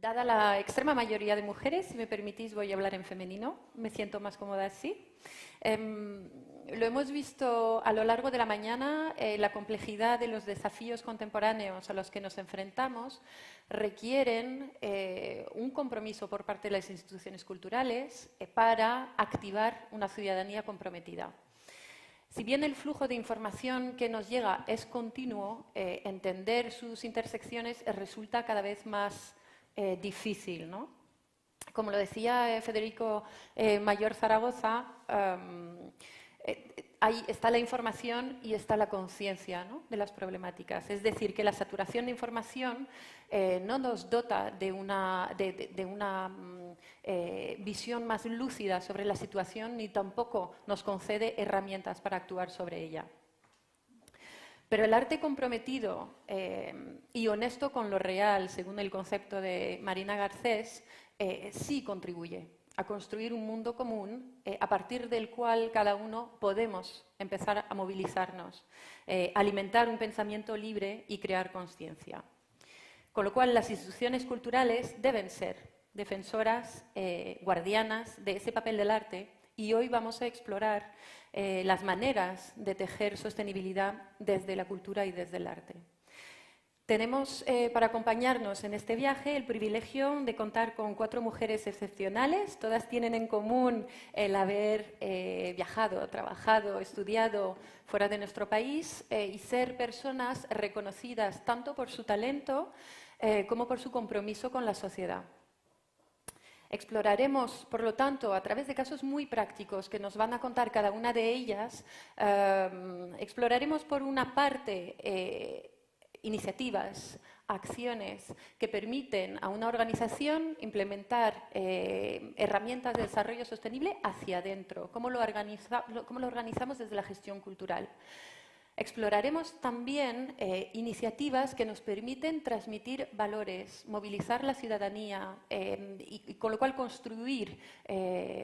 Dada la extrema mayoría de mujeres, si me permitís voy a hablar en femenino, me siento más cómoda así. Lo hemos visto a lo largo de la mañana, la complejidad de los desafíos contemporáneos a los que nos enfrentamos requieren un compromiso por parte de las instituciones culturales para activar una ciudadanía comprometida. Si bien el flujo de información que nos llega es continuo, entender sus intersecciones resulta cada vez más difícil, ¿no? Como lo decía Federico Mayor Zaragoza, ahí está la información y está la conciencia, ¿no?, de las problemáticas. Es decir, que la saturación de información no nos dota de una visión más lúcida sobre la situación ni tampoco nos concede herramientas para actuar sobre ella. Pero el arte comprometido y honesto con lo real, según el concepto de Marina Garcés, sí contribuye a construir un mundo común a partir del cual cada uno podemos empezar a movilizarnos, alimentar un pensamiento libre y crear conciencia. Con lo cual, las instituciones culturales deben ser defensoras, guardianas de ese papel del arte, y hoy vamos a explorar las maneras de tejer sostenibilidad desde la cultura y desde el arte. Tenemos para acompañarnos en este viaje el privilegio de contar con 4 mujeres excepcionales. Todas tienen en común el haber viajado, trabajado, estudiado fuera de nuestro país y ser personas reconocidas tanto por su talento como por su compromiso con la sociedad. Exploraremos, por lo tanto, a través de casos muy prácticos que nos van a contar cada una de ellas, exploraremos por una parte iniciativas, acciones que permiten a una organización implementar herramientas de desarrollo sostenible hacia adentro, cómo lo organizamos desde la gestión cultural. Exploraremos también iniciativas que nos permiten transmitir valores, movilizar la ciudadanía y con lo cual construir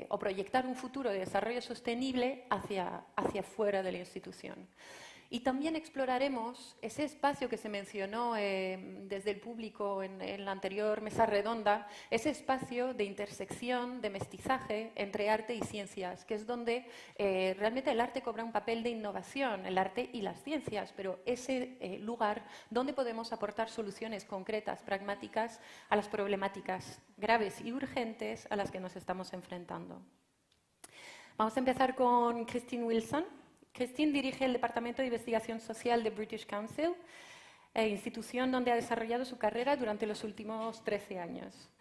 o proyectar un futuro de desarrollo sostenible hacia fuera de la institución. Y también exploraremos ese espacio que se mencionó desde el público en la anterior mesa redonda, ese espacio de intersección, de mestizaje entre arte y ciencias, que es donde realmente el arte cobra un papel de innovación, el arte y las ciencias, pero ese lugar donde podemos aportar soluciones concretas, pragmáticas, a las problemáticas graves y urgentes a las que nos estamos enfrentando. Vamos a empezar con Christine Wilson. Christine dirige el Departamento de Investigación Social de British Council, institución donde ha desarrollado su carrera durante los últimos 13 años.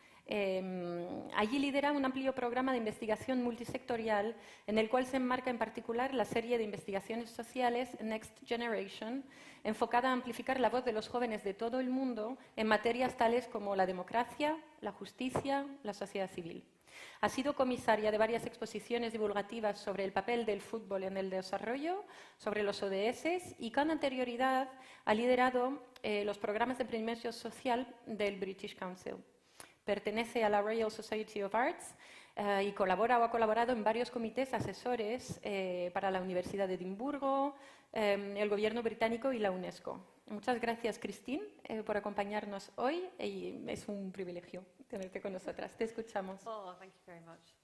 Allí lidera un amplio programa de investigación multisectorial en el cual se enmarca en particular la serie de investigaciones sociales Next Generation, enfocada a amplificar la voz de los jóvenes de todo el mundo en materias tales como la democracia, la justicia, la sociedad civil. Ha sido comisaria de varias exposiciones divulgativas sobre el papel del fútbol en el desarrollo, sobre los ODS y con anterioridad ha liderado los programas de emprendimiento social del British Council. Pertenece a la Royal Society of Arts y colabora o ha colaborado en varios comités asesores para la Universidad de Edimburgo, el Gobierno británico y la UNESCO. Muchas gracias, Christine, por acompañarnos hoy y es un privilegio tenerte con nosotras. Te escuchamos. Oh, thank you very much.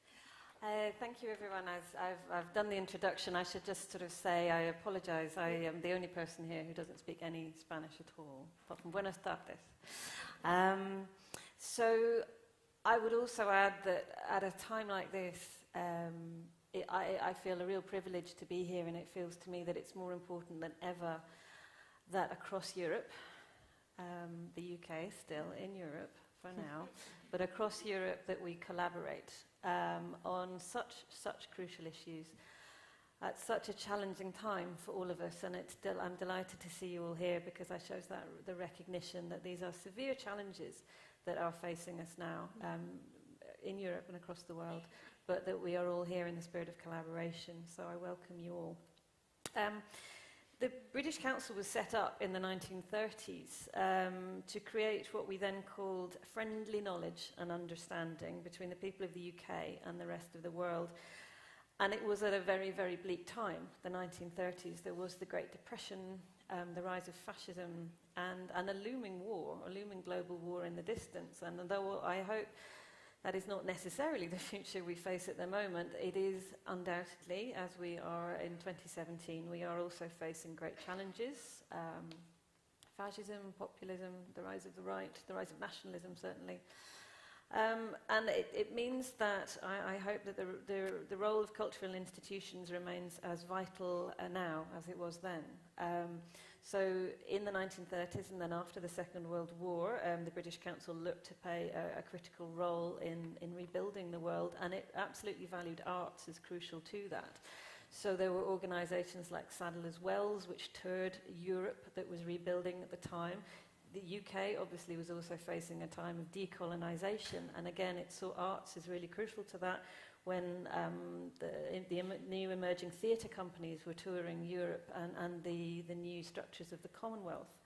Thank you, everyone. As I've done the introduction, I should just sort of say I apologize. I am the only person here who doesn't speak any Spanish at all, apart from buenas tardes. So I would also add that at a time like this, I feel a real privilege to be here, and it feels to me that it's more important than ever that across Europe, the UK still in Europe for now, but across Europe that we collaborate on such crucial issues at such a challenging time for all of us. And I'm delighted to see you all here because that shows that the recognition that these are severe challenges that are facing us now in Europe and across the world, but that we are all here in the spirit of collaboration. So I welcome you all. The British Council was set up in the 1930s to create what we then called friendly knowledge and understanding between the people of the UK and the rest of the world. And it was at a very, very bleak time, the 1930s. There was the Great Depression, the rise of fascism, and a looming war, a looming global war in the distance. And although I hope that is not necessarily the future we face at the moment, it is undoubtedly, as we are in 2017, we are also facing great challenges. Fascism, populism, the rise of the right, the rise of nationalism, certainly. And it means that I hope that the role of cultural institutions remains as vital now as it was then. So in the 1930s and then after the Second World War, the British Council looked to play a critical role in rebuilding the world, and it absolutely valued arts as crucial to that. So there were organisations like Sadler's Wells, which toured Europe, that was rebuilding at the time. The UK obviously was also facing a time of decolonisation, and again it saw arts as really crucial to that when the new emerging theatre companies were touring Europe and the new structures of the Commonwealth.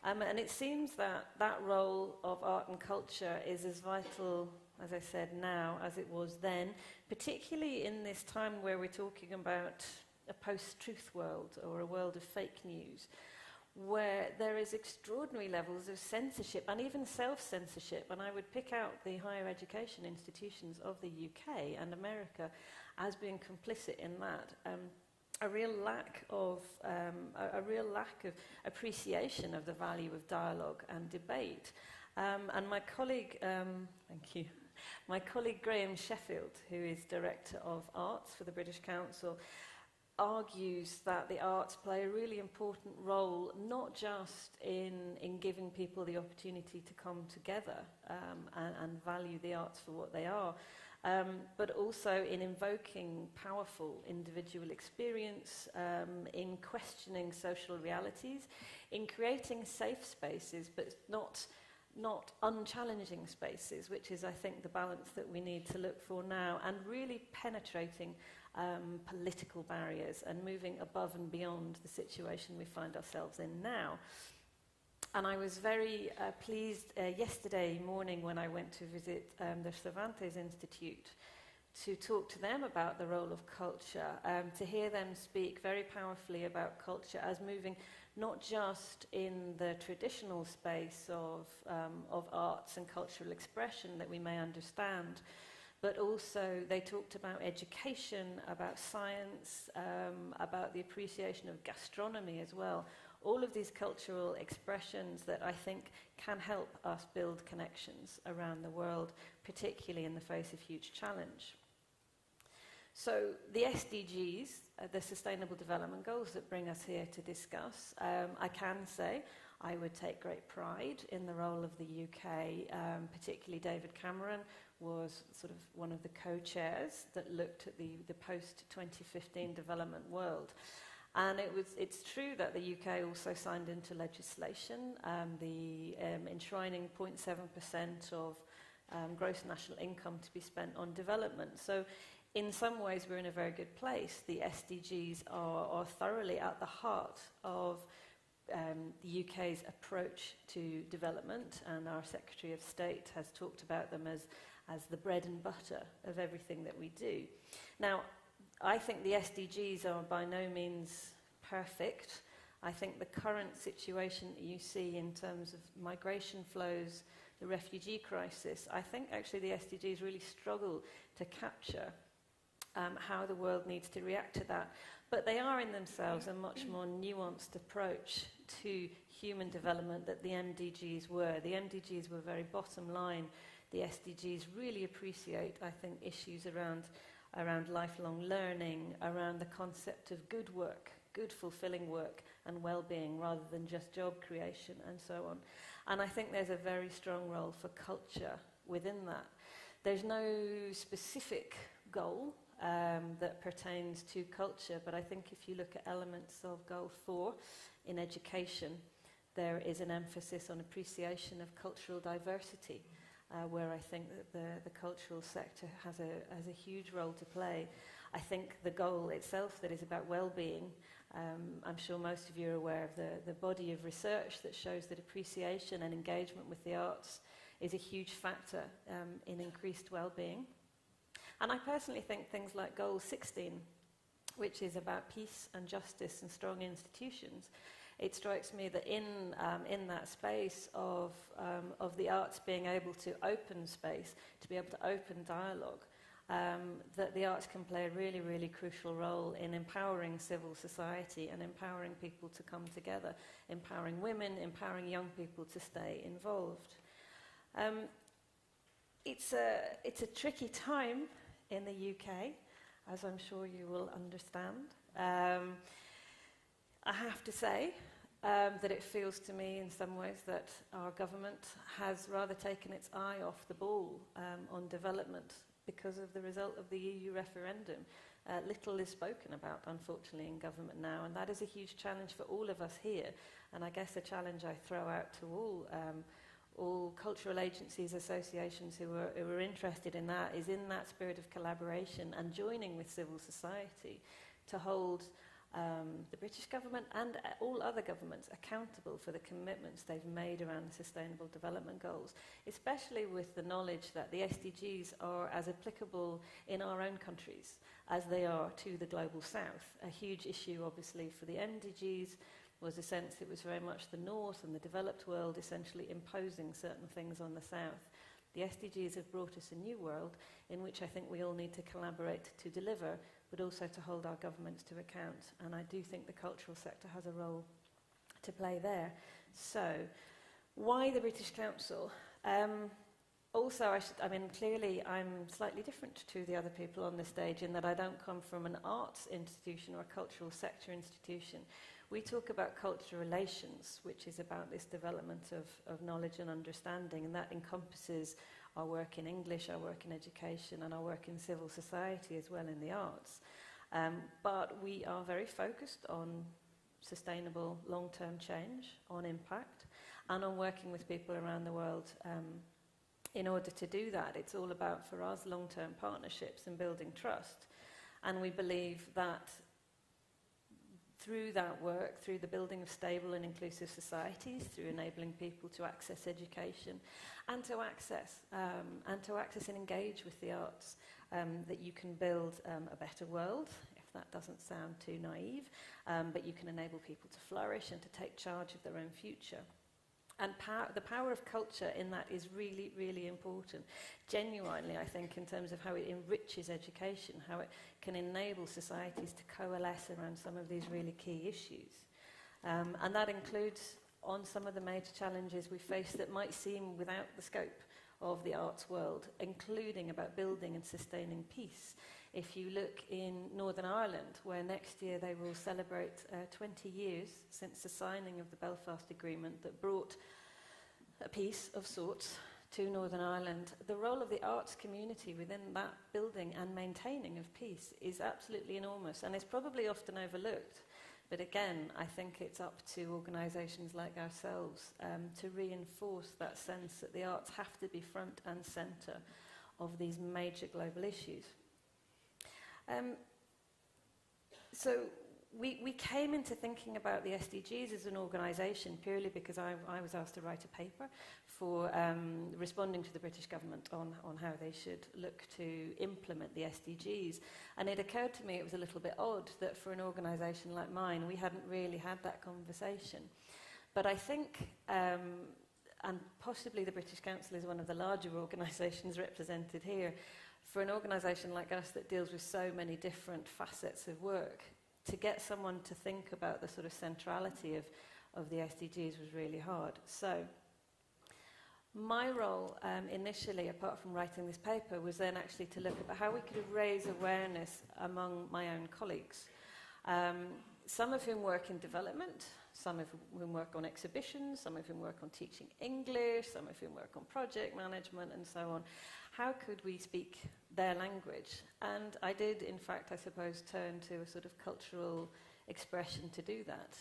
And it seems that role of art and culture is as vital, as I said, now as it was then, particularly in this time where we're talking about a post-truth world or a world of fake news, where there is extraordinary levels of censorship and even self-censorship. And I would pick out the higher education institutions of the UK and America as being complicit in that. A real lack of appreciation of the value of dialogue and debate. And my colleague, thank you, my colleague Graham Sheffield, who is Director of Arts for the British Council, argues that the arts play a really important role, not just in giving people the opportunity to come together and value the arts for what they are, but also in invoking powerful individual experience, in questioning social realities, in creating safe spaces, but not unchallenging spaces, which is, I think, the balance that we need to look for now, and really penetrating political barriers and moving above and beyond the situation we find ourselves in now. And I was very pleased yesterday morning when I went to visit the Cervantes Institute to talk to them about the role of culture, to hear them speak very powerfully about culture as moving not just in the traditional space of arts and cultural expression that we may understand, but also they talked about education, about science, about the appreciation of gastronomy as well. All of these cultural expressions that I think can help us build connections around the world, particularly in the face of huge challenge. So the SDGs, the Sustainable Development Goals that bring us here to discuss, I can say I would take great pride in the role of the UK, particularly David Cameron was sort of one of the co-chairs that looked at the post-2015 development world. And it's true that the UK also signed into legislation the enshrining 0.7% of gross national income to be spent on development. So in some ways we're in a very good place. The SDGs are thoroughly at the heart of the UK's approach to development, and our Secretary of State has talked about them as the bread and butter of everything that we do. Now, I think the SDGs are by no means perfect. I think the current situation that you see in terms of migration flows, the refugee crisis, I think actually the SDGs really struggle to capture how the world needs to react to that. But they are in themselves a much more nuanced approach to human development that the MDGs were. The MDGs were very bottom line. The SDGs really appreciate, I think, issues around lifelong learning, around the concept of good work, good fulfilling work and well-being rather than just job creation and so on. And I think there's a very strong role for culture within that. There's no specific goal that pertains to culture, but I think if you look at elements of Goal 4 in education, there is an emphasis on appreciation of cultural diversity, where I think that the cultural sector has a huge role to play. I think the goal itself that is about well-being, I'm sure most of you are aware of the body of research that shows that appreciation and engagement with the arts is a huge factor in increased well-being. And I personally think things like Goal 16, which is about peace and justice and strong institutions, it strikes me that in that space of the arts being able to open space, to be able to open dialogue, that the arts can play a really, really crucial role in empowering civil society and empowering people to come together, empowering women, empowering young people to stay involved. It's a tricky time in the UK, as I'm sure you will understand. I have to say that it feels to me in some ways that our government has rather taken its eye off the ball on development because of the result of the EU referendum. Little is spoken about, unfortunately, in government now, and that is a huge challenge for all of us here. And I guess a challenge I throw out to all cultural agencies, associations who are interested in that, is in that spirit of collaboration and joining with civil society to hold the British government and all other governments accountable for the commitments they've made around the Sustainable Development Goals, especially with the knowledge that the SDGs are as applicable in our own countries as they are to the global south. A huge issue, obviously, for the MDGs was a sense it was very much the north and the developed world essentially imposing certain things on the south. The SDGs have brought us a new world in which I think we all need to collaborate to deliver, but also to hold our governments to account. And I do think the cultural sector has a role to play there. So, why the British Council? Clearly I'm slightly different to the other people on the stage in that I don't come from an arts institution or a cultural sector institution. We talk about cultural relations, which is about this development of knowledge and understanding, and that encompasses our work in English, our work in education, and our work in civil society as well in the arts. But we are very focused on sustainable long-term change, on impact, and on working with people around the world. In order to do that, it's all about, for us, long-term partnerships and building trust. And we believe that through that work, through the building of stable and inclusive societies, through enabling people to access education and to access and engage with the arts, that you can build a better world, if that doesn't sound too naive, but you can enable people to flourish and to take charge of their own future. And the power of culture in that is really, really important. Genuinely, I think, in terms of how it enriches education, how it can enable societies to coalesce around some of these really key issues. And that includes on some of the major challenges we face that might seem without the scope of the arts world, including about building and sustaining peace. If you look in Northern Ireland, where next year they will celebrate 20 years since the signing of the Belfast Agreement that brought a peace of sorts to Northern Ireland, the role of the arts community within that building and maintaining of peace is absolutely enormous and is probably often overlooked. But again, I think it's up to organisations like ourselves to reinforce that sense that the arts have to be front and centre of these major global issues. So we came into thinking about the SDGs as an organisation purely because I was asked to write a paper for responding to the British government on how they should look to implement the SDGs. And it occurred to me it was a little bit odd that for an organisation like mine, we hadn't really had that conversation. But I think, and possibly the British Council is one of the larger organisations represented here, for an organisation like us that deals with so many different facets of work, to get someone to think about the sort of centrality of the SDGs was really hard. So my role initially, apart from writing this paper, was then actually to look at how we could raise awareness among my own colleagues, some of whom work in development, some of whom work on exhibitions, some of whom work on teaching English, some of whom work on project management and so on. How could we speak their language? And I did, in fact, I suppose, turn to a sort of cultural expression to do that.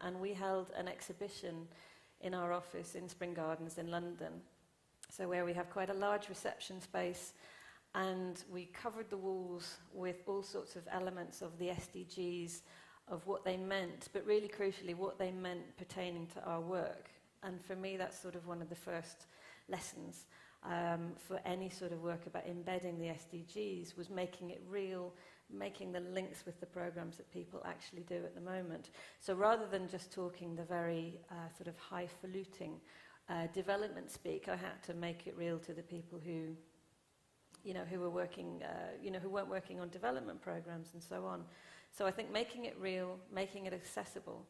And we held an exhibition in our office in Spring Gardens in London, so where we have quite a large reception space, and we covered the walls with all sorts of elements of the SDGs, of what they meant, but really crucially what they meant pertaining to our work. And for me, that's sort of one of the first lessons for any sort of work about embedding the SDGs was making it real, making the links with the programs that people actually do at the moment. So rather than just talking the very sort of highfalutin development speak, I had to make it real to the people who, who were working, who weren't working on development programs and so on. So I think making it real, making it accessible.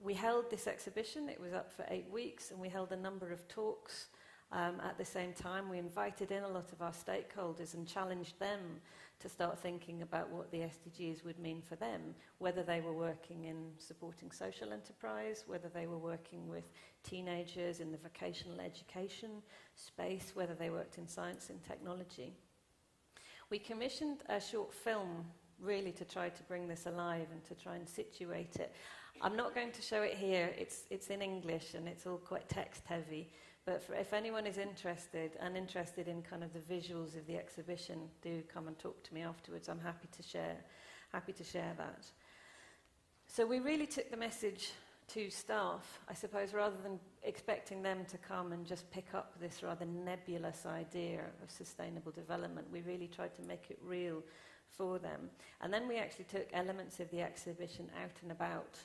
We held this exhibition, it was up for 8 weeks, and we held a number of talks at the same time. We invited in a lot of our stakeholders and challenged them to start thinking about what the SDGs would mean for them, whether they were working in supporting social enterprise, whether they were working with teenagers in the vocational education space, whether they worked in science and technology. We commissioned a short film really to try to bring this alive and to try and situate it. I'm not going to show it here, it's in English and it's all quite text heavy, but if anyone is interested in kind of the visuals of the exhibition, do come and talk to me afterwards. I'm happy to share that. So we really took the message to staff, I suppose, rather than expecting them to come and just pick up this rather nebulous idea of sustainable development. We really tried to make it real for them. And then we actually took elements of the exhibition out and about.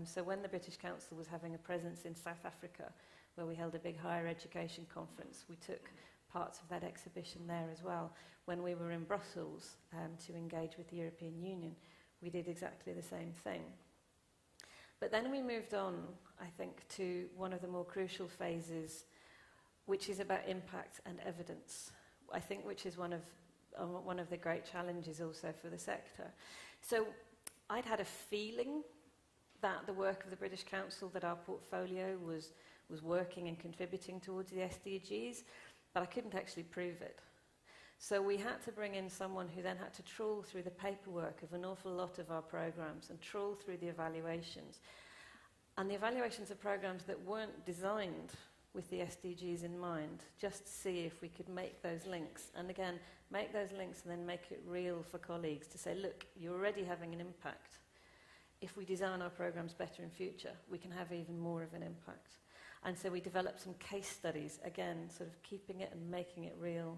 So when the British Council was having a presence in South Africa, where we held a big higher education conference, we took parts of that exhibition there as well. When we were in Brussels to engage with the European Union, we did exactly the same thing. But then we moved on, I think, to one of the more crucial phases, which is about impact and evidence, I think, which is one of the great challenges also for the sector. So I'd had a feeling that the work of the British Council, that our portfolio was working and contributing towards the SDGs, but I couldn't actually prove it. So we had to bring in someone who then had to trawl through the paperwork of an awful lot of our programs and trawl through the evaluations. And the evaluations of programs that weren't designed with the SDGs in mind, just to see if we could make those links. And again, make those links and then make it real for colleagues to say, look, you're already having an impact. If we design our programs better in future, we can have even more of an impact. And so we developed some case studies, again, sort of keeping it and making it real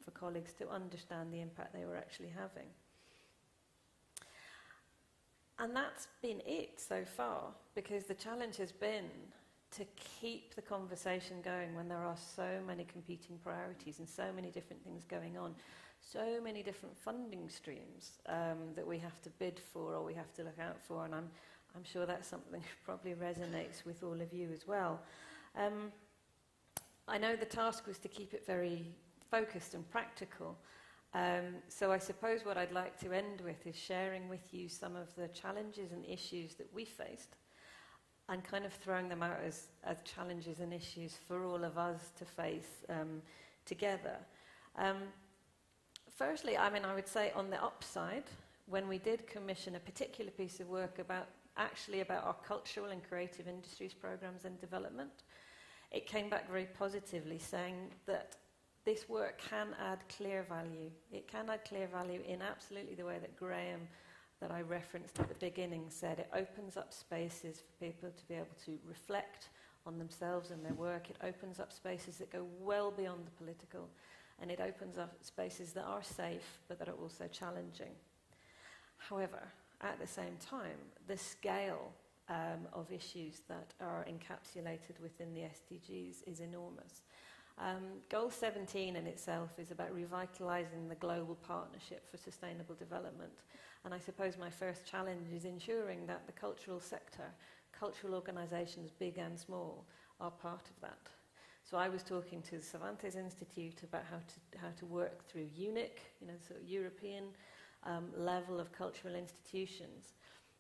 for colleagues to understand the impact they were actually having. And that's been it so far, because the challenge has been to keep the conversation going when there are so many competing priorities and so many different things going on, so many different funding streams that we have to bid for or we have to look out for, and I'm sure that's something that probably resonates with all of you as well. I know the task was to keep it very focused and practical, so I suppose what I'd like to end with is sharing with you some of the challenges and issues that we faced, and kind of throwing them out as challenges and issues for all of us to face together. Firstly, I would say on the upside, when we did commission a particular piece of work about our cultural and creative industries programs and development, it came back very positively, saying that this work can add clear value. It can add clear value in absolutely the way that Graham, that I referenced at the beginning, said. It opens up spaces for people to be able to reflect on themselves and their work. It opens up spaces that go well beyond the political, and it opens up spaces that are safe but that are also challenging. However, at the same time, the scale of issues that are encapsulated within the SDGs is enormous. Goal 17 in itself is about revitalising the global partnership for sustainable development. And I suppose my first challenge is ensuring that the cultural sector, cultural organisations, big and small, are part of that. So I was talking to the Cervantes Institute about how to work through UNIC, sort of European level of cultural institutions.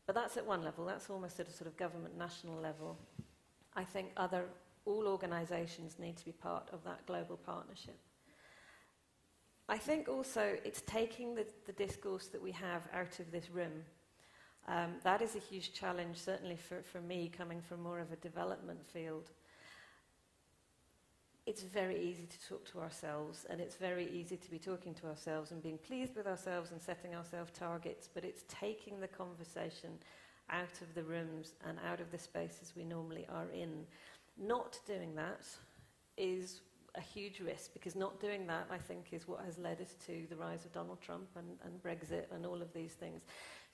But that's at one level, that's almost at a sort of government national level. I think all organisations need to be part of that global partnership. I think also it's taking the discourse that we have out of this room. That is a huge challenge, certainly for me, coming from more of a development field. It's very easy to talk to ourselves, and it's very easy to be talking to ourselves and being pleased with ourselves and setting ourselves targets, but it's taking the conversation out of the rooms and out of the spaces we normally are in. Not doing that is a huge risk, because not doing that, I think, is what has led us to the rise of Donald Trump and Brexit and all of these things.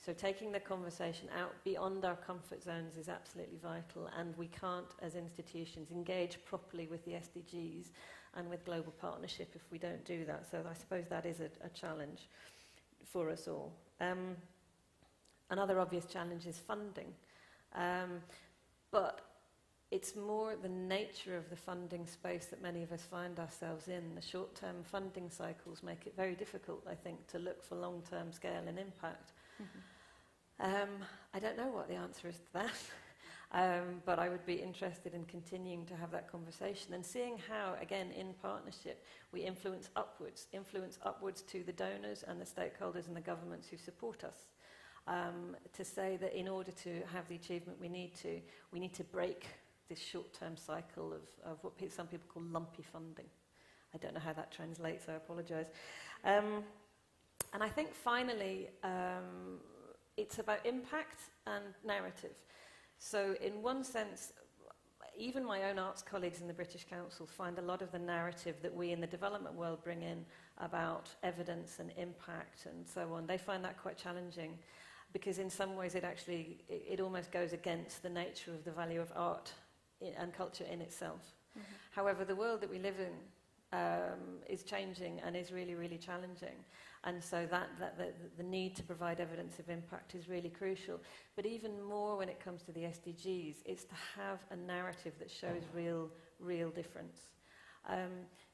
So taking the conversation out beyond our comfort zones is absolutely vital, and we can't, as institutions, engage properly with the SDGs and with global partnership if we don't do that. So I suppose that is a challenge for us all. Another obvious challenge is funding. But it's more the nature of the funding space that many of us find ourselves in. The short-term funding cycles make it very difficult, I think, to look for long-term scale and impact. I don't know what the answer is to that, but I would be interested in continuing to have that conversation and seeing how, again, in partnership, we influence upwards to the donors and the stakeholders and the governments who support us, to say that in order to have the achievement we need to break this short-term cycle of what some people call lumpy funding. I don't know how that translates, I apologise. And I think finally, it's about impact and narrative. So in one sense, even my own arts colleagues in the British Council find a lot of the narrative that we in the development world bring in about evidence and impact and so on, they find that quite challenging, because in some ways it almost goes against the nature of the value of art and culture in itself. However, the world that we live in is changing and is really, really challenging. And so the need to provide evidence of impact is really crucial. But even more when it comes to the SDGs, it's to have a narrative that shows real difference.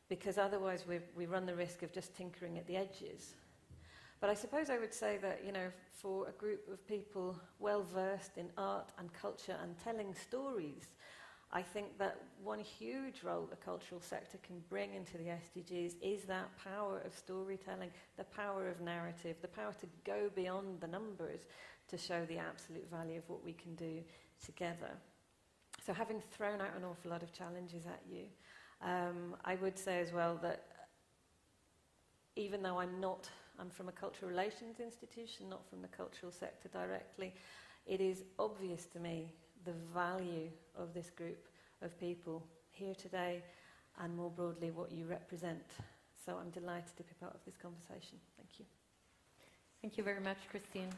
Because otherwise we run the risk of just tinkering at the edges. But I suppose I would say that, you know, for a group of people well versed in art and culture and telling stories, I think that one huge role the cultural sector can bring into the SDGs is that power of storytelling, the power of narrative, the power to go beyond the numbers to show the absolute value of what we can do together. So having thrown out an awful lot of challenges at you, I would say as well that even though I'm from a cultural relations institution, not from the cultural sector directly, it is obvious to me the value of this group of people here today and more broadly what you represent. So I'm delighted to be part of this conversation. Thank you. Thank you very much, Christine.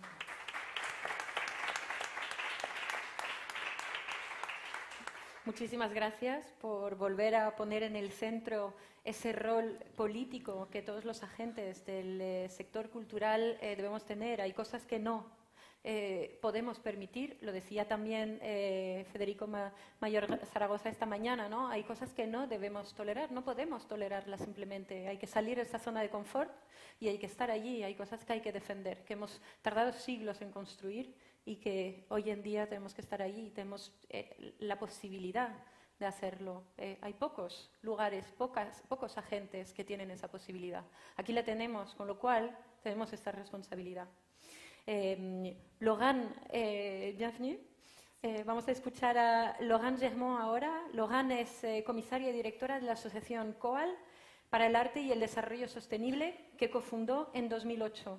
Muchísimas gracias por volver a poner en el centro ese rol político que todos los agentes del sector cultural debemos tener. Hay cosas que no podemos permitir, lo decía también Federico Mayor Zaragoza esta mañana, ¿no? Hay cosas que no debemos tolerar, no podemos tolerarlas simplemente. Hay que salir de esa zona de confort y hay que estar allí. Hay cosas que hay que defender, que hemos tardado siglos en construir y que hoy en día tenemos que estar allí y tenemos la posibilidad de hacerlo. Hay pocos lugares, pocos agentes que tienen esa posibilidad. Aquí la tenemos, con lo cual tenemos esta responsabilidad. Laurent, bienvenue. Vamos a escuchar a Laurent Germont ahora. Laurent es comisaria y directora de la asociación COAL para el arte y el desarrollo sostenible, que cofundó en 2008.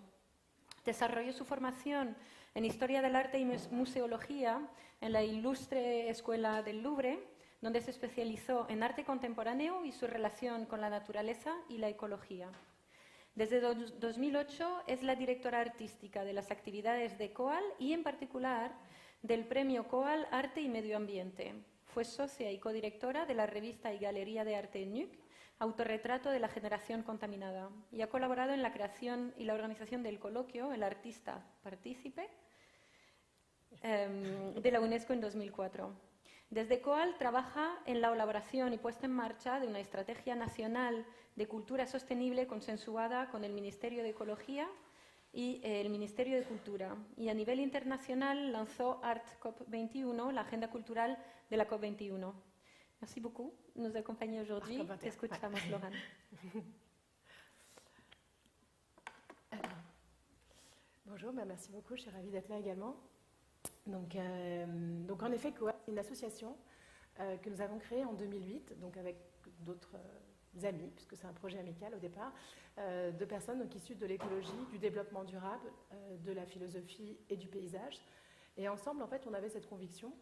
Desarrolló su formación en Historia del Arte y Museología en la ilustre Escuela del Louvre, donde se especializó en arte contemporáneo y su relación con la naturaleza y la ecología. Desde 2008 es la directora artística de las actividades de COAL y, en particular, del Premio COAL Arte y Medio Ambiente. Fue socia y codirectora de la revista y galería de arte NUC, Autorretrato de la Generación Contaminada, y ha colaborado en la creación y la organización del coloquio El Artista Partícipe de la UNESCO en 2004. Desde COAL trabaja en la elaboración y puesta en marcha de una estrategia nacional de cultura sostenible consensuada con el Ministerio de Ecología y el Ministerio de Cultura. Y a nivel internacional lanzó Art COP21, la agenda cultural de la COP21. Merci beaucoup de nous accompagner aujourd'hui. Escuchamos, Laurent. Bonjour, merci beaucoup, je suis ravie d'être là également. Donc en effet, COAL, c'est une association que nous avons créée en 2008, donc avec d'autres amis, puisque c'est un projet amical au départ, de personnes donc, issues de l'écologie, du développement durable, de la philosophie et du paysage. Et ensemble, en fait, on avait cette conviction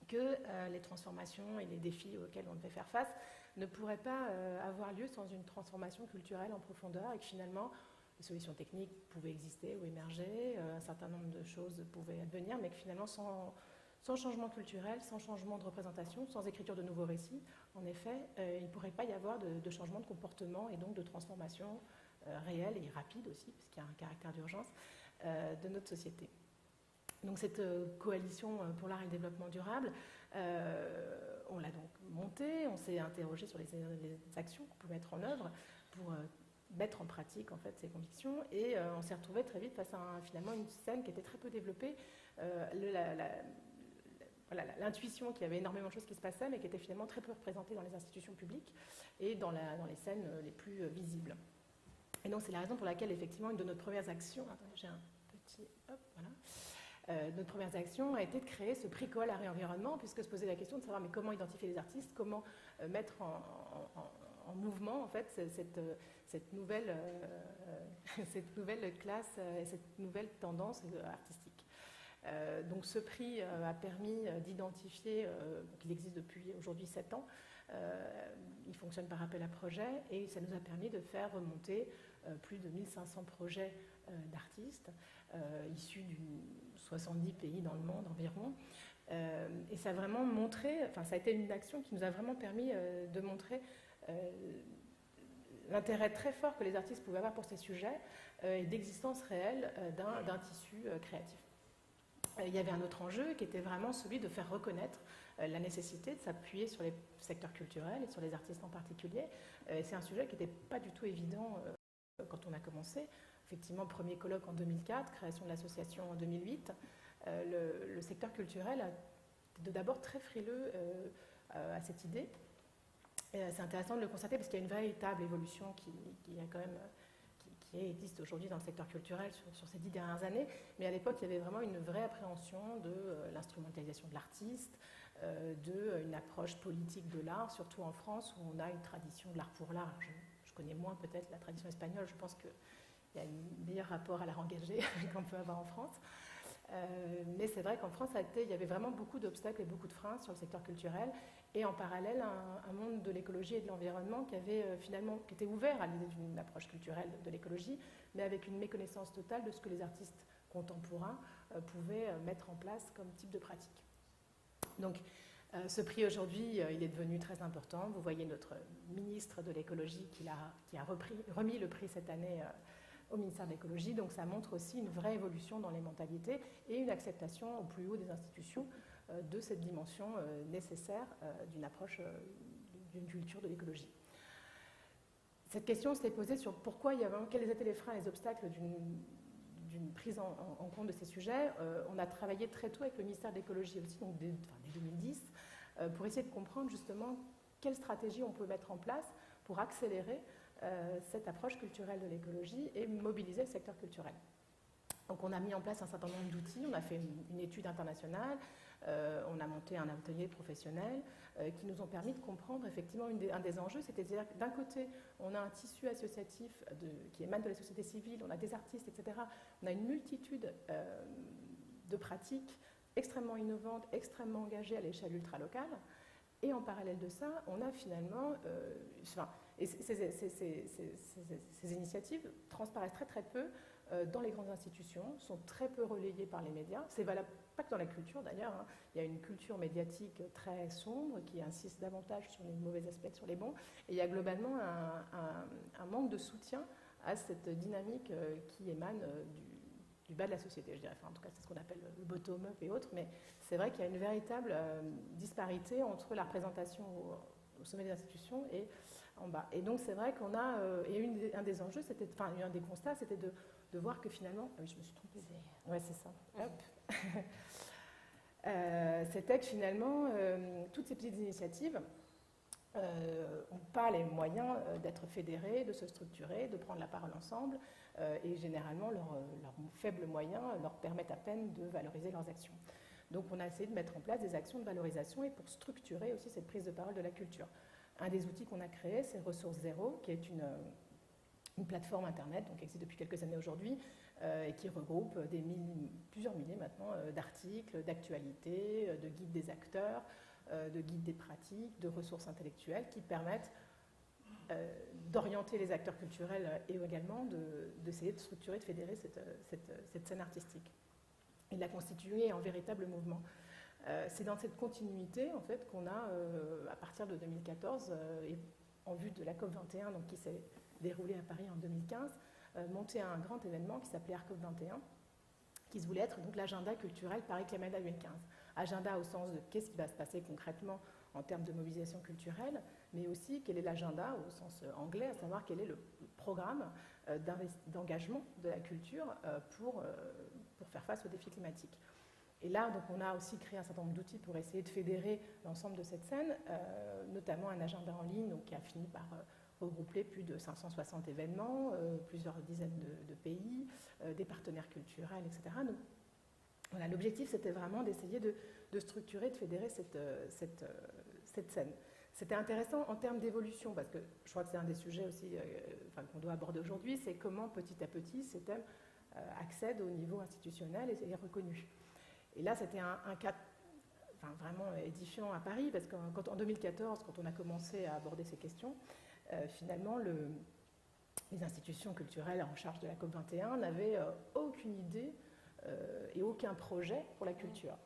que les transformations et les défis auxquels on devait faire face ne pourrait pas avoir lieu sans une transformation culturelle en profondeur et que finalement, les solutions techniques pouvaient exister ou émerger, un certain nombre de choses pouvaient advenir, mais que finalement, sans changement culturel, sans changement de représentation, sans écriture de nouveaux récits, en effet, il ne pourrait pas y avoir de changement de comportement et donc de transformation réelle et rapide aussi, puisqu'il y a un caractère d'urgence de notre société. Donc cette coalition pour l'art et le développement durable, on l'a donc montée, on s'est interrogé sur les actions qu'on peut mettre en œuvre pour mettre en pratique en fait ces convictions, et on s'est retrouvé très vite face à finalement une scène qui était très peu développée, l'intuition qu'il y avait énormément de choses qui se passaient, mais qui était finalement très peu représentée dans les institutions publiques et dans les scènes les plus visibles. Et donc c'est la raison pour laquelle effectivement une de nos premières actions, attendez, j'ai un petit, hop, voilà, notre première action a été de créer ce prix Coal Art et Environnement, puisque se posait la question de savoir mais comment identifier les artistes, comment mettre en mouvement en fait cette nouvelle classe et cette nouvelle tendance artistique. Donc ce prix a permis d'identifier, il existe depuis aujourd'hui 7 ans, il fonctionne par appel à projet et ça nous a permis de faire remonter plus de 1500 projets d'artistes issus de 70 pays dans le monde environ. Et ça a vraiment montré, enfin ça a été une action qui nous a vraiment permis de montrer l'intérêt très fort que les artistes pouvaient avoir pour ces sujets et d'existence réelle d'un tissu créatif. Il y avait un autre enjeu qui était vraiment celui de faire reconnaître la nécessité de s'appuyer sur les secteurs culturels et sur les artistes en particulier. C'est un sujet qui n'était pas du tout évident quand on a commencé. Effectivement, premier colloque en 2004, création de l'association en 2008. Le secteur culturel était d'abord très frileux à cette idée. C'est intéressant de le constater parce qu'il y a une véritable évolution qui existe aujourd'hui dans le secteur culturel sur ces 10 dernières années, mais à l'époque, il y avait vraiment une vraie appréhension de l'instrumentalisation de l'artiste, d'une approche politique de l'art, surtout en France, où on a une tradition de l'art pour l'art. Je connais moins peut-être la tradition espagnole, je pense qu'il y a un meilleur rapport à l'art engagé qu'on peut avoir en France. Mais c'est vrai qu'en France, il y avait vraiment beaucoup d'obstacles et beaucoup de freins sur le secteur culturel, et en parallèle, un monde de l'écologie et de l'environnement qui était ouvert à l'idée d'une approche culturelle de l'écologie, mais avec une méconnaissance totale de ce que les artistes contemporains pouvaient mettre en place comme type de pratique. Donc, ce prix aujourd'hui, il est devenu très important. Vous voyez notre ministre de l'écologie qui a remis le prix cette année au ministère de l'écologie. Donc ça montre aussi une vraie évolution dans les mentalités et une acceptation au plus haut des institutions de cette dimension nécessaire d'une approche, d'une culture de l'écologie. Cette question s'est posée sur quels étaient les freins et les obstacles d'une prise en compte de ces sujets. On a travaillé très tôt avec le ministère de l'écologie aussi, donc dès 2010, pour essayer de comprendre justement quelle stratégie on peut mettre en place pour accélérer cette approche culturelle de l'écologie et mobiliser le secteur culturel. Donc on a mis en place un certain nombre d'outils, on a fait une étude internationale, on a monté un atelier professionnel qui nous ont permis de comprendre effectivement un des enjeux, c'est-à-dire que d'un côté on a un tissu associatif qui émane de la société civile, on a des artistes, etc. On a une multitude de pratiques extrêmement innovantes, extrêmement engagées à l'échelle ultra-locale, et en parallèle de ça, on a finalement... ces initiatives transparaissent très très peu dans les grandes institutions, sont très peu relayées par les médias. C'est valable pas que dans la culture d'ailleurs, hein. Il y a une culture médiatique très sombre qui insiste davantage sur les mauvais aspects que sur les bons, et il y a globalement un manque de soutien à cette dynamique qui émane du bas de la société, je dirais. Enfin, en tout cas, c'est ce qu'on appelle le bottom-up et autres, mais c'est vrai qu'il y a une véritable disparité entre la représentation au sommet des institutions et en bas. Et donc c'est vrai qu'on a, un des enjeux, un des constats, c'était de voir que finalement, ah oui, je me suis trompée. Ouais, c'est ça. Hop. C'était que finalement, toutes ces petites initiatives n'ont pas les moyens d'être fédérées, de se structurer, de prendre la parole ensemble, et généralement leurs faibles moyens leur permettent à peine de valoriser leurs actions. Donc on a essayé de mettre en place des actions de valorisation et pour structurer aussi cette prise de parole de la culture. Un des outils qu'on a créé, c'est Ressources Zéro, qui est une plateforme internet donc, qui existe depuis quelques années aujourd'hui et qui regroupe plusieurs milliers maintenant d'articles, d'actualités, de guides des acteurs, de guides des pratiques, de ressources intellectuelles qui permettent d'orienter les acteurs culturels et également d'essayer de structurer, de fédérer cette scène artistique et de la constituer en véritable mouvement. C'est dans cette continuité en fait, qu'on a, à partir de 2014, et en vue de la COP21 donc, qui s'est déroulée à Paris en 2015, monté un grand événement qui s'appelait ARCOP 21, qui se voulait être donc l'agenda culturel Paris-Climate 2015. Agenda au sens de qu'est-ce qui va se passer concrètement en termes de mobilisation culturelle, mais aussi quel est l'agenda au sens anglais, à savoir quel est le programme d'engagement de la culture pour faire face aux défis climatiques. Et là, donc, on a aussi créé un certain nombre d'outils pour essayer de fédérer l'ensemble de cette scène, notamment un agenda en ligne donc, qui a fini par regrouper plus de 560 événements, plusieurs dizaines de pays, des partenaires culturels, etc. Donc, voilà, l'objectif, c'était vraiment d'essayer de structurer, de fédérer cette scène. C'était intéressant en termes d'évolution, parce que je crois que c'est un des sujets aussi qu'on doit aborder aujourd'hui, c'est comment petit à petit ces thèmes accèdent au niveau institutionnel et reconnus. Et là, c'était un cas vraiment édifiant à Paris, parce qu'en 2014, quand on a commencé à aborder ces questions, finalement, les institutions culturelles en charge de la COP21 n'avaient aucune idée et aucun projet pour la culture.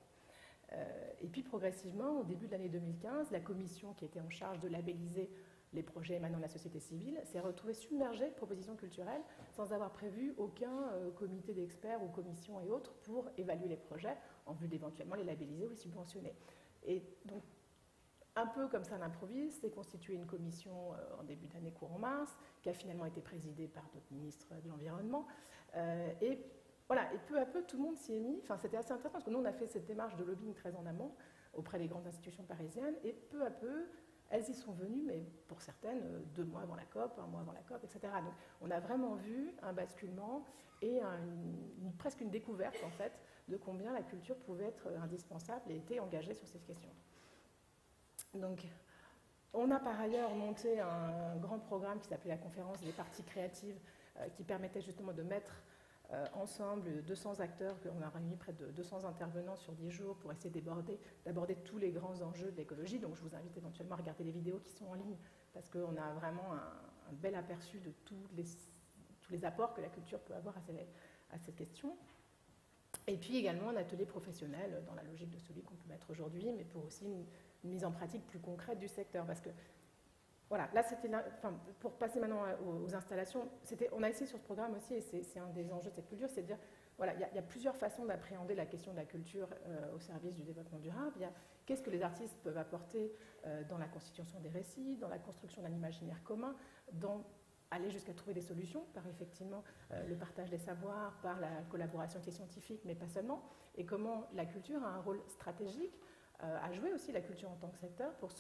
Et puis progressivement, au début de l'année 2015, la commission qui était en charge de labelliser les projets émanant de la société civile s'est retrouvée submergée de propositions culturelles sans avoir prévu aucun comité d'experts ou commission et autres pour évaluer les projets en vue d'éventuellement les labelliser ou les subventionner. Et donc, un peu comme ça à l'improviste, s'est constituée une commission en début d'année courant mars, qui a finalement été présidée par notre ministre de l'Environnement. Et voilà, et peu à peu, tout le monde s'y est mis. Enfin, c'était assez intéressant, parce que nous, on a fait cette démarche de lobbying très en amont, auprès des grandes institutions parisiennes, et peu à peu, elles y sont venues, mais pour certaines, 2 mois avant la COP, 1 mois avant la COP, etc. Donc, on a vraiment vu un basculement et presque une découverte, en fait, de combien la culture pouvait être indispensable et était engagée sur ces questions. Donc, on a par ailleurs monté un grand programme qui s'appelait la conférence des parties créatives, qui permettait justement de mettre ensemble 200 acteurs, on a réuni près de 200 intervenants sur 10 jours pour essayer d'aborder tous les grands enjeux de l'écologie. Donc je vous invite éventuellement à regarder les vidéos qui sont en ligne, parce qu'on a vraiment un bel aperçu de tous les apports que la culture peut avoir à cette question. Et puis également un atelier professionnel dans la logique de celui qu'on peut mettre aujourd'hui, mais pour aussi une mise en pratique plus concrète du secteur. Parce que, voilà, là c'était, pour passer maintenant aux installations, on a essayé sur ce programme aussi, et c'est un des enjeux de cette culture, c'est de dire, voilà, il y a plusieurs façons d'appréhender la question de la culture au service du développement durable. Il y a qu'est-ce que les artistes peuvent apporter dans la constitution des récits, dans la construction d'un imaginaire commun, dans aller jusqu'à trouver des solutions par effectivement le partage des savoirs, par la collaboration avec les scientifiques, mais pas seulement, et comment la culture a un rôle stratégique à jouer aussi, la culture en tant que secteur, pour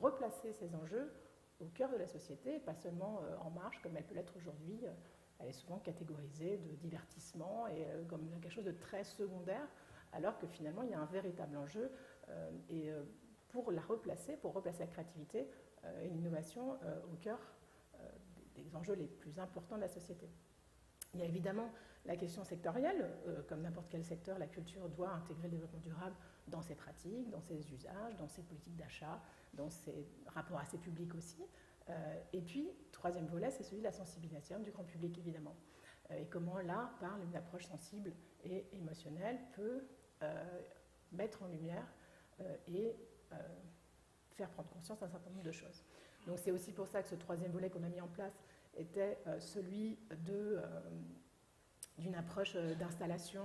replacer ces enjeux au cœur de la société, et pas seulement en marge comme elle peut l'être aujourd'hui. Elle est souvent catégorisée de divertissement et comme quelque chose de très secondaire, alors que finalement il y a un véritable enjeu pour replacer la créativité et l'innovation au cœur des enjeux les plus importants de la société. Il y a évidemment la question sectorielle. Comme n'importe quel secteur, la culture doit intégrer le développement durable dans ses pratiques, dans ses usages, dans ses politiques d'achat, dans ses rapports à ses publics aussi. Et puis, troisième volet, c'est celui de la sensibilisation du grand public, évidemment. Et comment l'art, par une approche sensible et émotionnelle, peut mettre en lumière et faire prendre conscience d'un certain nombre de choses. Donc c'est aussi pour ça que ce troisième volet qu'on a mis en place était celui d'une approche d'installation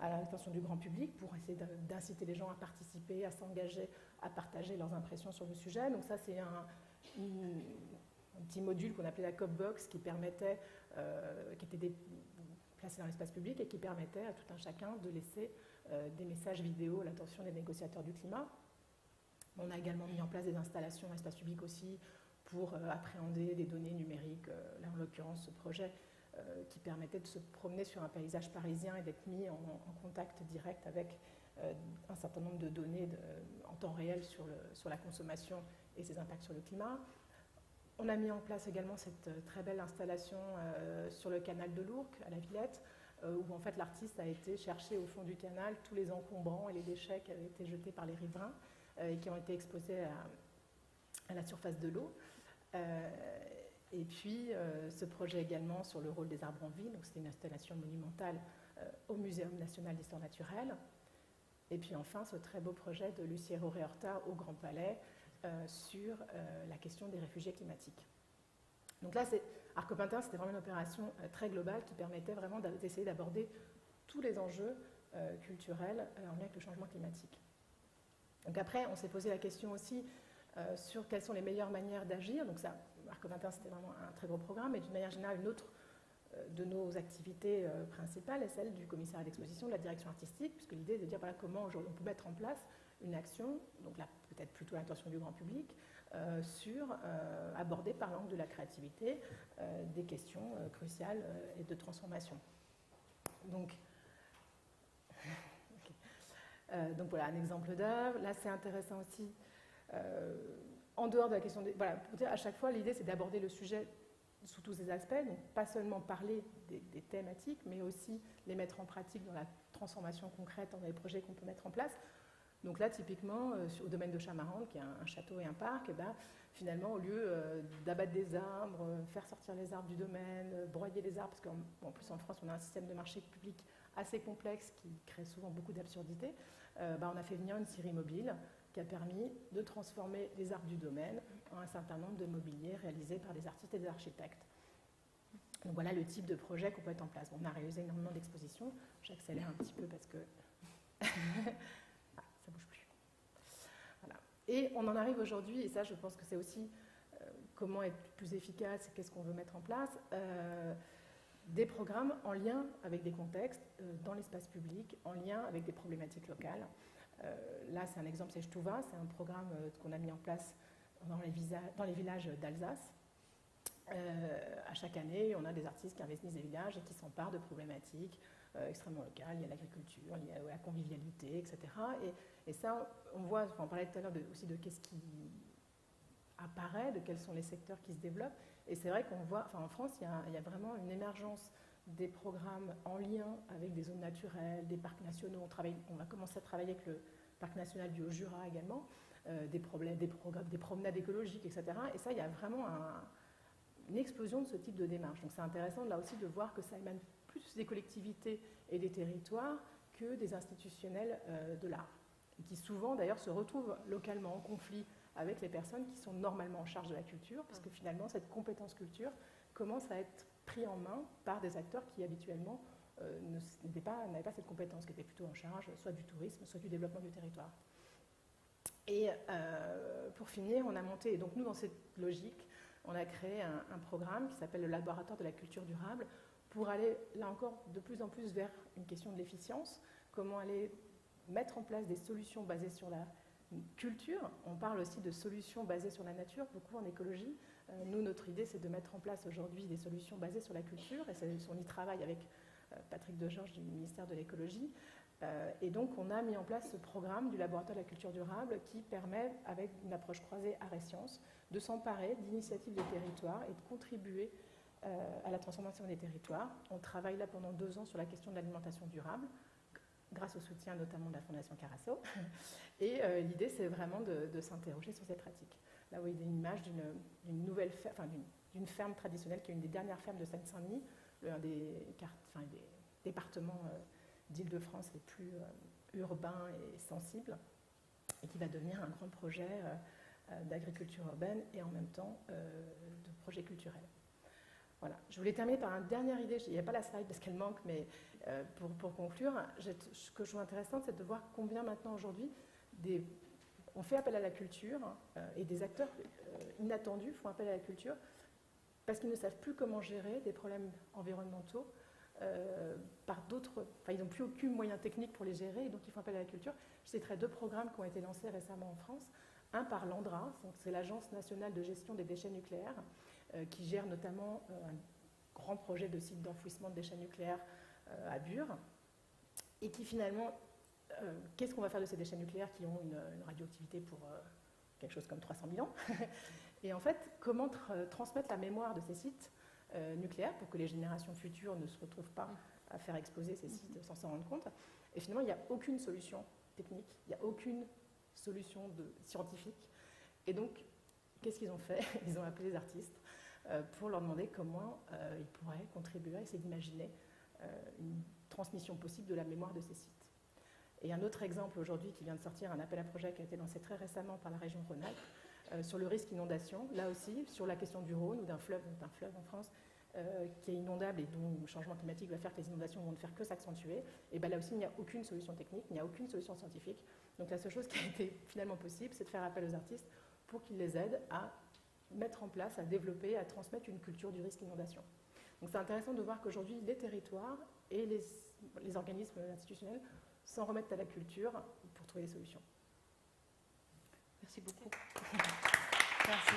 à l'intention du grand public pour essayer d'inciter les gens à participer, à s'engager, à partager leurs impressions sur le sujet. Donc ça, c'est un petit module qu'on appelait la COP Box qui permettait, qui était placé dans l'espace public et qui permettait à tout un chacun de laisser des messages vidéo à l'attention des négociateurs du climat. On a également mis en place des installations dans l'espace public aussi pour appréhender des données numériques, là en l'occurrence ce projet qui permettait de se promener sur un paysage parisien et d'être mis en contact direct avec un certain nombre de données en temps réel sur la consommation et ses impacts sur le climat. On a mis en place également cette très belle installation sur le canal de l'Ourcq, à la Villette, où en fait l'artiste a été chercher au fond du canal tous les encombrants et les déchets qui avaient été jetés par les riverains, et qui ont été exposés à la surface de l'eau. Et puis ce projet également sur le rôle des arbres en ville, donc c'était une installation monumentale au Muséum national d'histoire naturelle. Et puis enfin ce très beau projet de Luciero Reorta au Grand Palais sur la question des réfugiés climatiques. Donc là, Arcopintin, c'était vraiment une opération très globale qui permettait vraiment d'essayer d'aborder tous les enjeux culturels en lien avec le changement climatique. Donc après, on s'est posé la question aussi sur quelles sont les meilleures manières d'agir. Donc ça, Arcopintin, c'était vraiment un très gros programme, mais d'une manière générale, une autre de nos activités principales est celle du commissariat d'exposition, de la direction artistique, puisque l'idée est de dire voilà, comment on peut mettre en place une action, donc là peut-être plutôt à l'intention du grand public, abordée par l'angle de la créativité, des questions cruciales et de transformation. Donc voilà un exemple d'œuvre. Là c'est intéressant aussi, en dehors de la question voilà, pour dire, à chaque fois l'idée c'est d'aborder le sujet sous tous ces aspects, donc pas seulement parler des thématiques, mais aussi les mettre en pratique dans la transformation concrète, dans les projets qu'on peut mettre en place. Donc là, typiquement, au domaine de Chamarande, qui est un château et un parc, finalement, au lieu d'abattre des arbres, faire sortir les arbres du domaine, broyer les arbres, parce qu'en plus en France, on a un système de marché public assez complexe qui crée souvent beaucoup d'absurdités, on a fait venir une scierie mobile qui a permis de transformer les arbres du domaine en un certain nombre de mobiliers réalisés par des artistes et des architectes. Donc voilà le type de projet qu'on peut mettre en place. Bon, on a réalisé énormément d'expositions, j'accélère un petit peu parce que ça bouge plus. Voilà. Et on en arrive aujourd'hui, et ça je pense que c'est aussi comment être plus efficace, qu'est-ce qu'on veut mettre en place, des programmes en lien avec des contextes dans l'espace public, en lien avec des problématiques locales. Là, c'est un exemple, c'est Stuva, c'est un programme qu'on a mis en place dans les villages d'Alsace. À chaque année, on a des artistes qui investissent des villages et qui s'emparent de problématiques extrêmement locales, liées à l'agriculture, liées à la convivialité, etc. Et ça, on voit, on parlait tout à l'heure aussi de qu'est-ce qui apparaît, de quels sont les secteurs qui se développent. Et c'est vrai qu'on voit, en France, il y a vraiment une émergence des programmes en lien avec des zones naturelles, des parcs nationaux. On va commencer à travailler avec le parc national du Haut-Jura également, des promenades écologiques, etc. Et ça, il y a vraiment une explosion de ce type de démarche. Donc c'est intéressant là aussi de voir que ça émane plus des collectivités et des territoires que des institutionnels de l'art. Et qui souvent d'ailleurs se retrouvent localement en conflit avec les personnes qui sont normalement en charge de la culture, parce que finalement cette compétence culture commence à être prise en main par des acteurs qui habituellement n'avaient pas cette compétence, qui étaient plutôt en charge soit du tourisme, soit du développement du territoire. Et pour finir, on a monté, et donc nous dans cette logique, on a créé un programme qui s'appelle le Laboratoire de la culture durable pour aller, là encore, de plus en plus vers une question de l'efficience, comment aller mettre en place des solutions basées sur la culture. On parle aussi de solutions basées sur la nature, beaucoup en écologie. Nous, notre idée, c'est de mettre en place aujourd'hui des solutions basées sur la culture, et on y travaille avec Patrick Degeorges du ministère de l'écologie. Et donc, on a mis en place ce programme du Laboratoire de la culture durable qui permet, avec une approche croisée art et sciences, de s'emparer d'initiatives des territoires et de contribuer à la transformation des territoires. On travaille là pendant 2 ans sur la question de l'alimentation durable, grâce au soutien notamment de la Fondation Carasso. Et l'idée, c'est vraiment de s'interroger sur ces pratiques. Là, vous voyez une image d'une nouvelle ferme, d'une ferme traditionnelle qui est une des dernières fermes de Seine-Saint-Denis, l'un des départements d'Île-de-France les plus urbains et sensibles, et qui va devenir un grand projet d'agriculture urbaine et en même temps de projet culturel. Voilà. Je voulais terminer par une dernière idée, il n'y a pas la slide parce qu'elle manque, mais pour conclure, ce que je trouve intéressant, c'est de voir combien maintenant aujourd'hui, on fait appel à la culture et des acteurs inattendus font appel à la culture parce qu'ils ne savent plus comment gérer des problèmes environnementaux par d'autres, ils n'ont plus aucun moyen technique pour les gérer et donc ils font appel à la culture. Je citerai 2 programmes qui ont été lancés récemment en France. Un par l'ANDRA, c'est l'Agence nationale de gestion des déchets nucléaires, qui gère notamment un grand projet de site d'enfouissement de déchets nucléaires à Bure, et qui finalement, qu'est-ce qu'on va faire de ces déchets nucléaires qui ont une radioactivité pour quelque chose comme 300 000 ans et en fait, comment transmettre la mémoire de ces sites nucléaires pour que les générations futures ne se retrouvent pas à faire exploser ces sites sans s'en rendre compte. Et finalement, il n'y a aucune solution technique, il n'y a aucune solution scientifique. Et donc, qu'est-ce qu'ils ont fait? Ils ont appelé les artistes pour leur demander comment ils pourraient contribuer à essayer d'imaginer une transmission possible de la mémoire de ces sites. Et un autre exemple aujourd'hui qui vient de sortir, un appel à projet qui a été lancé très récemment par la région Rhône-Alpes sur le risque inondation, là aussi sur la question du Rhône ou d'un fleuve en France qui est inondable et dont le changement climatique va faire que les inondations vont ne faire que s'accentuer. Et bien là aussi il n'y a aucune solution technique, il n'y a aucune solution scientifique. Donc la seule chose qui a été finalement possible, c'est de faire appel aux artistes pour qu'ils les aident à mettre en place, à développer, à transmettre une culture du risque inondation. Donc c'est intéressant de voir qu'aujourd'hui les territoires et les organismes institutionnels s'en remettent à la culture pour trouver des solutions. Merci beaucoup. Merci.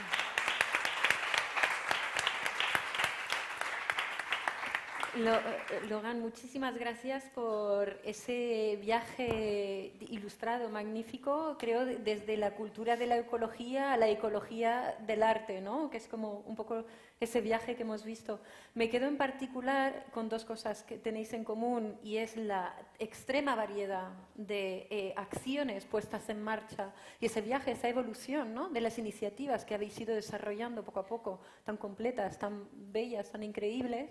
Logan, muchísimas gracias por ese viaje ilustrado, magnífico, creo, desde la cultura de la ecología a la ecología del arte, ¿no? Que es como un poco ese viaje que hemos visto. Me quedo en particular con dos cosas que tenéis en común y es la extrema variedad de acciones puestas en marcha y ese viaje, esa evolución, ¿no? De las iniciativas que habéis ido desarrollando poco a poco, tan completas, tan bellas, tan increíbles.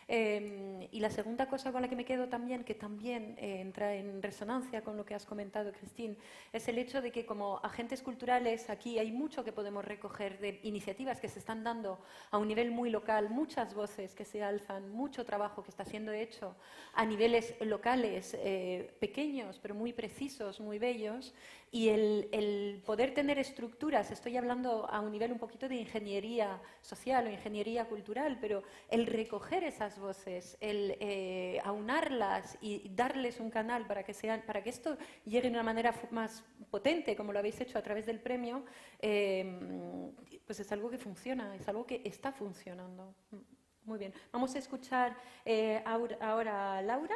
Y la segunda cosa con la que me quedo también, que también entra en resonancia con lo que has comentado, Christine, es el hecho de que como agentes culturales aquí hay mucho que podemos recoger de iniciativas que se están dando a un nivel muy local, muchas voces que se alzan, mucho trabajo que está siendo hecho a niveles locales, pequeños, pero muy precisos, muy bellos, y el poder tener estructuras, estoy hablando a un nivel un poquito de ingeniería social o ingeniería cultural, pero el recoger esas voces, el aunarlas y darles un canal para que esto llegue de una manera más potente, como lo habéis hecho a través del premio, pues es algo que funciona, es algo que está funcionando. Muy bien. Vamos a escuchar ahora a Laura.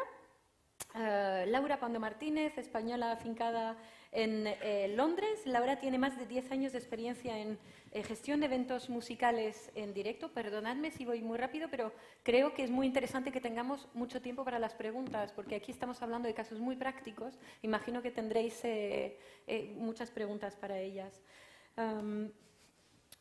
Laura Pando Martínez, española afincada en Londres. Laura tiene más de 10 años de experiencia en gestión de eventos musicales en directo. Perdonadme si voy muy rápido, pero creo que es muy interesante que tengamos mucho tiempo para las preguntas, porque aquí estamos hablando de casos muy prácticos. Imagino que tendréis muchas preguntas para ellas.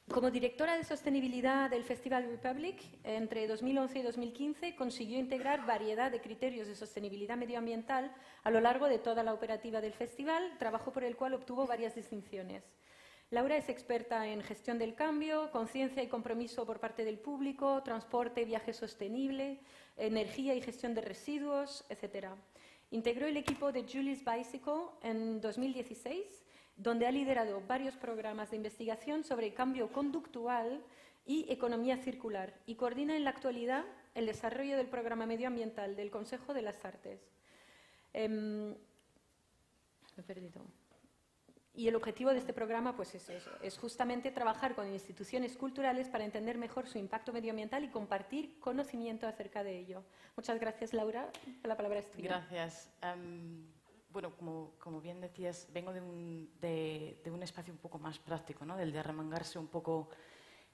Como directora de sostenibilidad del Festival Republic, entre 2011 y 2015 consiguió integrar variedad de criterios de sostenibilidad medioambiental a lo largo de toda la operativa del festival, trabajo por el cual obtuvo varias distinciones. Laura es experta en gestión del cambio, conciencia y compromiso por parte del público, transporte y viaje sostenible, energía y gestión de residuos, etc. Integró el equipo de Julie's Bicycle en 2016, donde ha liderado varios programas de investigación sobre cambio conductual y economía circular y coordina en la actualidad el desarrollo del programa medioambiental del Consejo de las Artes. Y el objetivo de este programa pues es eso, es justamente trabajar con instituciones culturales para entender mejor su impacto medioambiental y compartir conocimiento acerca de ello. Muchas gracias, Laura. La palabra es tuya. Gracias. Bueno, como bien decías, vengo de un espacio un poco más práctico, ¿no? Del de arremangarse un poco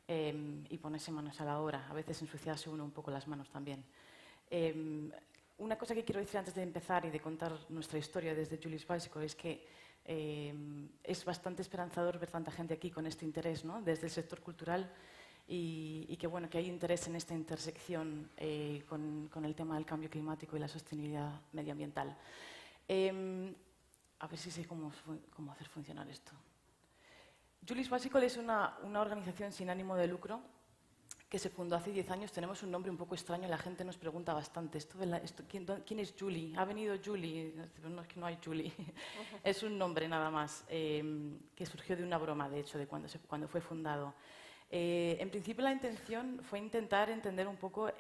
y ponerse manos a la obra. A veces ensuciarse uno un poco las manos también. Una cosa que quiero decir antes de empezar y de contar nuestra historia desde Julie's Bicycle es que es bastante esperanzador ver tanta gente aquí con este interés, ¿no? Desde el sector cultural y que, bueno, que hay interés en esta intersección con el tema del cambio climático y la sostenibilidad medioambiental. A ver si sé cómo hacer funcionar esto. Julie's Bicycle es una organización sin ánimo de lucro que se fundó hace 10 años. Tenemos un nombre un poco extraño, la gente nos pregunta bastante, ¿quién es Julie? ¿Ha venido Julie? No, es que no hay Julie. Es un nombre nada más, que surgió de una broma, de hecho, de cuando fue fundado. En principio la intención fue intentar entender un poco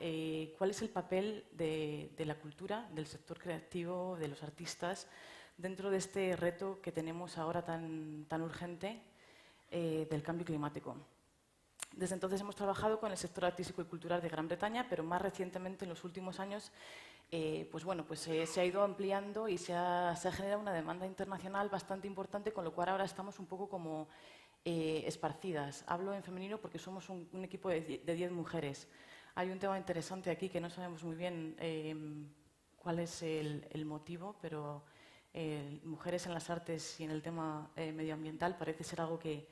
cuál es el papel de la cultura, del sector creativo, de los artistas, dentro de este reto que tenemos ahora tan urgente del cambio climático. Desde entonces hemos trabajado con el sector artístico y cultural de Gran Bretaña, pero más recientemente, en los últimos años, se ha ido ampliando y se ha generado una demanda internacional bastante importante, con lo cual ahora estamos un poco como esparcidas. Hablo en femenino porque somos un equipo de 10 mujeres. Hay un tema interesante aquí que no sabemos muy bien cuál es el motivo, pero mujeres en las artes y en el tema medioambiental parece ser algo que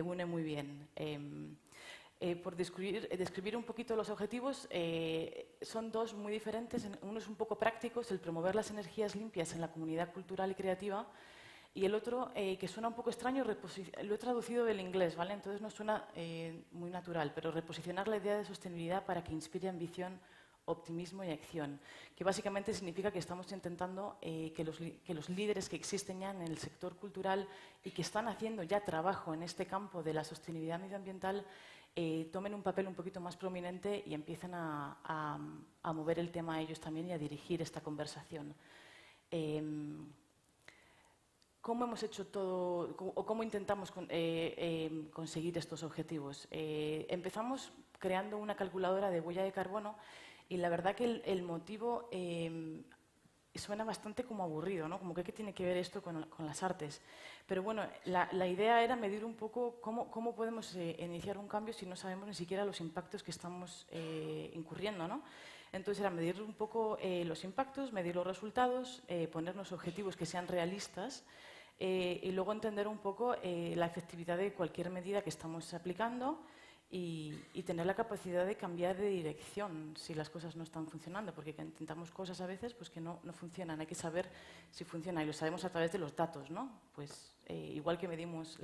une muy bien. Por describir un poquito los objetivos, son dos muy diferentes. Uno es un poco práctico, es el promover las energías limpias en la comunidad cultural y creativa, y el otro, que suena un poco extraño, lo he traducido del inglés, ¿vale? Entonces no suena muy natural, pero reposicionar la idea de sostenibilidad para que inspire ambición, optimismo y acción, que básicamente significa que estamos intentando que los líderes que existen ya en el sector cultural y que están haciendo ya trabajo en este campo de la sostenibilidad medioambiental tomen un papel un poquito más prominente y empiecen a mover el tema a ellos también y a dirigir esta conversación. ¿Cómo hemos hecho todo o cómo intentamos conseguir estos objetivos? Empezamos creando una calculadora de huella de carbono y la verdad que el motivo suena bastante como aburrido, ¿no? Como que ¿qué tiene que ver esto con las artes? Pero bueno, la idea era medir un poco cómo podemos iniciar un cambio si no sabemos ni siquiera los impactos que estamos incurriendo, ¿no? Entonces era medir un poco los impactos, medir los resultados, ponernos objetivos que sean realistas y luego entender un poco la efectividad de cualquier medida que estamos aplicando y tener la capacidad de cambiar de dirección si las cosas no están funcionando, porque intentamos cosas a veces pues, que no funcionan. Hay que saber si funciona y lo sabemos a través de los datos, ¿no? Pues igual que medimos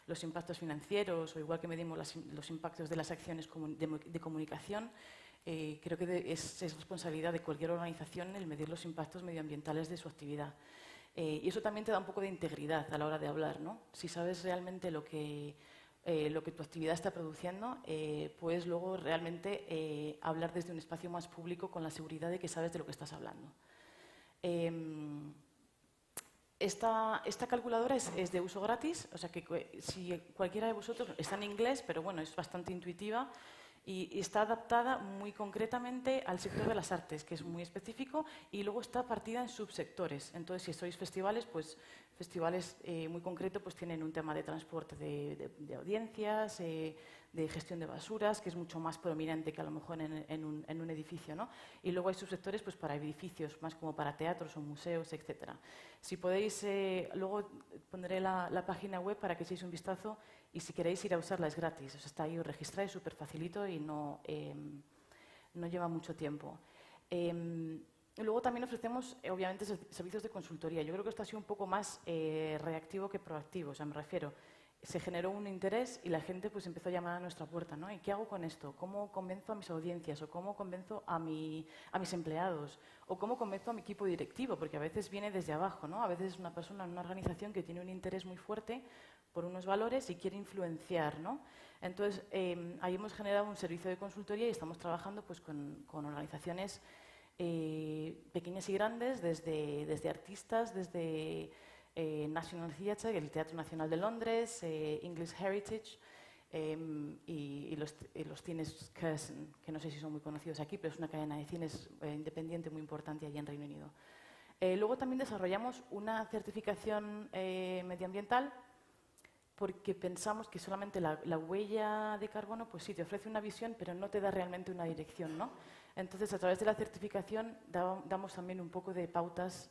los impactos financieros o igual que medimos los impactos de las acciones de comunicación, creo que es responsabilidad de cualquier organización el medir los impactos medioambientales de su actividad. Y eso también te da un poco de integridad a la hora de hablar, ¿no? Si sabes realmente lo que tu actividad está produciendo, puedes luego realmente hablar desde un espacio más público con la seguridad de que sabes de lo que estás hablando. Esta calculadora es de uso gratis, o sea que si cualquiera de vosotros está en inglés, pero bueno, es bastante intuitiva y está adaptada muy concretamente al sector de las artes, que es muy específico, y luego está partida en subsectores. Entonces, si sois festivales, pues festivales muy concretos pues tienen un tema de transporte de audiencias, de gestión de basuras, que es mucho más prominente que a lo mejor en un edificio, ¿no? Y luego hay subsectores pues, para edificios, más como para teatros o museos, etc. Si podéis, luego pondré la página web para que echéis un vistazo y si queréis ir a usarla es gratis. O sea, está ahí, os registráis, súper facilito y no lleva mucho tiempo. Luego también ofrecemos, obviamente, servicios de consultoría. Yo creo que esto ha sido un poco más reactivo que proactivo. O sea, me refiero, se generó un interés y la gente pues empezó a llamar a nuestra puerta, ¿no? ¿Y qué hago con esto? ¿Cómo convenzo a mis audiencias? ¿O cómo convenzo a mis empleados? ¿O cómo convenzo a mi equipo directivo? Porque a veces viene desde abajo, ¿no? A veces es una persona en una organización que tiene un interés muy fuerte por unos valores y quiere influenciar, ¿no? Entonces, ahí hemos generado un servicio de consultoría y estamos trabajando pues, con organizaciones pequeñas y grandes, desde artistas, desde National Theatre, el Teatro Nacional de Londres, English Heritage y los cines Curzon, que no sé si son muy conocidos aquí, pero es una cadena de cines independiente muy importante allí en Reino Unido. Luego también desarrollamos una certificación medioambiental porque pensamos que solamente la huella de carbono, pues sí, te ofrece una visión, pero no te da realmente una dirección, ¿no? Entonces, a través de la certificación damos también un poco de pautas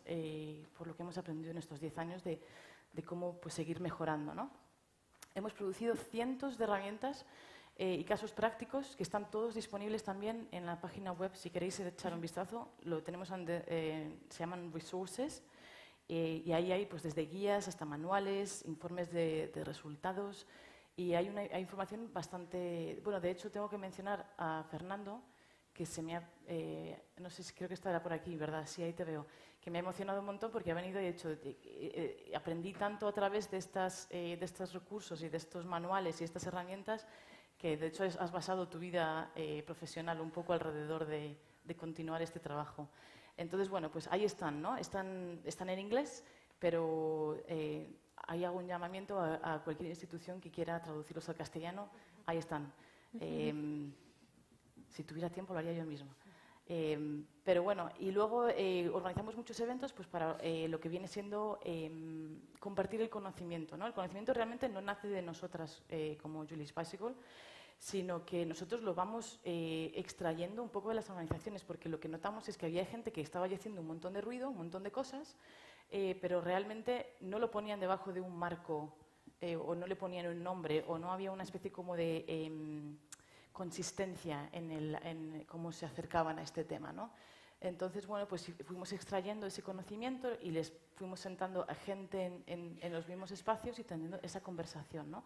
por lo que hemos aprendido en estos 10 años de cómo pues, seguir mejorando, ¿no? Hemos producido cientos de herramientas y casos prácticos que están todos disponibles también en la página web. Si queréis echar un vistazo, lo tenemos se llaman resources. Y ahí hay pues, desde guías hasta manuales, informes de resultados y hay información bastante... Bueno, de hecho tengo que mencionar a Fernando, que se me ha... no sé si creo que estará por aquí, ¿verdad? Sí, ahí te veo. Que me ha emocionado un montón porque ha venido y hecho... aprendí tanto a través de estos recursos y de estos manuales y estas herramientas que de hecho has basado tu vida profesional un poco alrededor de continuar este trabajo. Entonces, bueno, pues ahí están, ¿no? Están en inglés, pero ahí hago un llamamiento a cualquier institución que quiera traducirlos al castellano. Ahí están. Si tuviera tiempo lo haría yo misma. Pero bueno, y luego organizamos muchos eventos pues, para lo que viene siendo compartir el conocimiento, ¿no? El conocimiento realmente no nace de nosotras como Julie's Bicycle, sino que nosotros lo vamos extrayendo un poco de las organizaciones, porque lo que notamos es que había gente que estaba ya haciendo un montón de ruido, un montón de cosas, pero realmente no lo ponían debajo de un marco o no le ponían un nombre o no había una especie como de consistencia en cómo se acercaban a este tema, ¿no? Entonces, bueno, pues fuimos extrayendo ese conocimiento y les fuimos sentando a gente en los mismos espacios y teniendo esa conversación, ¿no?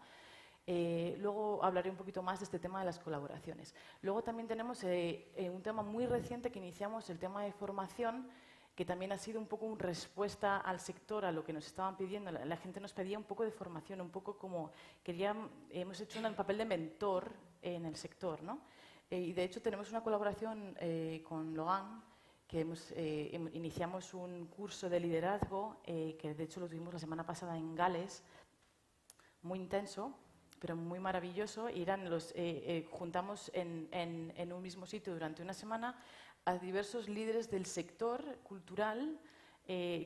Luego hablaré un poquito más de este tema de las colaboraciones. Luego también tenemos un tema muy reciente que iniciamos, el tema de formación, que también ha sido un poco una respuesta al sector, a lo que nos estaban pidiendo. La gente nos pedía un poco de formación, un poco como hemos hecho un papel de mentor en el sector, ¿no? Y de hecho tenemos una colaboración con Logan, que iniciamos un curso de liderazgo, que de hecho lo tuvimos la semana pasada en Gales, muy intenso, pero muy maravilloso. Y juntamos en un mismo sitio durante una semana a diversos líderes del sector cultural.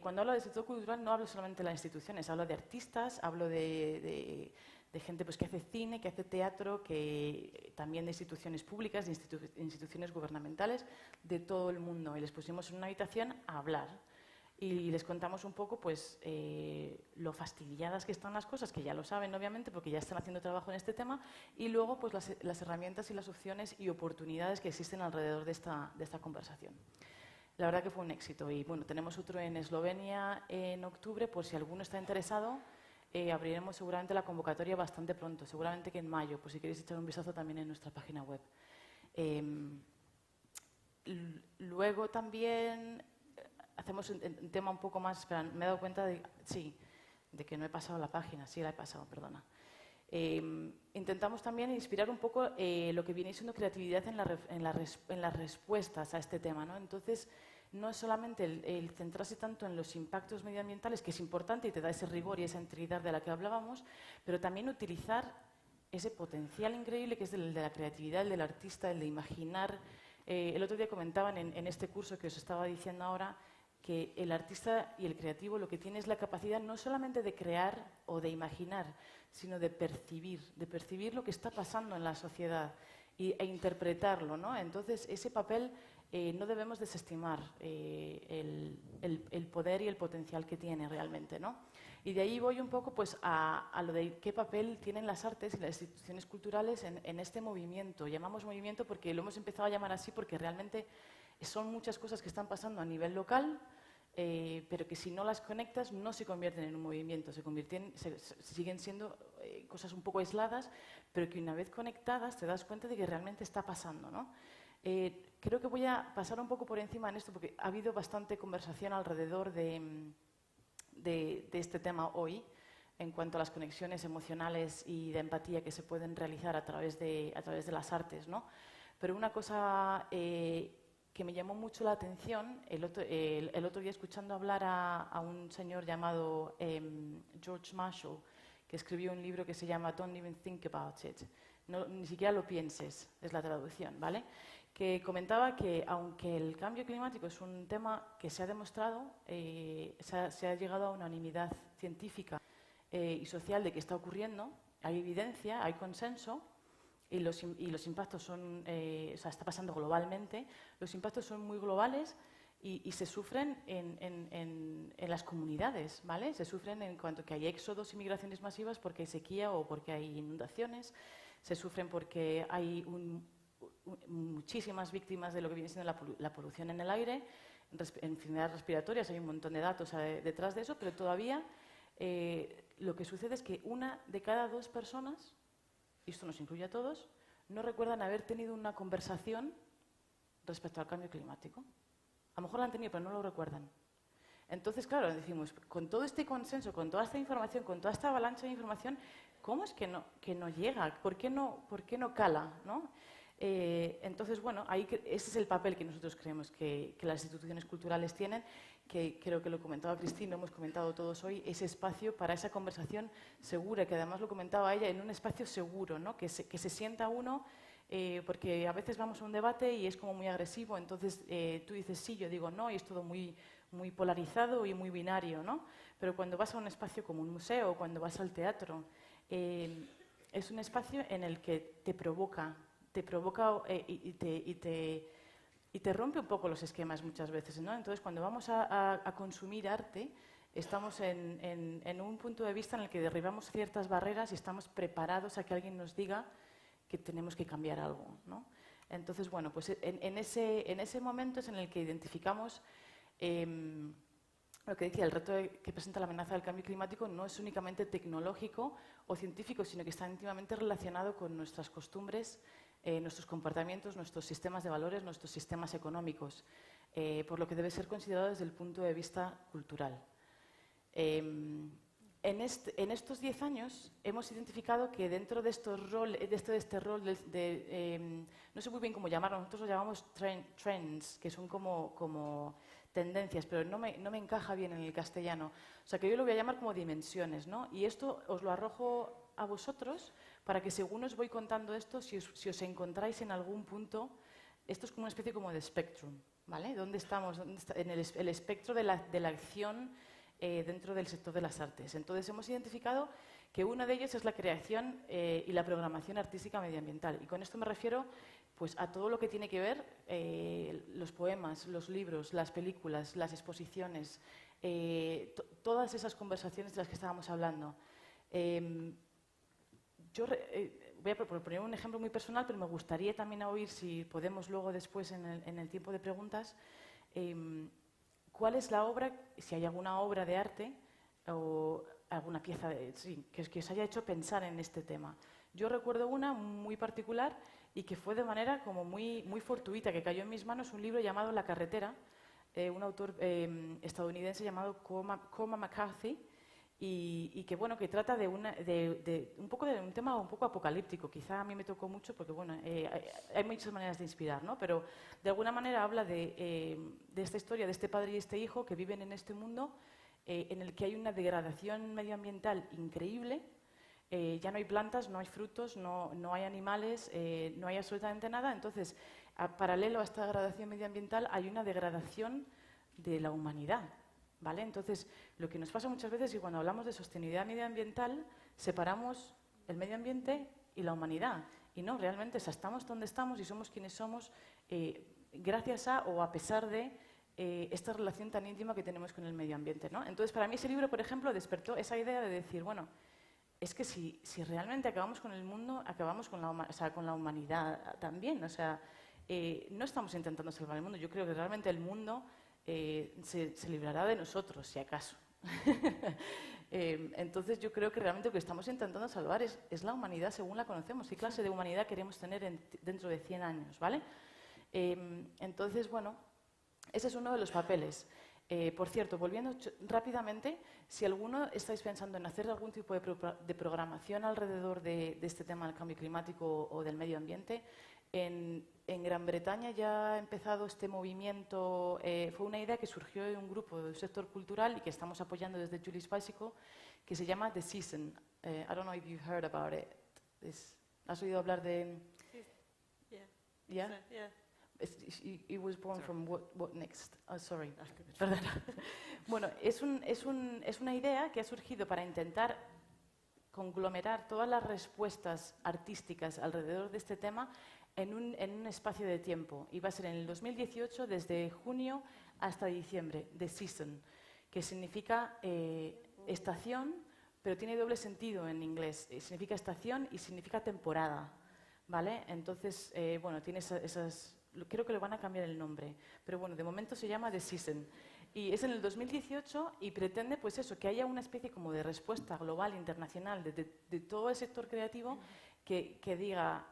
Cuando hablo del sector cultural no hablo solamente de las instituciones, hablo de artistas, hablo de gente pues, que hace cine, que hace teatro, que también de instituciones públicas, de instituciones gubernamentales, de todo el mundo. Y les pusimos en una habitación a hablar. Y les contamos un poco pues, lo fastidiadas que están las cosas, que ya lo saben obviamente porque ya están haciendo trabajo en este tema, y luego pues, las herramientas y las opciones y oportunidades que existen alrededor de esta conversación. La verdad que fue un éxito. Y bueno, tenemos otro en Eslovenia en octubre, por si alguno está interesado. Abriremos seguramente la convocatoria bastante pronto, seguramente que en mayo, por si queréis echar un vistazo también en nuestra página web. Luego también hacemos un tema un poco más... Espera, me he dado cuenta de que no he pasado la página. Sí, la he pasado, perdona. Intentamos también inspirar un poco lo que viene siendo creatividad en las respuestas a este tema, ¿no? Entonces, no es solamente el centrarse tanto en los impactos medioambientales, que es importante y te da ese rigor y esa integridad de la que hablábamos, pero también utilizar ese potencial increíble que es el de la creatividad, el del artista, el de imaginar. El otro día comentaban en este curso que os estaba diciendo ahora que el artista y el creativo lo que tiene es la capacidad no solamente de crear o de imaginar, sino de percibir lo que está pasando en la sociedad e interpretarlo, ¿no? Entonces, ese papel no debemos desestimar el poder y el potencial que tiene realmente, ¿no? Y de ahí voy un poco pues, a lo de qué papel tienen las artes y las instituciones culturales en este movimiento. Llamamos movimiento porque lo hemos empezado a llamar así porque realmente son muchas cosas que están pasando a nivel local, pero que si no las conectas no se convierten en un movimiento, siguen siendo cosas un poco aisladas, pero que una vez conectadas te das cuenta de que realmente está pasando, ¿no? Creo que voy a pasar un poco por encima en esto porque ha habido bastante conversación alrededor de este tema hoy en cuanto a las conexiones emocionales y de empatía que se pueden realizar a través de las artes, ¿no? Pero una cosa que me llamó mucho la atención el otro día escuchando hablar a un señor llamado George Marshall, que escribió un libro que se llama Don't Even Think About It. No, ni siquiera lo pienses, es la traducción, ¿vale? Que comentaba que aunque el cambio climático es un tema que se ha demostrado, se ha llegado a unanimidad científica y social de que está ocurriendo, hay evidencia, hay consenso, y los impactos son, está pasando globalmente, los impactos son muy globales y se sufren en las comunidades, ¿vale? Se sufren en cuanto que hay éxodos y migraciones masivas porque hay sequía o porque hay inundaciones, se sufren porque hay muchísimas víctimas de lo que viene siendo la polución en el aire, enfermedades respiratorias, hay un montón de datos detrás de eso, pero todavía lo que sucede es que 1 de cada 2 personas, y esto nos incluye a todos, no recuerdan haber tenido una conversación respecto al cambio climático. A lo mejor la han tenido, pero no lo recuerdan. Entonces, claro, decimos, con todo este consenso, con toda esta información, con toda esta avalancha de información, ¿cómo es que no llega? ¿Por qué no cala? ¿No? Entonces, bueno, ese es el papel que nosotros creemos que las instituciones culturales tienen, que creo que lo comentaba Cristina, lo hemos comentado todos hoy, ese espacio para esa conversación segura, que además lo comentaba ella, en un espacio seguro, ¿no? que se sienta uno, porque a veces vamos a un debate y es como muy agresivo, entonces tú dices sí, yo digo no, y es todo muy polarizado y muy binario, ¿no? Pero cuando vas a un espacio como un museo, cuando vas al teatro, es un espacio en el que te provoca y te rompe un poco los esquemas muchas veces, ¿no? Entonces, cuando vamos a consumir arte, Estamos en un punto de vista en el que derribamos ciertas barreras y estamos preparados a que alguien nos diga que tenemos que cambiar algo, ¿no? Entonces, bueno, pues en ese momento es en el que identificamos lo que decía, el reto que presenta la amenaza del cambio climático no es únicamente tecnológico o científico, sino que está íntimamente relacionado con nuestras costumbres, nuestros comportamientos, nuestros sistemas de valores, nuestros sistemas económicos, por lo que debe ser considerado desde el punto de vista cultural. En estos 10 años hemos identificado que dentro de este rol no sé muy bien cómo llamarlo, nosotros lo llamamos trends, que son como tendencias, pero no me encaja bien en el castellano. O sea, que yo lo voy a llamar como dimensiones, ¿no? Y esto os lo arrojo a vosotros para que según os voy contando esto, si os encontráis en algún punto, esto es como una especie como de spectrum, ¿vale? ¿Dónde estamos? En el espectro de la acción dentro del sector de las artes. Entonces hemos identificado que uno de ellos es la creación y la programación artística medioambiental. Y con esto me refiero pues, a todo lo que tiene que ver los poemas, los libros, las películas, las exposiciones, todas esas conversaciones de las que estábamos hablando. Voy a poner un ejemplo muy personal, pero me gustaría también oír, si podemos luego después en el tiempo de preguntas, ¿cuál es la obra, si hay alguna obra de arte o alguna pieza que os haya hecho pensar en este tema? Yo recuerdo una muy particular y que fue de manera como muy fortuita, que cayó en mis manos, un libro llamado La carretera, un autor estadounidense llamado Cormac McCarthy, y que bueno, que trata de un poco de un tema un poco apocalíptico. Quizá a mí me tocó mucho porque bueno, hay muchas maneras de inspirar, ¿no? Pero de alguna manera habla de esta historia de este padre y este hijo que viven en este mundo en el que hay una degradación medioambiental increíble. Ya no hay plantas, no hay frutos, no hay animales, no hay absolutamente nada. Entonces, paralelo a esta degradación medioambiental hay una degradación de la humanidad. ¿Vale? Entonces, lo que nos pasa muchas veces es que cuando hablamos de sostenibilidad medioambiental, separamos el medio ambiente y la humanidad. Y no, realmente estamos donde estamos y somos quienes somos gracias a o a pesar de esta relación tan íntima que tenemos con el medio ambiente, ¿no? Entonces, para mí ese libro, por ejemplo, despertó esa idea de decir, bueno, es que si realmente acabamos con el mundo, acabamos con la humanidad también. O sea, no estamos intentando salvar el mundo. Yo creo que realmente el mundo se librará de nosotros, si acaso. Entonces yo creo que realmente lo que estamos intentando salvar es la humanidad según la conocemos. ¿Qué clase de humanidad queremos tener dentro de 100 años? ¿Vale? Entonces, bueno, ese es uno de los papeles. Por cierto, volviendo rápidamente, si alguno estáis pensando en hacer algún tipo de programación alrededor de este tema del cambio climático o del medio ambiente, en Gran Bretaña ya ha empezado este movimiento, fue una idea que surgió de un grupo del sector cultural y que estamos apoyando desde Julie's Bicycle, que se llama The Season. I don't know if you've heard about it. ¿Has oído hablar de...? Yeah. Yeah? So, yeah. It was born from what next? Oh, sorry. Perdona. Bueno, es una idea que ha surgido para intentar conglomerar todas las respuestas artísticas alrededor de este tema en un espacio de tiempo. Y va a ser en el 2018, desde junio hasta diciembre, The Season, que significa estación, pero tiene doble sentido en inglés. Significa estación y significa temporada, ¿vale? Entonces, bueno, tiene esas... Creo que le van a cambiar el nombre, pero bueno, de momento se llama The Season. Y es en el 2018 y pretende, pues eso, que haya una especie como de respuesta global, internacional, de todo el sector creativo que diga,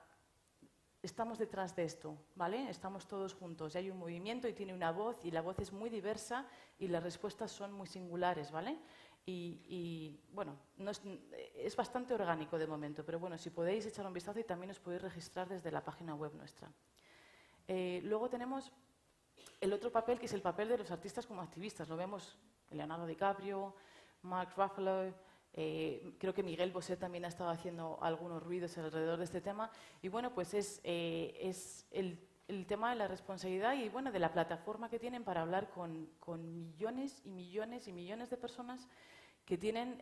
estamos detrás de esto, ¿vale? Estamos todos juntos. Y hay un movimiento y tiene una voz, y la voz es muy diversa y las respuestas son muy singulares, ¿vale? Y bueno, es bastante orgánico de momento, pero bueno, si podéis echar un vistazo y también os podéis registrar desde la página web nuestra. Luego tenemos el otro papel, que es el papel de los artistas como activistas. Lo vemos Leonardo DiCaprio, Mark Ruffalo, creo que Miguel Bosé también ha estado haciendo algunos ruidos alrededor de este tema. Y bueno, pues es el tema de la responsabilidad y bueno, de la plataforma que tienen para hablar con millones y millones y millones de personas que tienen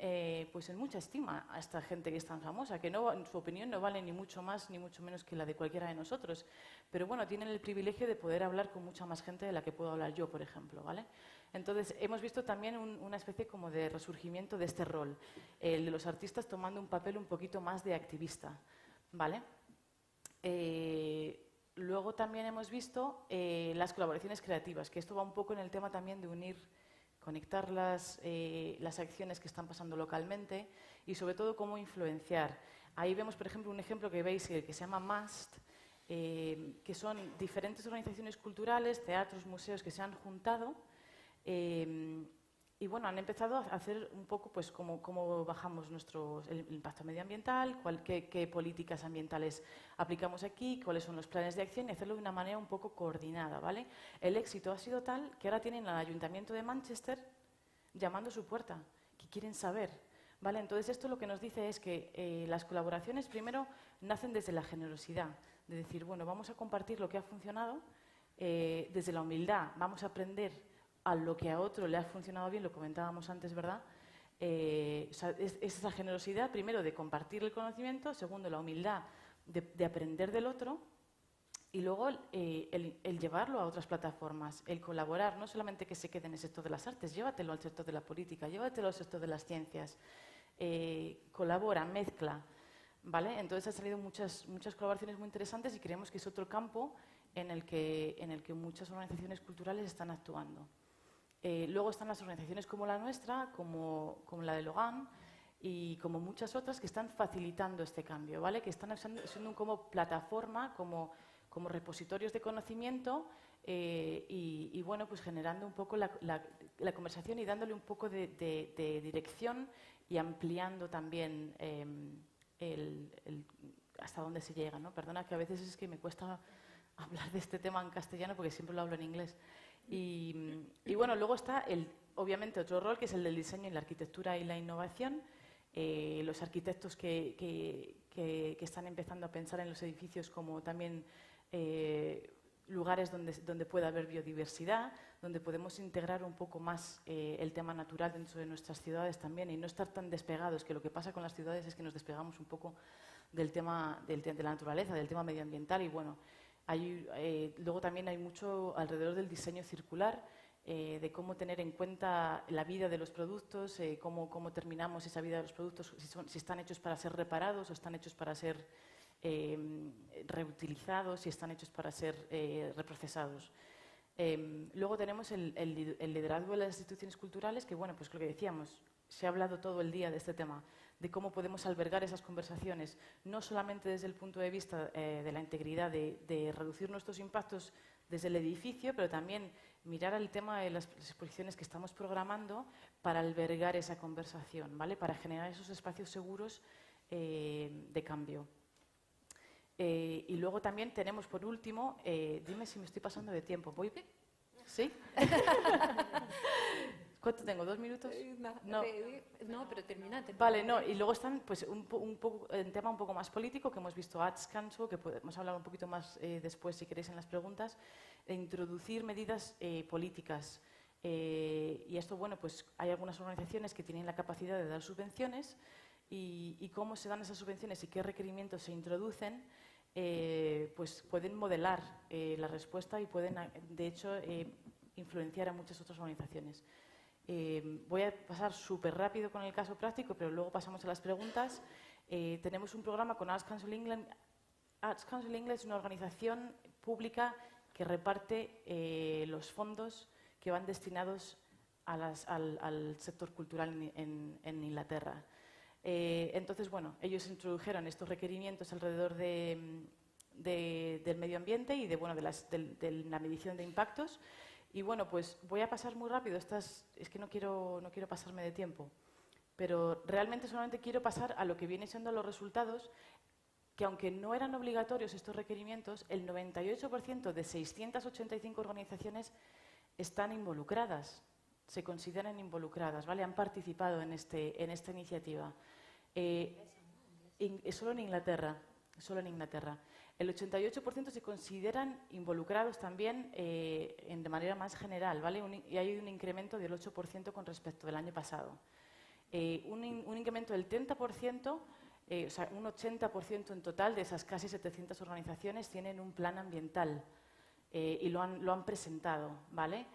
pues en mucha estima a esta gente que es tan famosa, que no, en su opinión no vale ni mucho más ni mucho menos que la de cualquiera de nosotros, pero bueno, tienen el privilegio de poder hablar con mucha más gente de la que puedo hablar yo, por ejemplo, ¿vale? Entonces, hemos visto también una especie como de resurgimiento de este rol, el de los artistas tomando un papel un poquito más de activista, ¿vale? Luego también hemos visto las colaboraciones creativas, que esto va un poco en el tema también de unir, conectar las acciones que están pasando localmente y sobre todo cómo influenciar. Ahí vemos, por ejemplo, un ejemplo que veis que se llama MUST, que son diferentes organizaciones culturales, teatros, museos que se han juntado y bueno, han empezado a hacer un poco pues cómo bajamos el impacto medioambiental, qué políticas ambientales aplicamos aquí, cuáles son los planes de acción y hacerlo de una manera un poco coordinada, ¿vale? El éxito ha sido tal que ahora tienen al Ayuntamiento de Manchester llamando a su puerta, que quieren saber, ¿vale? Entonces esto lo que nos dice es que las colaboraciones primero nacen desde la generosidad, de decir, bueno, vamos a compartir lo que ha funcionado, desde la humildad, vamos a aprender a lo que a otro le ha funcionado bien, lo comentábamos antes, ¿verdad? O sea, es esa generosidad, primero, de compartir el conocimiento, segundo, la humildad de aprender del otro, y luego el llevarlo a otras plataformas, el colaborar, no solamente que se quede en el sector de las artes, llévatelo al sector de la política, llévatelo al sector de las ciencias, colabora, mezcla, ¿vale? Entonces han salido muchas colaboraciones muy interesantes y creemos que es otro campo en el que muchas organizaciones culturales están actuando. Luego están las organizaciones como la nuestra, como la de Logan y como muchas otras que están facilitando este cambio, ¿vale? Que están siendo como plataforma, como repositorios de conocimiento y bueno, pues generando un poco la conversación y dándole un poco de dirección y ampliando también hasta dónde se llega, ¿no? Perdona que a veces es que me cuesta hablar de este tema en castellano porque siempre lo hablo en inglés. Y bueno, luego está obviamente otro rol que es el del diseño y la arquitectura y la innovación. Los arquitectos que están empezando a pensar en los edificios como también lugares donde pueda haber biodiversidad, donde podemos integrar un poco más el tema natural dentro de nuestras ciudades también y no estar tan despegados, que lo que pasa con las ciudades es que nos despegamos un poco del tema de la naturaleza, del tema medioambiental y bueno, luego también hay mucho alrededor del diseño circular, de cómo tener en cuenta la vida de los productos, cómo terminamos esa vida de los productos, si están hechos para ser reparados o están hechos para ser reutilizados, si están hechos para ser reprocesados. Luego tenemos el liderazgo de las instituciones culturales, que bueno, pues lo que decíamos, se ha hablado todo el día de este tema, de cómo podemos albergar esas conversaciones, no solamente desde el punto de vista de la integridad, de reducir nuestros impactos desde el edificio, pero también mirar al tema de las exposiciones que estamos programando para albergar esa conversación, ¿vale? Para generar esos espacios seguros de cambio. Y luego también tenemos, por último, dime si me estoy pasando de tiempo, ¿voy bien? ¿Sí? ¿Cuánto tengo? ¿2 minutos? No, pero termina. Vale, no, y luego están pues, un tema un poco más político, que hemos visto Arts Council, que podemos hablar un poquito más después, si queréis, en las preguntas, de introducir medidas políticas. Y esto, bueno, pues hay algunas organizaciones que tienen la capacidad de dar subvenciones y cómo se dan esas subvenciones y qué requerimientos se introducen, pues pueden modelar la respuesta y pueden, de hecho, influenciar a muchas otras organizaciones. Voy a pasar súper rápido con el caso práctico, pero luego pasamos a las preguntas. Tenemos un programa con Arts Council England. Arts Council England es una organización pública que reparte los fondos que van destinados al sector cultural en Inglaterra. Entonces, bueno, ellos introdujeron estos requerimientos alrededor del medio ambiente y de la medición de impactos. Y bueno, pues voy a pasar muy rápido. Es que no quiero pasarme de tiempo, pero realmente solamente quiero pasar a lo que viene siendo los resultados, que aunque no eran obligatorios estos requerimientos, el 98% de 685 organizaciones están involucradas, se consideran involucradas, ¿vale? Han participado en esta iniciativa. Solo en Inglaterra. El 88% se consideran involucrados también de manera más general, ¿vale? Y hay un incremento del 8% con respecto del año pasado. un incremento del 30%, o sea, un 80% en total de esas casi 700 organizaciones tienen un plan ambiental y lo han presentado, ¿vale?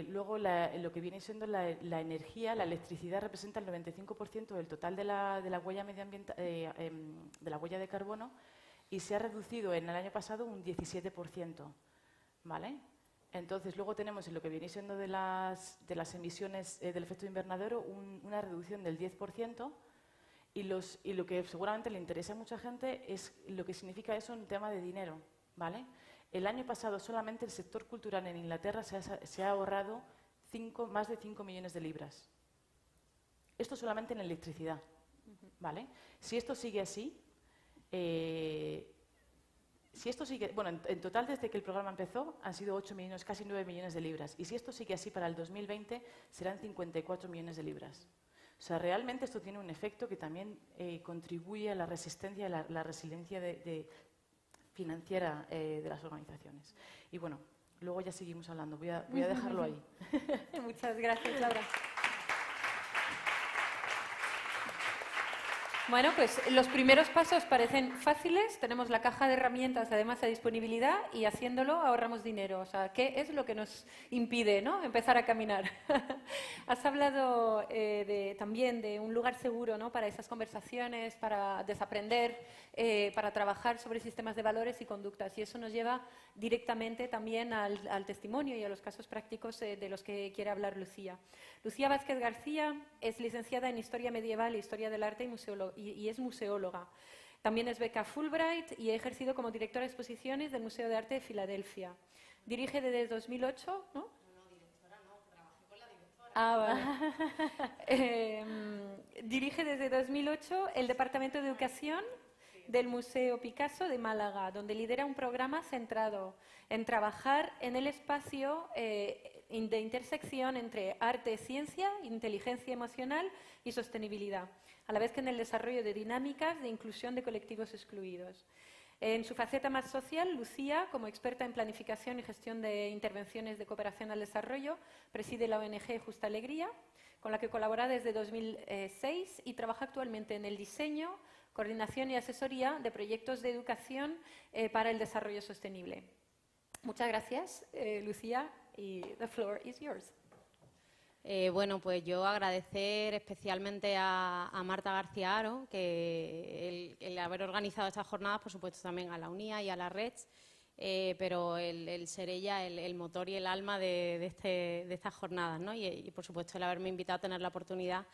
Luego, lo que viene siendo la energía, la electricidad representa el 95% del total de la huella medioambiental, de la huella de carbono, y se ha reducido en el año pasado un 17%, ¿vale? Entonces, luego tenemos en lo que viene siendo de las emisiones del efecto invernadero una reducción del 10%, y lo que seguramente le interesa a mucha gente es lo que significa eso en tema de dinero, ¿vale? El año pasado solamente el sector cultural en Inglaterra se ha ahorrado más de 5 millones de libras. Esto solamente en electricidad, ¿vale? Si esto sigue así, bueno, en total desde que el programa empezó han sido 8 millones, casi 9 millones de libras. Y si esto sigue así para el 2020 serán 54 millones de libras. O sea, realmente esto tiene un efecto que también contribuye a la resistencia y la resiliencia financiera de las organizaciones. Y bueno, luego ya seguimos hablando. Voy a dejarlo ahí. Muchas gracias, Laura. Bueno, pues los primeros pasos parecen fáciles. Tenemos la caja de herramientas además a disponibilidad y haciéndolo ahorramos dinero. O sea, ¿qué es lo que nos impide, ¿no?, empezar a caminar? Has hablado también de un lugar seguro, ¿no?, para esas conversaciones, para desaprender, para trabajar sobre sistemas de valores y conductas. Y eso nos lleva directamente también al testimonio y a los casos prácticos de los que quiere hablar Lucía. Lucía Vázquez García es licenciada en Historia Medieval e Historia del Arte y es museóloga. También es beca Fulbright y ha ejercido como directora de exposiciones del Museo de Arte de Filadelfia. Dirige desde 2008, ¿no? No, directora no, trabajé con la directora. Vale. Dirige desde 2008 el Departamento de Educación del Museo Picasso de Málaga, donde lidera un programa centrado en trabajar en el espacio de intersección entre arte, ciencia, inteligencia emocional y sostenibilidad, a la vez que en el desarrollo de dinámicas de inclusión de colectivos excluidos. En su faceta más social, Lucía, como experta en planificación y gestión de intervenciones de cooperación al desarrollo, preside la ONG Justa Alegría, con la que colabora desde 2006 y trabaja actualmente en el diseño, coordinación y asesoría de proyectos de educación para el desarrollo sostenible. Muchas gracias, Lucía, y the floor is yours. Bueno, pues yo agradecer especialmente a Marta García Haro que el haber organizado estas jornadas, por supuesto también a la UNIA y a la Red, pero el ser ella el motor y el alma de estas jornadas, ¿no? Y por supuesto el haberme invitado a tener la oportunidad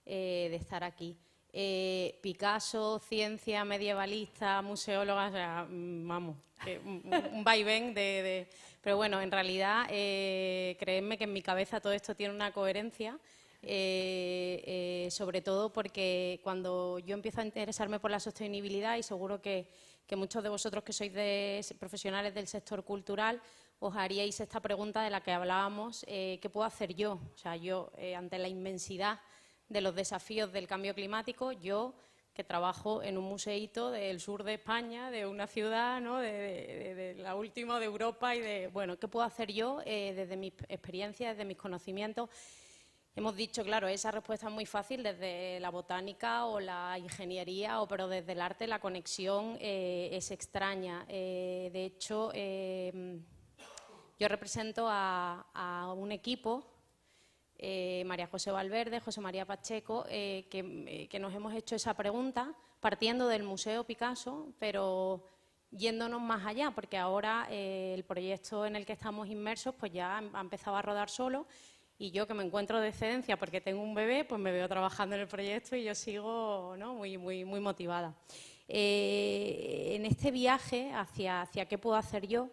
de estar aquí. Picasso, ciencia, medievalista, museóloga, o sea, vamos, un vaivén Pero bueno, en realidad, creedme que en mi cabeza todo esto tiene una coherencia, sobre todo porque cuando yo empiezo a interesarme por la sostenibilidad, y seguro que muchos de vosotros que sois profesionales del sector cultural, os haríais esta pregunta de la que hablábamos, ¿qué puedo hacer yo? O sea, yo, ante la inmensidad de los desafíos del cambio climático, yo que trabajo en un museíto del sur de España, de una ciudad, ¿no?, de la última de Europa, y bueno, ¿qué puedo hacer yo desde mi experiencia, desde mis conocimientos? Hemos dicho, claro, esa respuesta es muy fácil desde la botánica o la ingeniería, pero desde el arte la conexión es extraña. De hecho, yo represento a un equipo, María José Valverde, José María Pacheco, que nos hemos hecho esa pregunta partiendo del Museo Picasso, pero yéndonos más allá, porque ahora el proyecto en el que estamos inmersos pues ya ha empezado a rodar solo, y yo, que me encuentro de excedencia porque tengo un bebé, pues me veo trabajando en el proyecto y yo sigo, ¿no?, muy motivada. En este viaje hacia qué puedo hacer yo,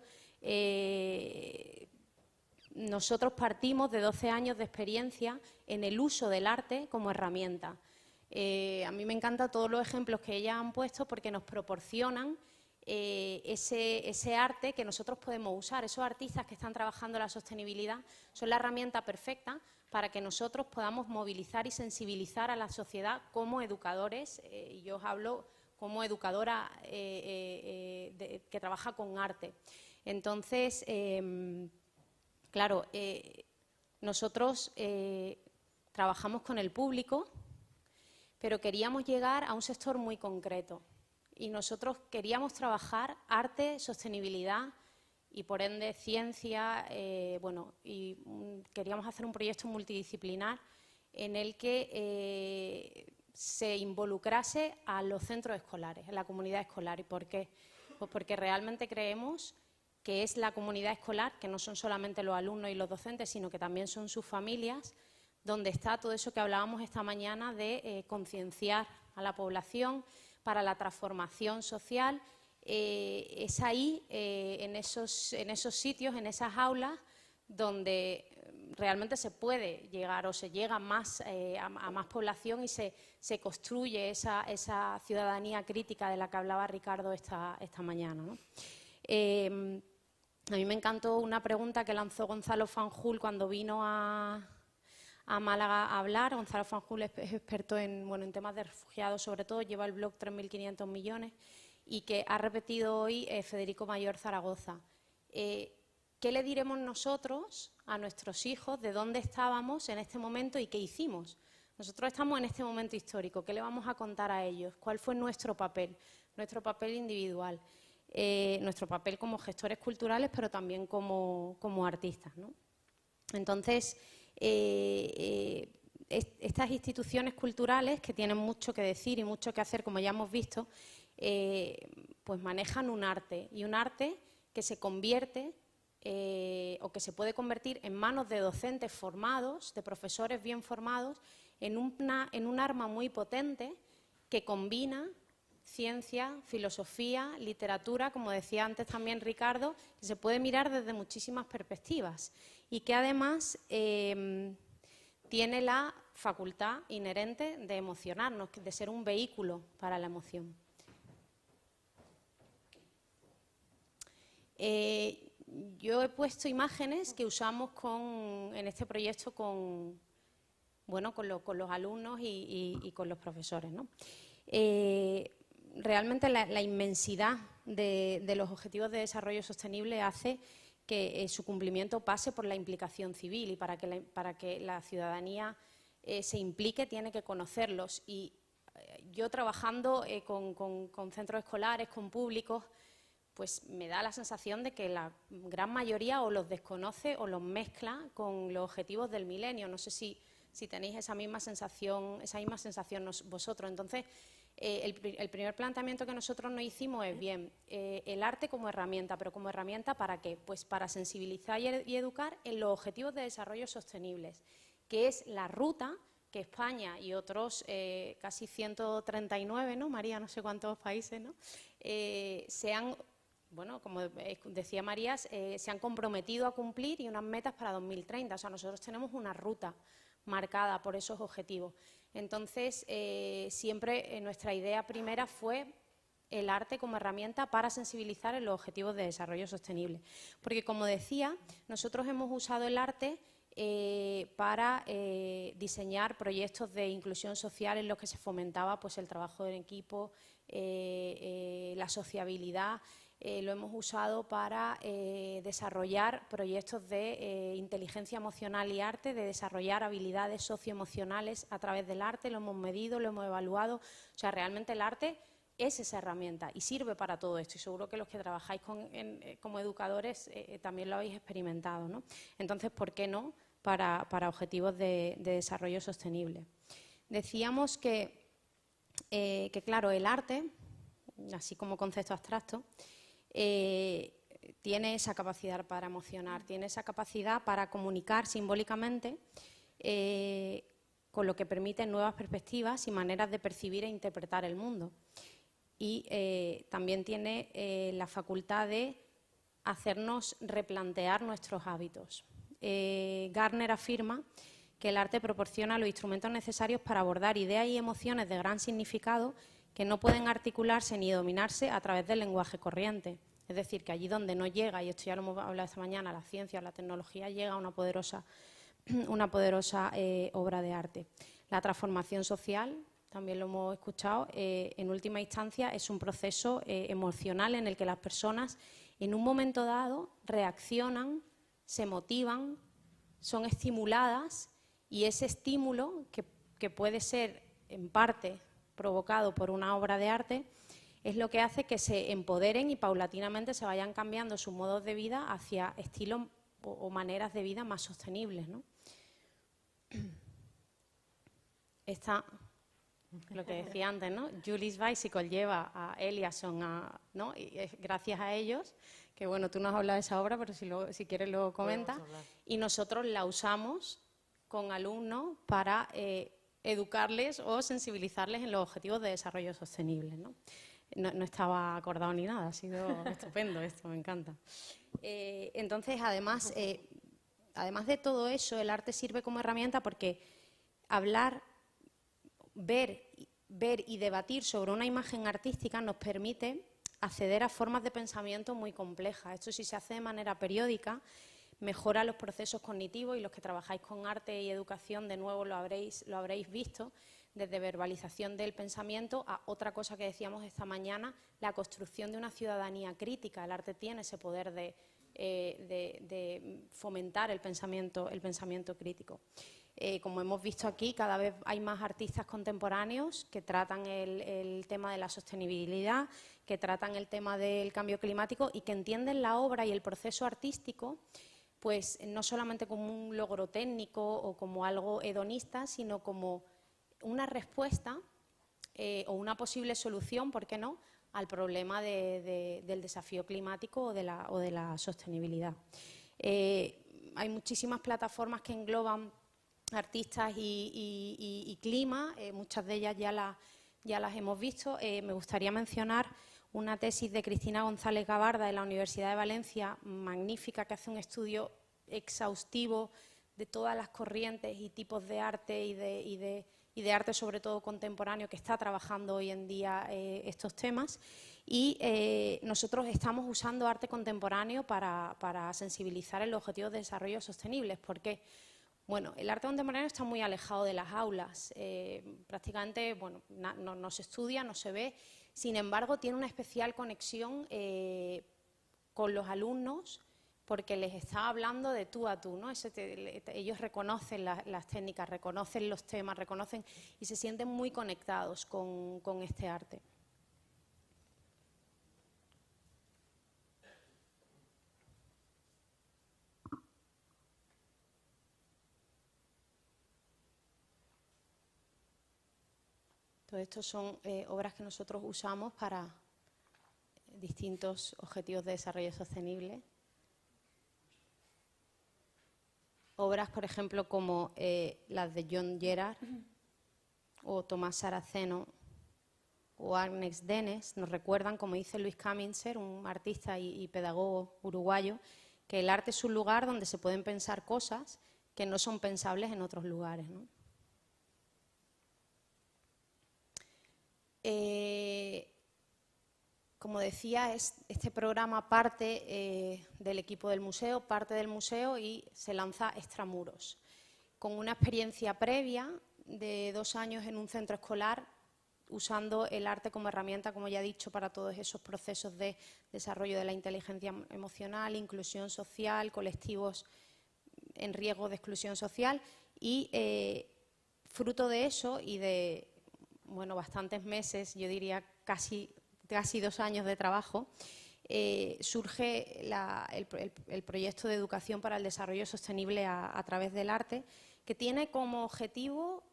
nosotros partimos de 12 años de experiencia en el uso del arte como herramienta. A mí me encantan todos los ejemplos que ellas han puesto porque nos proporcionan ese arte que nosotros podemos usar. Esos artistas que están trabajando la sostenibilidad son la herramienta perfecta para que nosotros podamos movilizar y sensibilizar a la sociedad como educadores, y yo os hablo como educadora que trabaja con arte. Entonces, claro, nosotros trabajamos con el público, pero queríamos llegar a un sector muy concreto. Y nosotros queríamos trabajar arte, sostenibilidad y, por ende, ciencia. Queríamos hacer un proyecto multidisciplinar en el que se involucrase a los centros escolares, a la comunidad escolar. ¿Y por qué? Pues porque realmente creemos que es la comunidad escolar, que no son solamente los alumnos y los docentes, sino que también son sus familias, donde está todo eso que hablábamos esta mañana de concienciar a la población para la transformación social. Es ahí, en esos sitios, en esas aulas, donde realmente se puede llegar o se llega más, a más población y se construye esa ciudadanía crítica de la que hablaba Ricardo esta mañana, ¿no? A mí me encantó una pregunta que lanzó Gonzalo Fanjul cuando vino a Málaga a hablar. Gonzalo Fanjul es experto en temas de refugiados, sobre todo, lleva el blog 3.500 millones, y que ha repetido hoy Federico Mayor Zaragoza. ¿Qué le diremos nosotros a nuestros hijos de dónde estábamos en este momento y qué hicimos? Nosotros estamos en este momento histórico. ¿Qué le vamos a contar a ellos? ¿Cuál fue nuestro papel individual? Nuestro papel como gestores culturales, pero también como artistas, ¿no? Entonces, estas instituciones culturales, que tienen mucho que decir y mucho que hacer, como ya hemos visto, pues manejan un arte, y un arte que se convierte o que se puede convertir en manos de docentes formados, de profesores bien formados, en un arma muy potente que combina ciencia, filosofía, literatura, como decía antes también Ricardo, que se puede mirar desde muchísimas perspectivas y que además tiene la facultad inherente de emocionarnos, de ser un vehículo para la emoción. Yo he puesto imágenes que usamos en este proyecto con los alumnos y con los profesores, ¿no? Realmente la inmensidad de los Objetivos de Desarrollo Sostenible hace que su cumplimiento pase por la implicación civil, y para que la ciudadanía se implique tiene que conocerlos. Y yo, trabajando con centros escolares, con públicos, pues me da la sensación de que la gran mayoría o los desconoce o los mezcla con los objetivos del milenio. No sé si tenéis esa misma sensación vosotros. Entonces, el primer planteamiento que nosotros nos hicimos es, bien, el arte como herramienta, pero ¿como herramienta para qué? Pues para sensibilizar y educar en los Objetivos de Desarrollo Sostenibles, que es la ruta que España y otros casi 139, ¿no, María? No sé cuántos países, ¿no? Como decía María, se han comprometido a cumplir, y unas metas para 2030. O sea, nosotros tenemos una ruta marcada por esos objetivos. Entonces, siempre nuestra idea primera fue el arte como herramienta para sensibilizar en los Objetivos de Desarrollo Sostenible. Porque, como decía, nosotros hemos usado el arte para diseñar proyectos de inclusión social en los que se fomentaba pues, el trabajo en equipo, la sociabilidad. Lo hemos usado para desarrollar proyectos de inteligencia emocional y arte, de desarrollar habilidades socioemocionales a través del arte. Lo hemos medido, lo hemos evaluado. O sea, realmente el arte es esa herramienta y sirve para todo esto. Y seguro que los que trabajáis como educadores también lo habéis experimentado, ¿no? Entonces, ¿por qué no para objetivos de desarrollo sostenible? Decíamos que claro, el arte, así como concepto abstracto, tiene esa capacidad para emocionar, tiene esa capacidad para comunicar simbólicamente, con lo que permite nuevas perspectivas y maneras de percibir e interpretar el mundo. Y también tiene la facultad de hacernos replantear nuestros hábitos. Gardner afirma que el arte proporciona los instrumentos necesarios para abordar ideas y emociones de gran significado que no pueden articularse ni dominarse a través del lenguaje corriente. Es decir, que allí donde no llega, y esto ya lo hemos hablado esta mañana, la ciencia o la tecnología, llega una poderosa obra de arte. La transformación social, también lo hemos escuchado, en última instancia es un proceso emocional en el que las personas en un momento dado reaccionan, se motivan, son estimuladas, y ese estímulo, que puede ser en parte provocado por una obra de arte, es lo que hace que se empoderen y paulatinamente se vayan cambiando sus modos de vida hacia estilos o maneras de vida más sostenibles, ¿no? Esta, lo que decía antes, ¿no? Julie's Bicycle lleva a Eliasson, ¿no? Y es gracias a ellos, que bueno, tú no has hablado de esa obra, pero si quieres lo comentas. Y nosotros la usamos con alumnos para educarles o sensibilizarles en los objetivos de desarrollo sostenible, ¿no? No estaba acordado ni nada, ha sido estupendo esto, me encanta. Entonces, además de todo eso, el arte sirve como herramienta porque hablar, ver y debatir sobre una imagen artística nos permite acceder a formas de pensamiento muy complejas. Esto, si se hace de manera periódica, mejora los procesos cognitivos, y los que trabajáis con arte y educación, de nuevo lo habréis visto, desde verbalización del pensamiento a otra cosa que decíamos esta mañana, la construcción de una ciudadanía crítica. El arte tiene ese poder de fomentar el pensamiento crítico. Como hemos visto aquí, cada vez hay más artistas contemporáneos que tratan el tema de la sostenibilidad, que tratan el tema del cambio climático y que entienden la obra y el proceso artístico pues no solamente como un logro técnico o como algo hedonista, sino como una respuesta o una posible solución, ¿por qué no?, al problema del desafío climático o de la sostenibilidad. Hay muchísimas plataformas que engloban artistas y clima, muchas de ellas ya las hemos visto. Me gustaría mencionar una tesis de Cristina González Gabarda de la Universidad de Valencia, magnífica, que hace un estudio exhaustivo de todas las corrientes y tipos de arte y de arte sobre todo contemporáneo, que está trabajando hoy en día estos temas. Y nosotros estamos usando arte contemporáneo para sensibilizar en los objetivos de desarrollo sostenibles. ¿Por qué? Bueno, el arte contemporáneo está muy alejado de las aulas, prácticamente bueno, no se estudia, no se ve. Sin embargo, tiene una especial conexión con los alumnos, porque les está hablando de tú a tú, ¿no? Ellos reconocen las técnicas, reconocen los temas, reconocen y se sienten muy conectados con este arte. Todo esto son obras que nosotros usamos para distintos objetivos de desarrollo sostenible. Obras, por ejemplo, como las de John Gerard o Tomás Saraceno o Agnes Denes, nos recuerdan, como dice Luis Kaminser, un artista y pedagogo uruguayo, que el arte es un lugar donde se pueden pensar cosas que no son pensables en otros lugares, ¿no? Como decía, este programa parte del equipo del museo, y se lanza Extramuros, con una experiencia previa de 2 años en un centro escolar, usando el arte como herramienta, como ya he dicho, para todos esos procesos de desarrollo de la inteligencia emocional, inclusión social, colectivos en riesgo de exclusión social, y fruto de eso y de bastantes meses, yo diría casi 2 años de trabajo, surge el proyecto de educación para el desarrollo sostenible a través del arte, que tiene como objetivo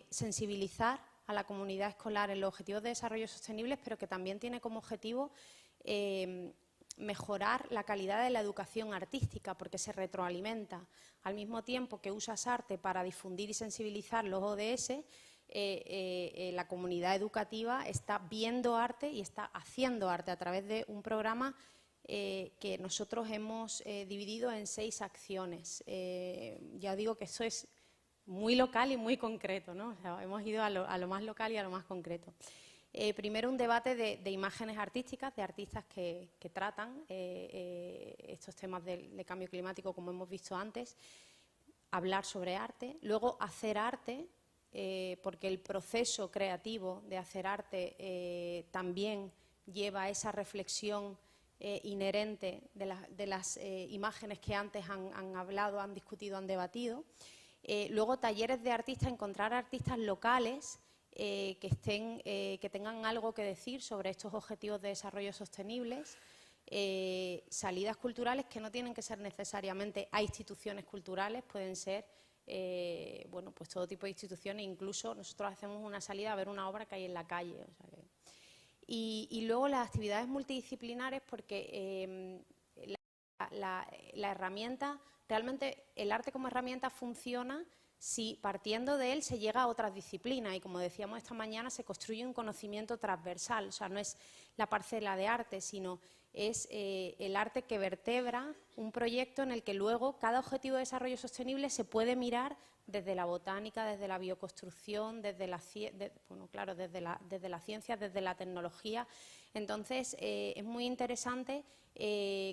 sensibilizar a la comunidad escolar en los objetivos de desarrollo sostenibles, pero que también tiene como objetivo mejorar la calidad de la educación artística, porque se retroalimenta. Al mismo tiempo que usas arte para difundir y sensibilizar los ODS, la comunidad educativa está viendo arte y está haciendo arte a través de un programa que nosotros hemos dividido en 6 acciones. Ya digo que esto es muy local y muy concreto, ¿no? O sea, hemos ido a lo más local y a lo más concreto. Primero, un debate de imágenes artísticas, de artistas que tratan estos temas de cambio climático, como hemos visto antes. Hablar sobre arte. Luego, hacer arte, porque el proceso creativo de hacer arte también lleva a esa reflexión inherente de las imágenes que antes han hablado, han discutido, han debatido. Luego, talleres de artistas, encontrar artistas locales que tengan algo que decir sobre estos objetivos de desarrollo sostenibles, salidas culturales que no tienen que ser necesariamente a instituciones culturales, pueden ser bueno, pues todo tipo de instituciones, incluso nosotros hacemos una salida a ver una obra que hay en la calle. O sea y luego las actividades multidisciplinares, porque la herramienta, realmente el arte como herramienta funciona si partiendo de él se llega a otras disciplinas y, como decíamos esta mañana, se construye un conocimiento transversal. O sea, no es la parcela de arte, sino es el arte que vertebra un proyecto en el que luego cada objetivo de desarrollo sostenible se puede mirar desde la botánica, desde la bioconstrucción, desde la ciencia, desde la tecnología. Entonces, es muy interesante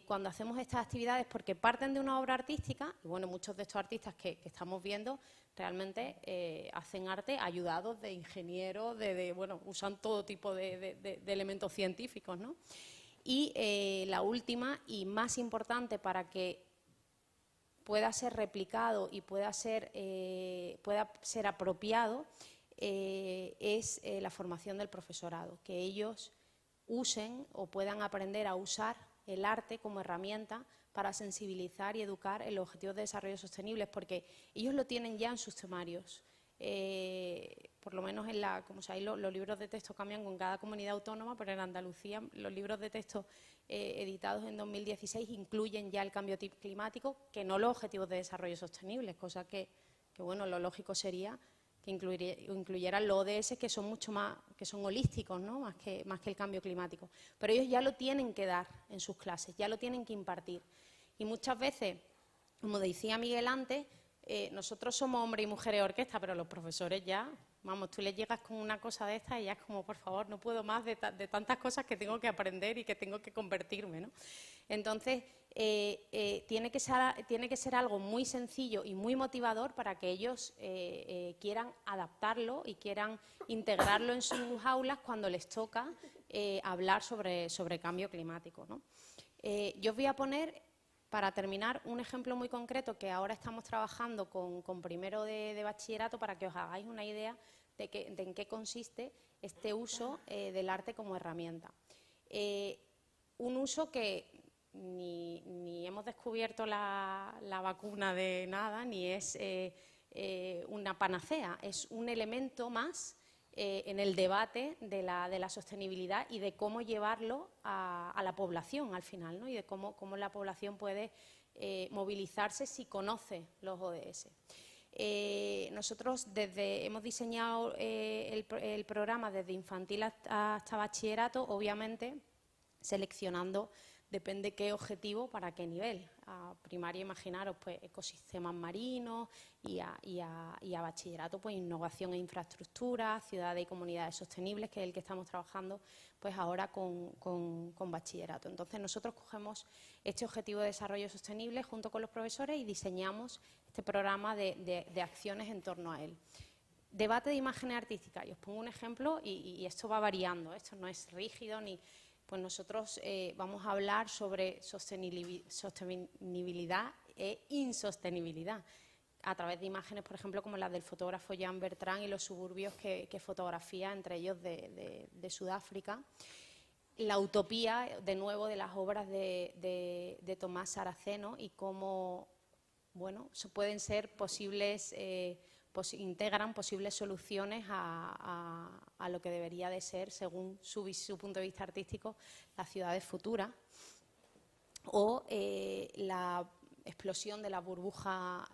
cuando hacemos estas actividades porque parten de una obra artística, y bueno, muchos de estos artistas que estamos viendo realmente hacen arte ayudados de ingenieros, bueno, usan todo tipo de elementos científicos, ¿no? Y la última y más importante para que pueda ser replicado y pueda ser apropiado es la formación del profesorado, que ellos usen o puedan aprender a usar el arte como herramienta para sensibilizar y educar en los objetivos de desarrollo sostenibles, porque ellos lo tienen ya en sus temarios. Por lo menos como sabéis, los libros de texto cambian con cada comunidad autónoma, pero en Andalucía los libros de texto editados en 2016 incluyen ya el cambio climático, que no los objetivos de desarrollo sostenible, cosa que bueno, lo lógico sería que incluyeran los ODS, que son mucho más, que son holísticos, ¿no? más que el cambio climático. Pero ellos ya lo tienen que dar en sus clases, ya lo tienen que impartir. Y muchas veces, como decía Miguel antes, nosotros somos hombre y mujeres de orquesta, pero los profesores ya, vamos, tú les llegas con una cosa de esta y ya es como, por favor, no puedo más de tantas cosas que tengo que aprender y que tengo que convertirme, ¿no? Entonces, tiene que ser algo muy sencillo y muy motivador para que ellos quieran adaptarlo y quieran integrarlo en sus aulas cuando les toca hablar sobre cambio climático, ¿no? Yo os voy a poner, para terminar, un ejemplo muy concreto que ahora estamos trabajando con primero de bachillerato para que os hagáis una idea de en qué consiste este uso del arte como herramienta. Un uso que ni hemos descubierto la vacuna de nada, ni es una panacea, es un elemento más en el debate de la sostenibilidad y de cómo llevarlo a la población al final, ¿no? Y de cómo la población puede movilizarse si conoce los ODS. Nosotros hemos diseñado el programa desde infantil hasta bachillerato, obviamente seleccionando, depende qué objetivo para qué nivel. A primaria, imaginaros, pues ecosistemas marinos y a bachillerato, pues innovación e infraestructura, ciudades y comunidades sostenibles, que es el que estamos trabajando pues ahora con bachillerato. Entonces nosotros cogemos este objetivo de desarrollo sostenible junto con los profesores y diseñamos este programa de acciones en torno a él. Debate de imágenes artísticas. Y os pongo un ejemplo y esto va variando, esto no es rígido ni... Pues nosotros vamos a hablar sobre sostenibilidad e insostenibilidad a través de imágenes, por ejemplo, como las del fotógrafo Jan Bertrand y los suburbios que fotografía, entre ellos de Sudáfrica. La utopía, de nuevo, de las obras de Tomás Saraceno y cómo, bueno, pueden ser posibles... integran posibles soluciones a lo que debería de ser, según su punto de vista artístico, las ciudades futuras, o la explosión de la burbuja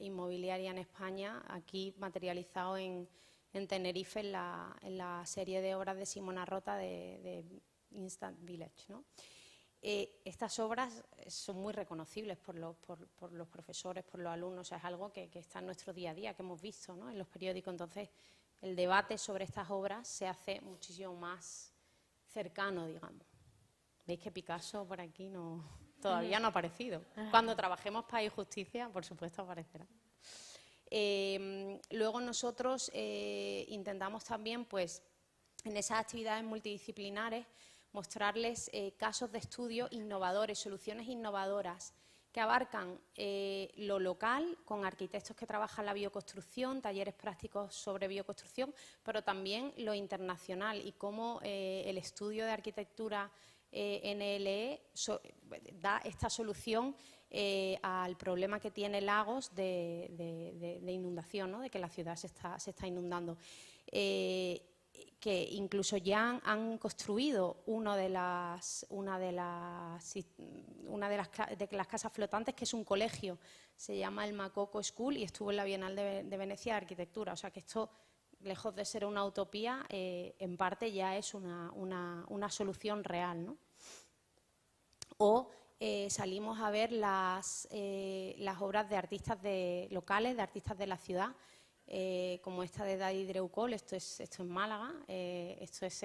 inmobiliaria en España, aquí materializado en Tenerife, en la serie de obras de Simona Rota de Instant Village, ¿no? Estas obras son muy reconocibles por los profesores, por los alumnos, o sea, es algo que está en nuestro día a día, que hemos visto, ¿no?, en los periódicos. Entonces, el debate sobre estas obras se hace muchísimo más cercano, digamos. ¿Veis que Picasso por aquí todavía no ha aparecido? Cuando trabajemos Paz y Justicia, por supuesto, aparecerá. Luego nosotros intentamos también, pues, en esas actividades multidisciplinares, mostrarles casos de estudio innovadores, soluciones innovadoras que abarcan lo local, con arquitectos que trabajan la bioconstrucción, talleres prácticos sobre bioconstrucción, pero también lo internacional y cómo el estudio de arquitectura NLE da esta solución al problema que tiene Lagos de inundación, ¿no? De que la ciudad se está inundando. Que incluso ya han construido una de las casas flotantes, que es un colegio, se llama el Makoko School y estuvo en la Bienal de Venecia de Arquitectura. O sea que esto, lejos de ser una utopía, en parte ya es una solución real, ¿no? O salimos a ver las obras de artistas locales, de artistas de la ciudad, como esta de Daddy Dreucol. Esto es Málaga. Esto es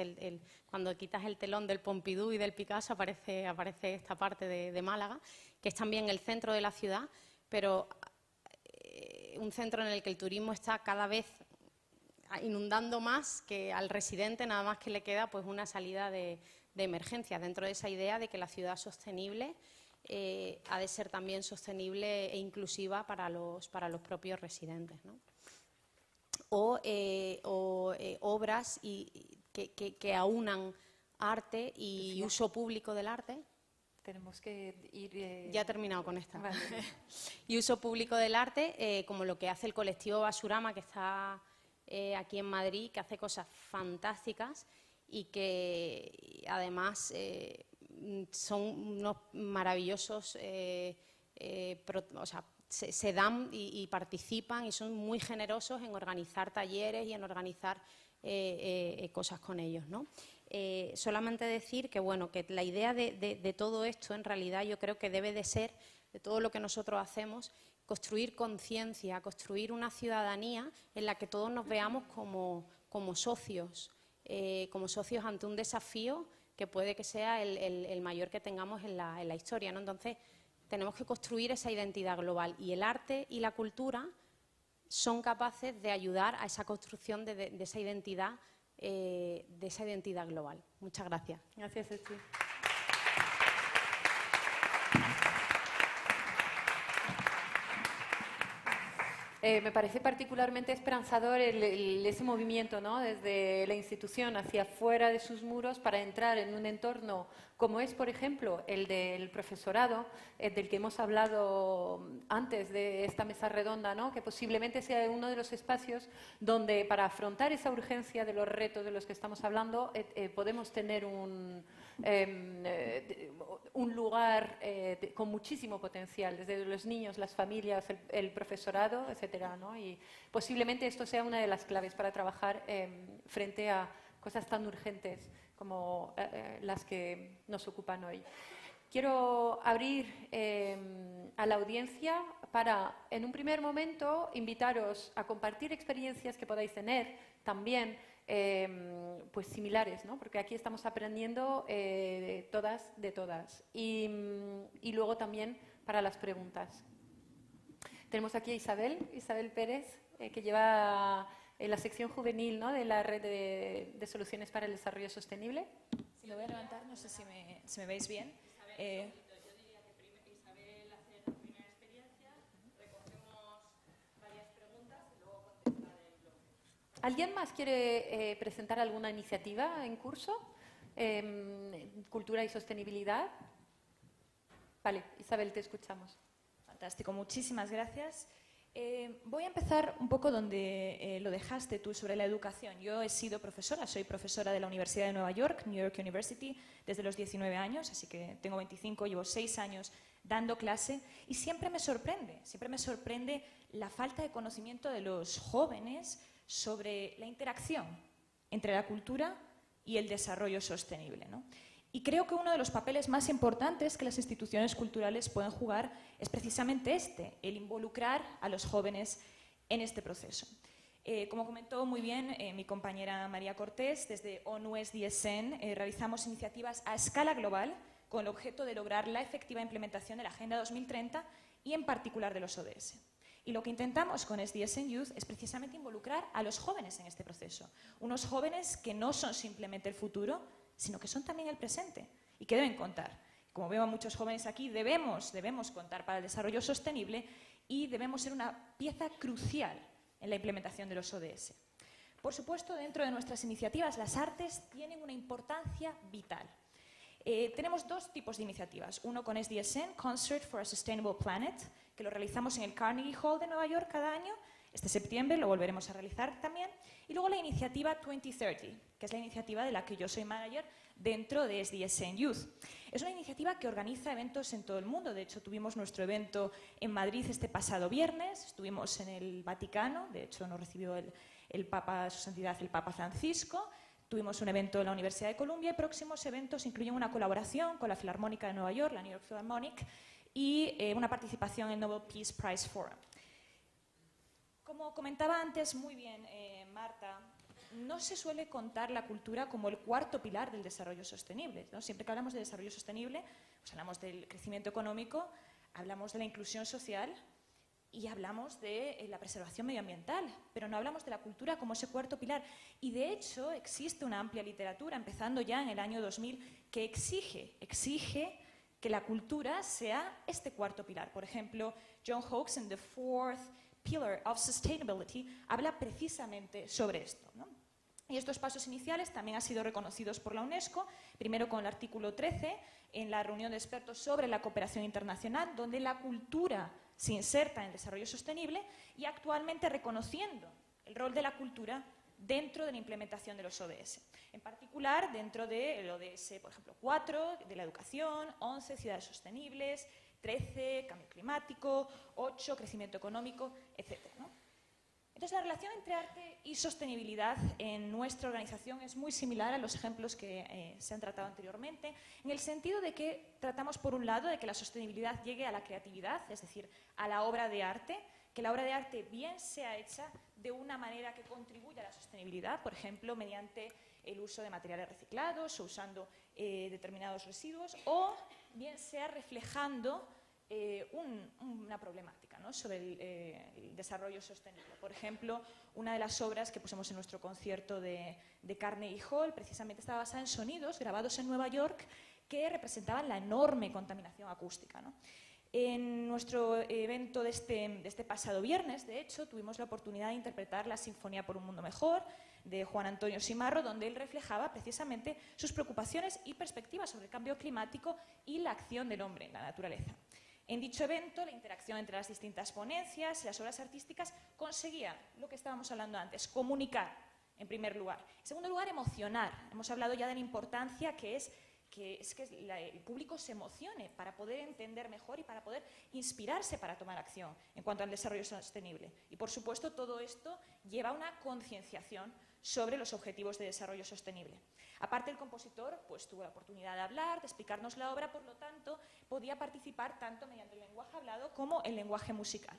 cuando quitas el telón del Pompidou y del Picasso aparece esta parte de Málaga, que es también el centro de la ciudad, pero un centro en el que el turismo está cada vez inundando más, que al residente nada más que le queda pues una salida de emergencia, dentro de esa idea de que la ciudad sostenible ha de ser también sostenible e inclusiva para los propios residentes, ¿no? O obras que aunan arte y uso público del arte. Tenemos que ir... Ya he terminado con esta. Vale. Y uso público del arte, como lo que hace el colectivo Basurama, que está aquí en Madrid, que hace cosas fantásticas y que además son unos maravillosos... o sea, se dan y participan y son muy generosos en organizar talleres y en organizar cosas con ellos, ¿no? Solamente decir que, bueno, que la idea de todo esto, en realidad, yo creo que debe de ser, de todo lo que nosotros hacemos, construir conciencia, construir una ciudadanía en la que todos nos veamos como socios ante un desafío que puede que sea el mayor que tengamos en la historia, ¿no? Entonces, tenemos que construir esa identidad global y el arte y la cultura son capaces de ayudar a esa construcción de esa identidad global. Muchas gracias. Gracias a ti. Me parece particularmente esperanzador ese movimiento, ¿no? Desde la institución hacia fuera de sus muros para entrar en un entorno como es, por ejemplo, el del profesorado, del que hemos hablado antes de esta mesa redonda, ¿no? Que posiblemente sea uno de los espacios donde, para afrontar esa urgencia de los retos de los que estamos hablando, podemos tener un lugar con muchísimo potencial, desde los niños, las familias, el profesorado, etcétera, ¿no? Y posiblemente esto sea una de las claves para trabajar frente a cosas tan urgentes como las que nos ocupan hoy. Quiero abrir a la audiencia para, en un primer momento, invitaros a compartir experiencias que podáis tener también pues similares, ¿no? Porque aquí estamos aprendiendo todas de todas. Y luego también para las preguntas. Tenemos aquí a Isabel Pérez, que lleva la sección juvenil, ¿no? De la red de soluciones para el desarrollo sostenible. Si lo voy a levantar, no sé si me veis bien. Yo diría que Isabel hace la primera experiencia, recogemos varias preguntas y luego contestar el bloque. ¿Alguien más quiere presentar alguna iniciativa en curso? Cultura y sostenibilidad. Vale, Isabel, te escuchamos. Fantástico, muchísimas gracias. Voy a empezar un poco donde lo dejaste tú, sobre la educación. Yo he sido profesora, soy profesora de la Universidad de Nueva York, New York University, desde los 19 años, así que tengo 25, llevo 6 años dando clase y siempre me sorprende la falta de conocimiento de los jóvenes sobre la interacción entre la cultura y el desarrollo sostenible, ¿no? Y creo que uno de los papeles más importantes que las instituciones culturales pueden jugar es precisamente el involucrar a los jóvenes en este proceso. Como comentó muy bien mi compañera María Cortés, desde ONUS DSN realizamos iniciativas a escala global con el objeto de lograr la efectiva implementación de la Agenda 2030 y en particular de los ODS. Y lo que intentamos con SDSN Youth es precisamente involucrar a los jóvenes en este proceso. Unos jóvenes que no son simplemente el futuro, sino que son también el presente y que deben contar. como veo a muchos jóvenes aquí, debemos contar para el desarrollo sostenible y debemos ser una pieza crucial en la implementación de los ODS. Por supuesto, dentro de nuestras iniciativas, las artes tienen una importancia vital. Tenemos dos tipos de iniciativas. Uno con SDSN, Concert for a Sustainable Planet, que lo realizamos en el Carnegie Hall de Nueva York cada año. Este septiembre lo volveremos a realizar también. Y luego la iniciativa 2030, que es la iniciativa de la que yo soy manager dentro de SDSN Youth. Es una iniciativa que organiza eventos en todo el mundo. De hecho, tuvimos nuestro evento en Madrid este pasado viernes. Estuvimos en el Vaticano. De hecho, nos recibió el Papa, Su Santidad, el Papa Francisco. Tuvimos un evento en la Universidad de Columbia y próximos eventos incluyen una colaboración con la Filarmónica de Nueva York, la New York Philharmonic, y una participación en el Nobel Peace Prize Forum. Como comentaba antes muy bien Marta, no se suele contar la cultura como el cuarto pilar del desarrollo sostenible, ¿no? Siempre que hablamos de desarrollo sostenible, pues hablamos del crecimiento económico, hablamos de la inclusión social y hablamos de la preservación medioambiental, pero no hablamos de la cultura como ese cuarto pilar. Y de hecho existe una amplia literatura, empezando ya en el año 2000, que exige que la cultura sea este cuarto pilar. Por ejemplo, John Hawkes en The Fourth Pillar of Sustainability habla precisamente sobre esto, ¿no? Y estos pasos iniciales también han sido reconocidos por la UNESCO, primero con el artículo 13, en la reunión de expertos sobre la cooperación internacional, donde la cultura se inserta en el desarrollo sostenible, y actualmente reconociendo el rol de la cultura dentro de la implementación de los ODS. En particular, dentro del ODS, por ejemplo, 4, de la educación, 11, ciudades sostenibles, 13, cambio climático, 8, crecimiento económico, etc., ¿no? Entonces, la relación entre arte y sostenibilidad en nuestra organización es muy similar a los ejemplos que se han tratado anteriormente, en el sentido de que tratamos, por un lado, de que la sostenibilidad llegue a la creatividad, es decir, a la obra de arte, que la obra de arte bien sea hecha de una manera que contribuya a la sostenibilidad, por ejemplo, mediante el uso de materiales reciclados o usando determinados residuos, o bien sea reflejando una problemática, ¿no?, sobre el desarrollo sostenible. Por ejemplo, una de las obras que pusimos en nuestro concierto de Carnegie Hall precisamente estaba basada en sonidos grabados en Nueva York que representaban la enorme contaminación acústica, ¿no? En nuestro evento de este pasado viernes, de hecho, tuvimos la oportunidad de interpretar la Sinfonía por un Mundo Mejor de Juan Antonio Simarro, donde él reflejaba precisamente sus preocupaciones y perspectivas sobre el cambio climático y la acción del hombre en la naturaleza. En dicho evento, la interacción entre las distintas ponencias y las obras artísticas conseguía lo que estábamos hablando antes, comunicar, en primer lugar. En segundo lugar, emocionar. Hemos hablado ya de la importancia que el público se emocione para poder entender mejor y para poder inspirarse para tomar acción en cuanto al desarrollo sostenible. Y, por supuesto, todo esto lleva a una concienciación sobre los objetivos de desarrollo sostenible. Aparte, el compositor pues, tuvo la oportunidad de hablar, de explicarnos la obra, por lo tanto, podía participar tanto mediante el lenguaje hablado como el lenguaje musical.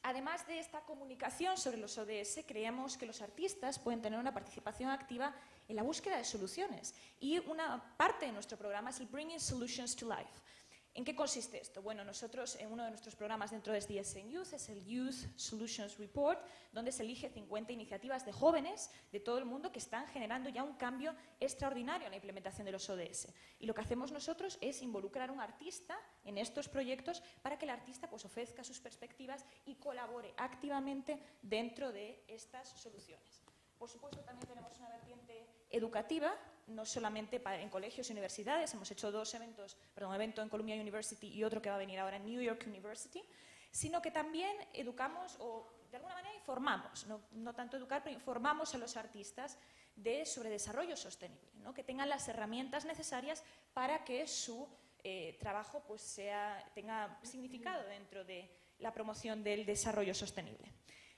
Además de esta comunicación sobre los ODS, creemos que los artistas pueden tener una participación activa en la búsqueda de soluciones. Y una parte de nuestro programa es el Bringing Solutions to Life. ¿En qué consiste esto? Bueno, nosotros en uno de nuestros programas dentro de SDSN Youth es el Youth Solutions Report, donde se elige 50 iniciativas de jóvenes de todo el mundo que están generando ya un cambio extraordinario en la implementación de los ODS. Y lo que hacemos nosotros es involucrar a un artista en estos proyectos para que el artista pues, ofrezca sus perspectivas y colabore activamente dentro de estas soluciones. Por supuesto, también tenemos una vertiente educativa, no solamente en colegios y universidades. Hemos hecho un evento en Columbia University y otro que va a venir ahora en New York University, sino que también educamos o de alguna manera informamos, no tanto educar, pero informamos a los artistas sobre desarrollo sostenible, ¿no?, que tengan las herramientas necesarias para que su trabajo pues, tenga significado dentro de la promoción del desarrollo sostenible.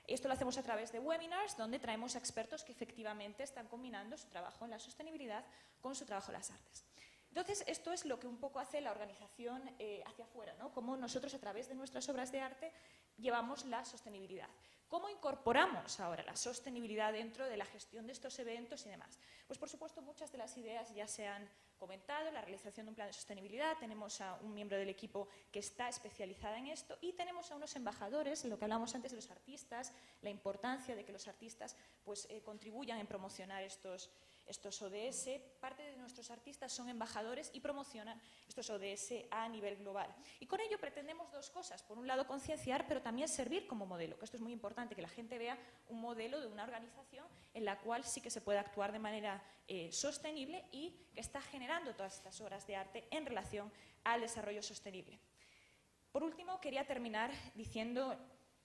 Esto lo hacemos a través de webinars, donde traemos a expertos que efectivamente están combinando su trabajo en la sostenibilidad con su trabajo en las artes. Entonces, esto es lo que un poco hace la organización hacia afuera, ¿no? Cómo nosotros, a través de nuestras obras de arte, llevamos la sostenibilidad. ¿Cómo incorporamos ahora la sostenibilidad dentro de la gestión de estos eventos y demás? Pues, por supuesto, muchas de las ideas ya se han comentado, la realización de un plan de sostenibilidad, tenemos a un miembro del equipo que está especializada en esto y tenemos a unos embajadores, lo que hablamos antes de los artistas, la importancia de que los artistas pues, contribuyan en promocionar estos estos ODS, parte de nuestros artistas son embajadores y promocionan estos ODS a nivel global. Y con ello pretendemos dos cosas. Por un lado, concienciar, pero también servir como modelo, que esto es muy importante, que la gente vea un modelo de una organización en la cual sí que se puede actuar de manera sostenible y que está generando todas estas obras de arte en relación al desarrollo sostenible. Por último, quería terminar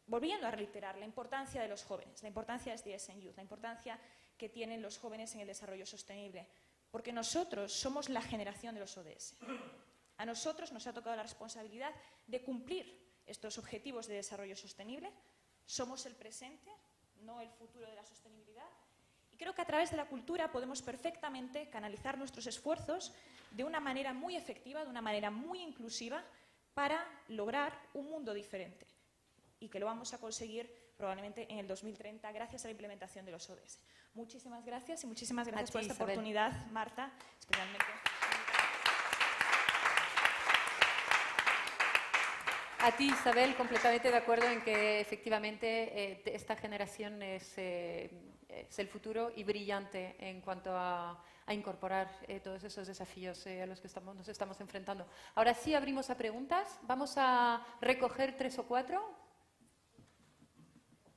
volviendo a reiterar la importancia de los jóvenes, la importancia de SDS en Youth, la importancia que tienen los jóvenes en el desarrollo sostenible, porque nosotros somos la generación de los ODS. A nosotros nos ha tocado la responsabilidad de cumplir estos objetivos de desarrollo sostenible. Somos el presente, no el futuro de la sostenibilidad. Y creo que a través de la cultura podemos perfectamente canalizar nuestros esfuerzos de una manera muy efectiva, de una manera muy inclusiva, para lograr un mundo diferente. Y que lo vamos a conseguir probablemente en el 2030 gracias a la implementación de los ODS. Muchísimas gracias y muchísimas gracias por esta oportunidad, Marta, especialmente. A ti, Isabel, completamente de acuerdo en que efectivamente esta generación es el futuro y brillante en cuanto a incorporar todos esos desafíos a los que nos estamos enfrentando. Ahora sí abrimos a preguntas. Vamos a recoger 3 o 4.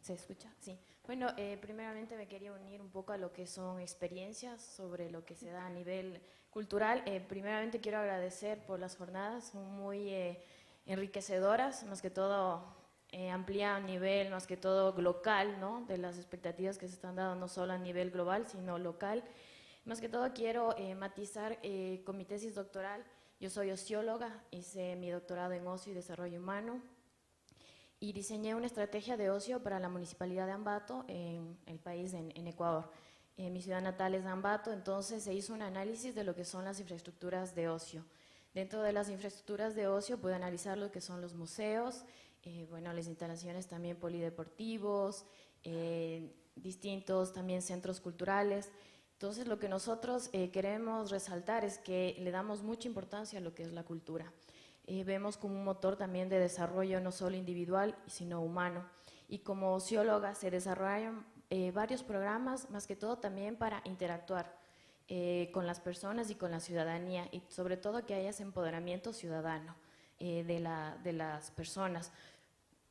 ¿Se escucha? Sí. Bueno, primeramente me quería unir un poco a lo que son experiencias sobre lo que se da a nivel cultural. Primeramente quiero agradecer por las jornadas, son muy enriquecedoras, más que todo amplía a nivel, más que todo local, ¿no? De las expectativas que se están dando no solo a nivel global, sino local. Más que todo quiero matizar con mi tesis doctoral. Yo soy ocióloga, hice mi doctorado en ocio y desarrollo humano y diseñé una estrategia de ocio para la municipalidad de Ambato, en el país, en Ecuador. Mi ciudad natal es Ambato, entonces se hizo un análisis de lo que son las infraestructuras de ocio. Dentro de las infraestructuras de ocio pude analizar lo que son los museos, bueno, las instalaciones también polideportivos, distintos también centros culturales. Entonces lo que nosotros queremos resaltar es que le damos mucha importancia a lo que es la cultura. Vemos como un motor también de desarrollo no solo individual, sino humano. Y como ocióloga se desarrollan varios programas, más que todo también para interactuar con las personas y con la ciudadanía, y sobre todo que haya ese empoderamiento ciudadano de las personas.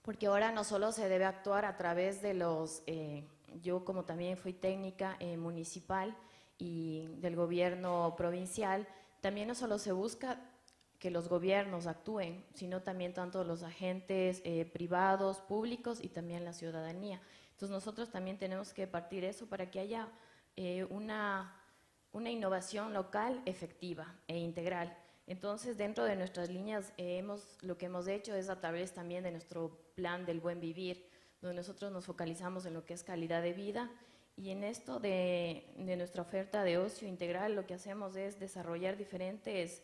Porque ahora no solo se debe actuar a través de los, yo como también fui técnica municipal y del gobierno provincial, también no solo se busca que los gobiernos actúen, sino también tanto los agentes privados, públicos y también la ciudadanía. Entonces nosotros también tenemos que partir eso para que haya una innovación local efectiva e integral. Entonces, dentro de nuestras líneas, lo que hemos hecho es a través también de nuestro plan del buen vivir, donde nosotros nos focalizamos en lo que es calidad de vida, y en esto de nuestra oferta de ocio integral lo que hacemos es desarrollar diferentes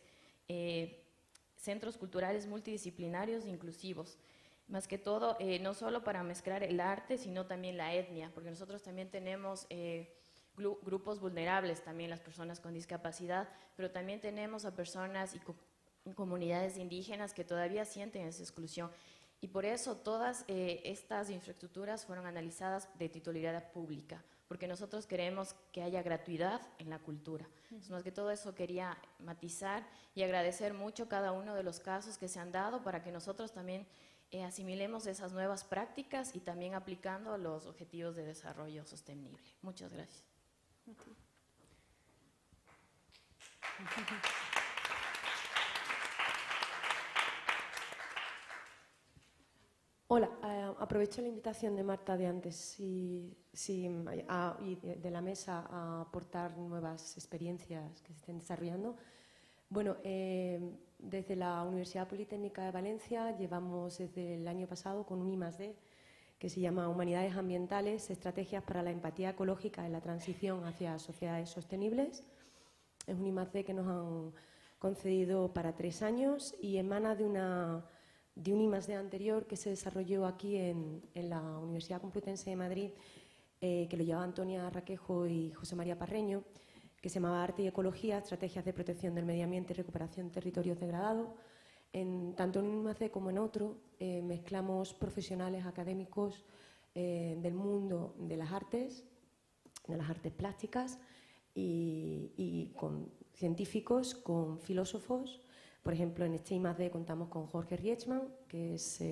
centros culturales multidisciplinarios e inclusivos, más que todo no solo para mezclar el arte, sino también la etnia, porque nosotros también tenemos grupos vulnerables, también las personas con discapacidad, pero también tenemos a personas y comunidades indígenas que todavía sienten esa exclusión. Y por eso todas estas infraestructuras fueron analizadas de titularidad pública, porque nosotros queremos que haya gratuidad en la cultura. Entonces, más que todo eso quería matizar y agradecer mucho cada uno de los casos que se han dado para que nosotros también asimilemos esas nuevas prácticas y también aplicando los objetivos de desarrollo sostenible. Muchas gracias. Hola, aprovecho la invitación de Marta de antes y de la mesa a aportar nuevas experiencias que se estén desarrollando. Bueno, desde la Universidad Politécnica de Valencia llevamos desde el año pasado con un I+D que se llama Humanidades Ambientales, Estrategias para la Empatía Ecológica en la Transición hacia Sociedades Sostenibles. Es un I+D que nos han concedido para 3 años y emana de un I+D anterior que se desarrolló aquí en la Universidad Complutense de Madrid, que lo llevaba Antonia Raquejo y José María Parreño, que se llamaba Arte y Ecología, Estrategias de Protección del Medio Ambiente y Recuperación de Territorios Degradados. Tanto en un I+D como en otro mezclamos profesionales académicos del mundo de las artes plásticas, y con científicos, con filósofos. Por ejemplo, en este I+D contamos con Jorge Rietzmann, que es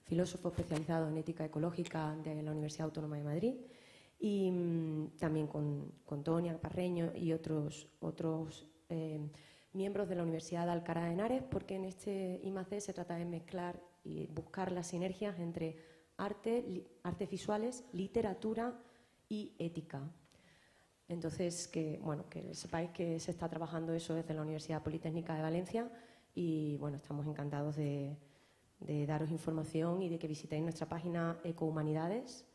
filósofo especializado en ética ecológica de la Universidad Autónoma de Madrid, y también con Tonia Parreño y otros miembros de la Universidad de Alcalá de Henares, porque en este I+D se trata de mezclar y buscar las sinergias entre artes visuales, literatura y ética. Entonces, que sepáis que se está trabajando eso desde la Universidad Politécnica de Valencia y bueno, estamos encantados de daros información y de que visitéis nuestra página Ecohumanidades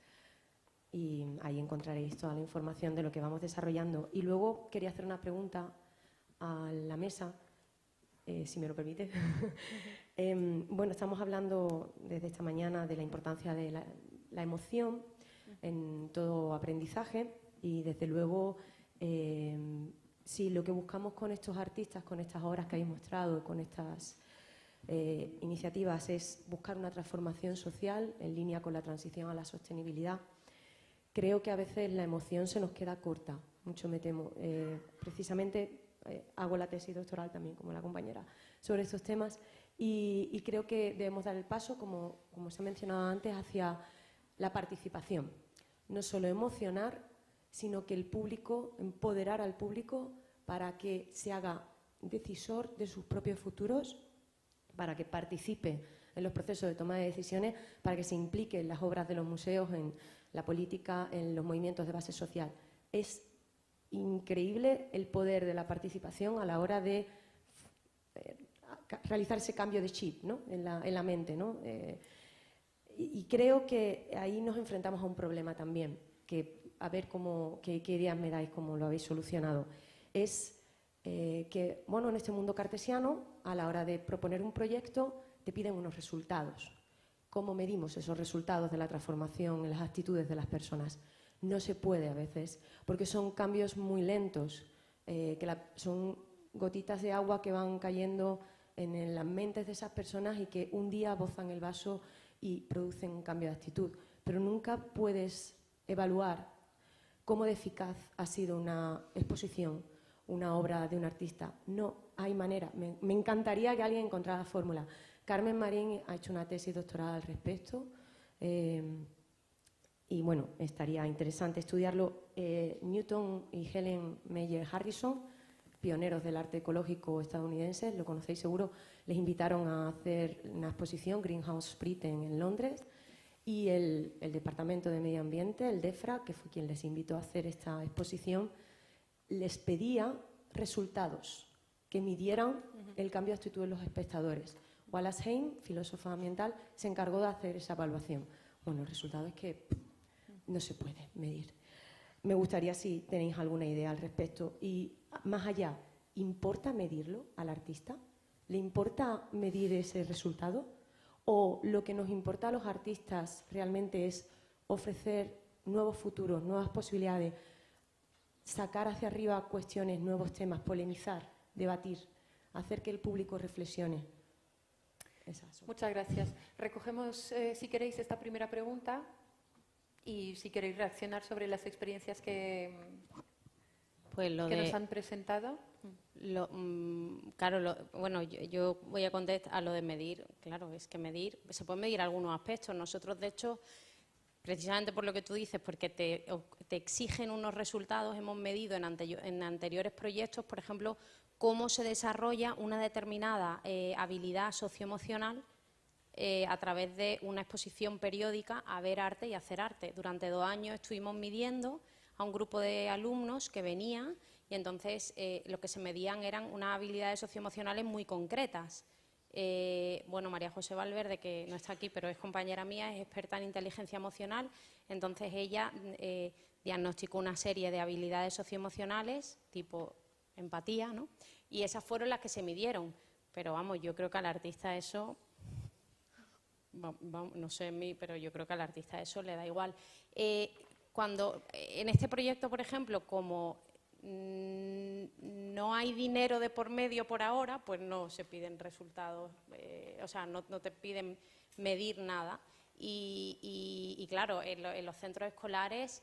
y ahí encontraréis toda la información de lo que vamos desarrollando. Y luego quería hacer una pregunta a la mesa, si me lo permite. Bueno, estamos hablando desde esta mañana de la importancia de la emoción en todo aprendizaje y desde luego si lo que buscamos con estos artistas, con estas obras que habéis mostrado, con estas iniciativas es buscar una transformación social en línea con la transición a la sostenibilidad, creo que a veces la emoción se nos queda corta, mucho me temo. Precisamente hago la tesis doctoral también, como la compañera, sobre estos temas y creo que debemos dar el paso, como se ha mencionado antes, hacia la participación. No solo emocionar, sino que el público, empoderar al público para que se haga decisor de sus propios futuros, para que participe en los procesos de toma de decisiones, para que se implique en las obras de los museos, en la política, en los movimientos de base social. Es increíble el poder de la participación a la hora de realizar ese cambio de chip, ¿no? en la mente, ¿no? Y creo que ahí nos enfrentamos a un problema también, que a ver qué ideas me dais, cómo lo habéis solucionado. Es que, bueno, en este mundo cartesiano, a la hora de proponer un proyecto, te piden unos resultados. ¿Cómo medimos esos resultados de la transformación en las actitudes de las personas? No se puede a veces, porque son cambios muy lentos, son gotitas de agua que van cayendo en las mentes de esas personas y que un día bozan el vaso y producen un cambio de actitud. Pero nunca puedes evaluar cómo de eficaz ha sido una exposición, una obra de un artista. No hay manera. Me encantaría que alguien encontrara la fórmula. Carmen Marín ha hecho una tesis doctoral al respecto y bueno, estaría interesante estudiarlo. Newton y Helen Meyer Harrison, pioneros del arte ecológico estadounidense, lo conocéis seguro, les invitaron a hacer una exposición, Greenhouse Sprit, en Londres, y el Departamento de Medio Ambiente, el DEFRA, que fue quien les invitó a hacer esta exposición, les pedía resultados que midieran el cambio de actitud de los espectadores. Wallace Hain, filósofo ambiental, se encargó de hacer esa evaluación. Bueno, el resultado es que no se puede medir. Me gustaría si tenéis alguna idea al respecto. Y más allá, ¿importa medirlo al artista? ¿Le importa medir ese resultado? ¿O lo que nos importa a los artistas realmente es ofrecer nuevos futuros, nuevas posibilidades, sacar hacia arriba cuestiones, nuevos temas, polemizar, debatir, hacer que el público reflexione? Muchas gracias. Recogemos, si queréis, esta primera pregunta y si queréis reaccionar sobre las experiencias que nos han presentado. Claro, bueno, yo voy a contestar a lo de medir. Claro, es que medir, se pueden medir algunos aspectos. Nosotros, de hecho, precisamente por lo que tú dices, porque te exigen unos resultados, hemos medido en anteriores proyectos, por ejemplo, cómo se desarrolla una determinada habilidad socioemocional a través de una exposición periódica a ver arte y hacer arte. Durante 2 años estuvimos midiendo a un grupo de alumnos que venían y entonces lo que se medían eran unas habilidades socioemocionales muy concretas. Bueno, María José Valverde, que no está aquí, pero es compañera mía, es experta en inteligencia emocional, entonces ella diagnosticó una serie de habilidades socioemocionales, tipo empatía, ¿no? Y esas fueron las que se midieron. Pero vamos, yo creo que al artista eso, no sé en mí, pero yo creo que al artista eso le da igual. Cuando en este proyecto, por ejemplo, como no hay dinero de por medio por ahora, pues no se piden resultados, o sea, no te piden medir nada. Y claro, en los centros escolares,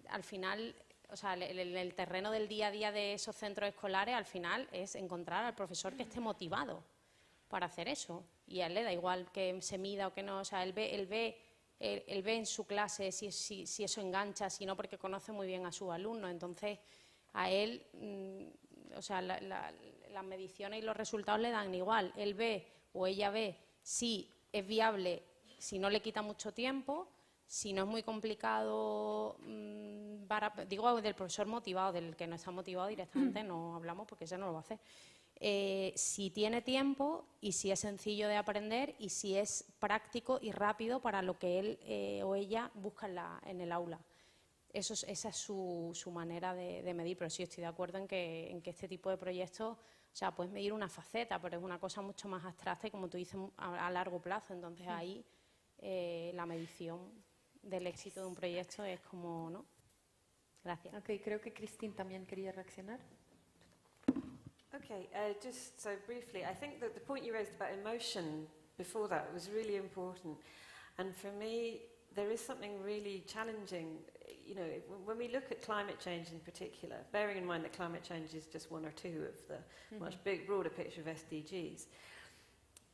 al final o sea, el terreno del día a día de esos centros escolares, al final, es encontrar al profesor que esté motivado para hacer eso. Y a él le da igual que se mida o que no, o sea, él ve en su clase si eso engancha, si no, porque conoce muy bien a sus alumnos. Entonces, a él, o sea, las mediciones y los resultados le dan igual. Él ve o ella ve si es viable, si no le quita mucho tiempo, si no es muy complicado, digo del profesor motivado, del que no está motivado directamente no hablamos porque ese no lo va a hacer. Si tiene tiempo y si es sencillo de aprender y si es práctico y rápido para lo que él o ella busca en el aula. Esa es su manera de medir, pero sí estoy de acuerdo en que este tipo de proyectos, o sea, puedes medir una faceta, pero es una cosa mucho más abstracta y, como tú dices, a largo plazo. Entonces ahí la medición del éxito de un proyecto es como, ¿no? Gracias. Ok, creo que Christine también quería reaccionar. Okay, just so briefly, I think that the point you raised about emotion before that was really important. And for me, there is something really challenging, you know, when we look at climate change in particular, bearing in mind that climate change is just one or two of the much broader picture of SDGs,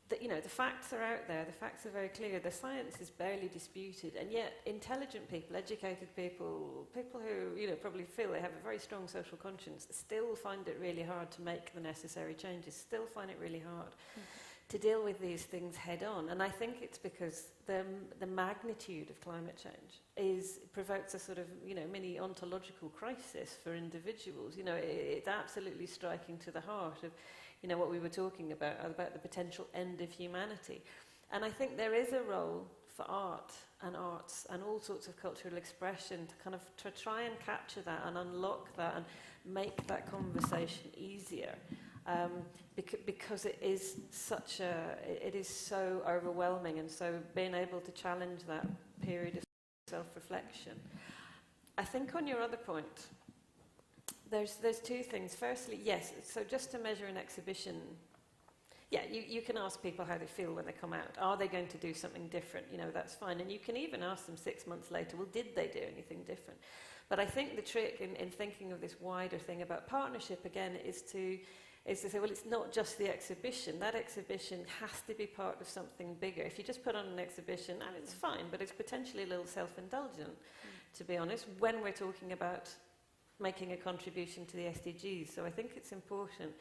that, you know, the facts are out there, the facts are very clear, the science is barely disputed, and yet intelligent people, educated people, people who, you know, probably feel they have a very strong social conscience, still find it really hard to make the necessary changes, still find it really hard to deal with these things head on. And I think it's because the magnitude of climate change provokes a sort of, you know, mini ontological crisis for individuals. You know, it's absolutely striking to the heart of, you know, what we were talking about the potential end of humanity. And I think there is a role for art and arts and all sorts of cultural expression to kind of to try and capture that and unlock that and make that conversation easier. Because it is so overwhelming, and so being able to challenge that period of self-reflection. I think on your other point, there's two things. Firstly, yes, so just to measure an exhibition, yeah, you can ask people how they feel when they come out. Are they going to do something different? You know, that's fine. And you can even ask them 6 months later, well, did they do anything different? But I think the trick in thinking of this wider thing about partnership, again, is to say, well, it's not just the exhibition. That exhibition has to be part of something bigger. If you just put on an exhibition, and it's fine, but it's potentially a little self-indulgent, to be honest, when we're talking about making a contribution to the SDGs. So I think it's important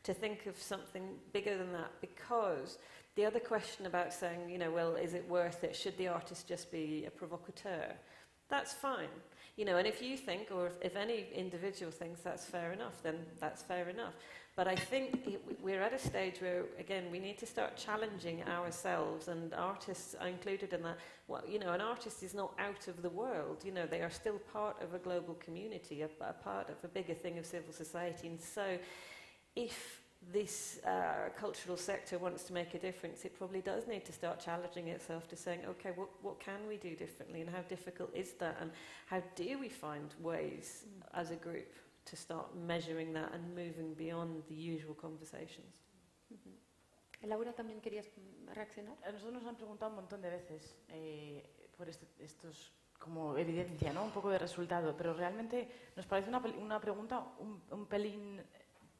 to think of something bigger than that, because the other question about saying, you know, well, is it worth it? Should the artist just be a provocateur? That's fine. You know, and if you think, or if any individual thinks that's fair enough, then that's fair enough. But I think we're at a stage where, again, we need to start challenging ourselves, and artists are included in that. Well, you know, an artist is not out of the world. You know, they are still part of a global community, a part of a bigger thing of civil society. And so if this cultural sector wants to make a difference, it probably does need to start challenging itself to saying, okay, what can we do differently, and how difficult is that, and how do we find ways as a group to start measuring that and moving beyond the usual conversations. Laura, ¿también querías reaccionar? A nosotros nos han preguntado un montón de veces por estos como evidencia, ¿no? Un poco de resultado, pero realmente nos parece una pregunta un pelín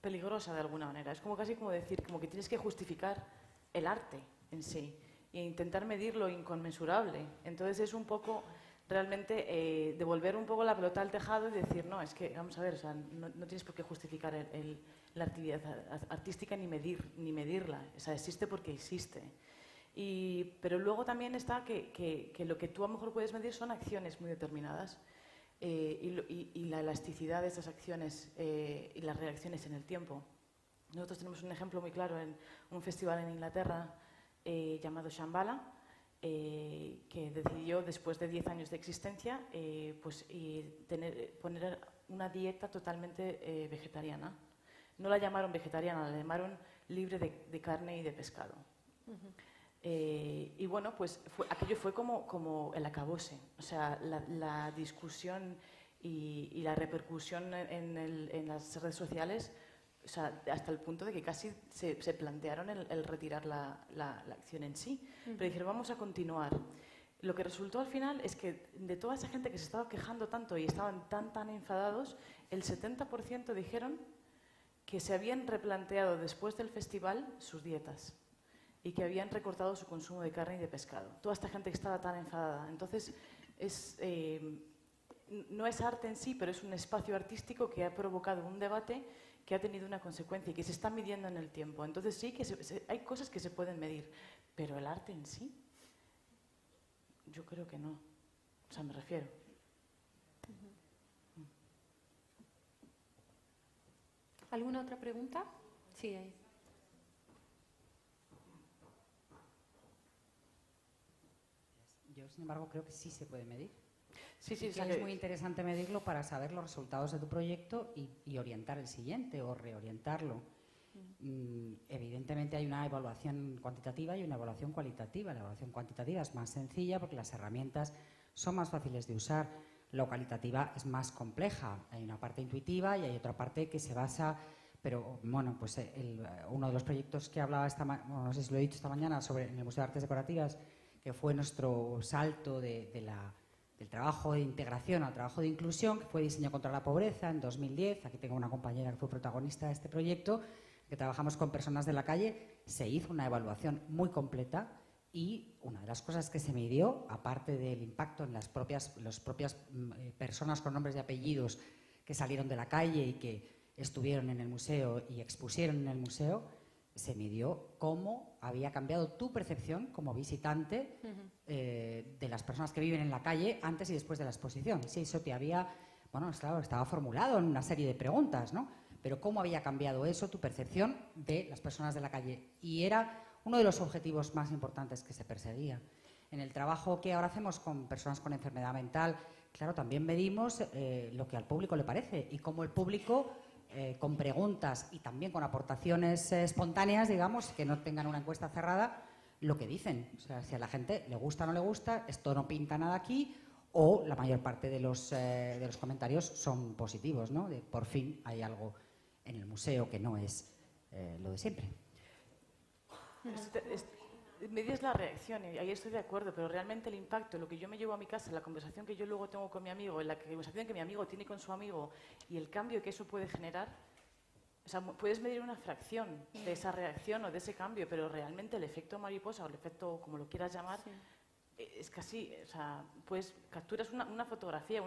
peligrosa de alguna manera. Es como casi como decir, como que tienes que justificar el arte en sí e intentar medir lo inconmensurable. Entonces es un poco realmente devolver un poco la pelota al tejado y decir, no, es que, vamos a ver, o sea, no tienes por qué justificar la actividad artística ni medirla. O sea, existe porque existe. Pero luego también está que lo que tú a lo mejor puedes medir son acciones muy determinadas y la elasticidad de esas acciones y las reacciones en el tiempo. Nosotros tenemos un ejemplo muy claro en un festival en Inglaterra llamado Shambhala, que decidió, después de 10 años de existencia, poner una dieta totalmente vegetariana. No la llamaron vegetariana, la llamaron libre de carne y de pescado. Y bueno, pues aquello fue como el acabose. O sea, la discusión y la repercusión en las redes sociales, o sea, hasta el punto de que casi se plantearon el retirar la acción en sí. Pero dijeron, vamos a continuar. Lo que resultó al final es que de toda esa gente que se estaba quejando tanto y estaban tan enfadados, el 70% dijeron que se habían replanteado después del festival sus dietas y que habían recortado su consumo de carne y de pescado. Toda esta gente que estaba tan enfadada. Entonces, no es arte en sí, pero es un espacio artístico que ha provocado un debate que ha tenido una consecuencia y que se está midiendo en el tiempo. Entonces sí que hay cosas que se pueden medir, pero el arte en sí, yo creo que no. O sea, me refiero. ¿Alguna otra pregunta? Sí, ahí. Yo, sin embargo, creo que sí se puede medir. Sí, Y que es muy interesante medirlo para saber los resultados de tu proyecto y orientar el siguiente o reorientarlo. Evidentemente hay una evaluación cuantitativa y una evaluación cualitativa. La evaluación cuantitativa es más sencilla porque las herramientas son más fáciles de usar. La cualitativa es más compleja. Hay una parte intuitiva y hay otra parte que se basa... Pero, bueno, pues uno de los proyectos que hablaba no sé si lo he dicho esta mañana, en el Museo de Artes Decorativas, que fue nuestro salto del trabajo de integración al trabajo de inclusión, que fue Diseño contra la Pobreza en 2010. Aquí tengo una compañera que fue protagonista de este proyecto, que trabajamos con personas de la calle. Se hizo una evaluación muy completa y una de las cosas que se midió, aparte del impacto en las propias personas con nombres y apellidos que salieron de la calle y que estuvieron en el museo y expusieron en el museo, se midió cómo había cambiado tu percepción como visitante de las personas que viven en la calle antes y después de la exposición. Sí, eso te había, bueno, claro, estaba formulado en una serie de preguntas, ¿no? Pero cómo había cambiado eso, tu percepción de las personas de la calle. Y era uno de los objetivos más importantes que se perseguía. En el trabajo que ahora hacemos con personas con enfermedad mental, claro, también medimos lo que al público le parece y cómo el público... con preguntas y también con aportaciones espontáneas, digamos, que no tengan una encuesta cerrada, lo que dicen. O sea, si a la gente le gusta o no le gusta, esto no pinta nada aquí, o la mayor parte de los comentarios son positivos, ¿no? De por fin hay algo en el museo que no es lo de siempre. Medias la reacción, y ahí estoy de acuerdo, pero realmente el impacto, lo que yo me llevo a mi casa, la conversación que yo luego tengo con mi amigo, la conversación que mi amigo tiene con su amigo y el cambio que eso puede generar, o sea, puedes medir una fracción de esa reacción o de ese cambio, pero realmente el efecto mariposa o el efecto, como lo quieras llamar, es casi, o sea, pues capturas una fotografía,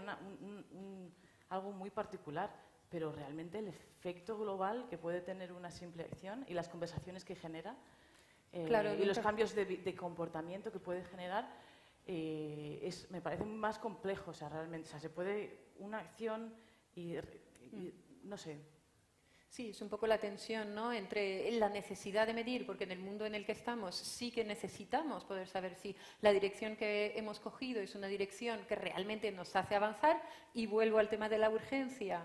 algo muy particular, pero realmente el efecto global que puede tener una simple acción y las conversaciones que genera, claro, y los cambios de comportamiento que puede generar, me parece más complejo, o sea, realmente, o sea, se puede una acción y no sé. Sí, es un poco la tensión, ¿no?, entre la necesidad de medir, porque en el mundo en el que estamos sí que necesitamos poder saber si la dirección que hemos cogido es una dirección que realmente nos hace avanzar, y vuelvo al tema de la urgencia,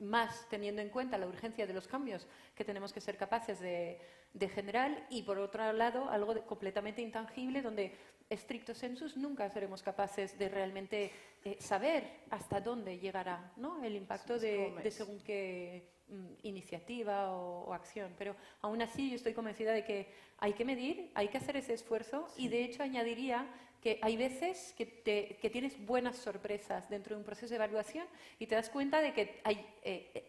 más teniendo en cuenta la urgencia de los cambios que tenemos que ser capaces de generar, y por otro lado algo completamente intangible donde estricto sensus nunca seremos capaces de realmente saber hasta dónde llegará, ¿no?, el impacto de según qué iniciativa o acción. Pero aún así yo estoy convencida de que hay que medir, hay que hacer ese esfuerzo, y de hecho añadiría que hay veces que tienes buenas sorpresas dentro de un proceso de evaluación y te das cuenta de que hay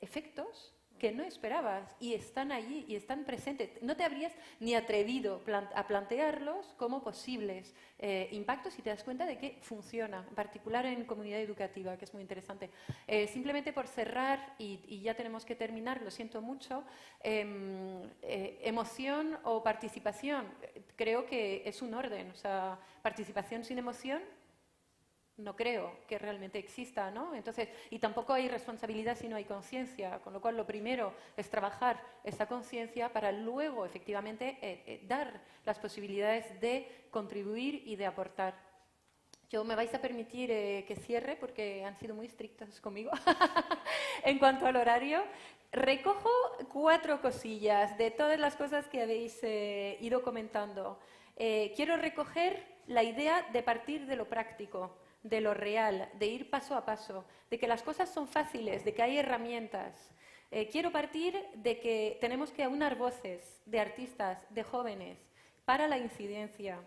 efectos que no esperabas y están allí y están presentes. No te habrías ni atrevido a plantearlos como posibles impactos, y te das cuenta de que funciona, en particular en comunidad educativa, que es muy interesante. Simplemente por cerrar, y ya tenemos que terminar, lo siento mucho, emoción o participación, creo que es un orden. O sea, participación sin emoción no creo que realmente exista, ¿no? Entonces, y tampoco hay responsabilidad si no hay conciencia, con lo cual lo primero es trabajar esa conciencia para luego efectivamente dar las posibilidades de contribuir y de aportar. Yo me vais a permitir que cierre porque han sido muy estrictos conmigo en cuanto al horario. Recojo 4 cosillas de todas las cosas que habéis ido comentando. Quiero recoger la idea de partir de lo práctico, de lo real, de ir paso a paso, de que las cosas son fáciles, de que hay herramientas. Quiero partir de que tenemos que aunar voces de artistas, de jóvenes, para la incidencia.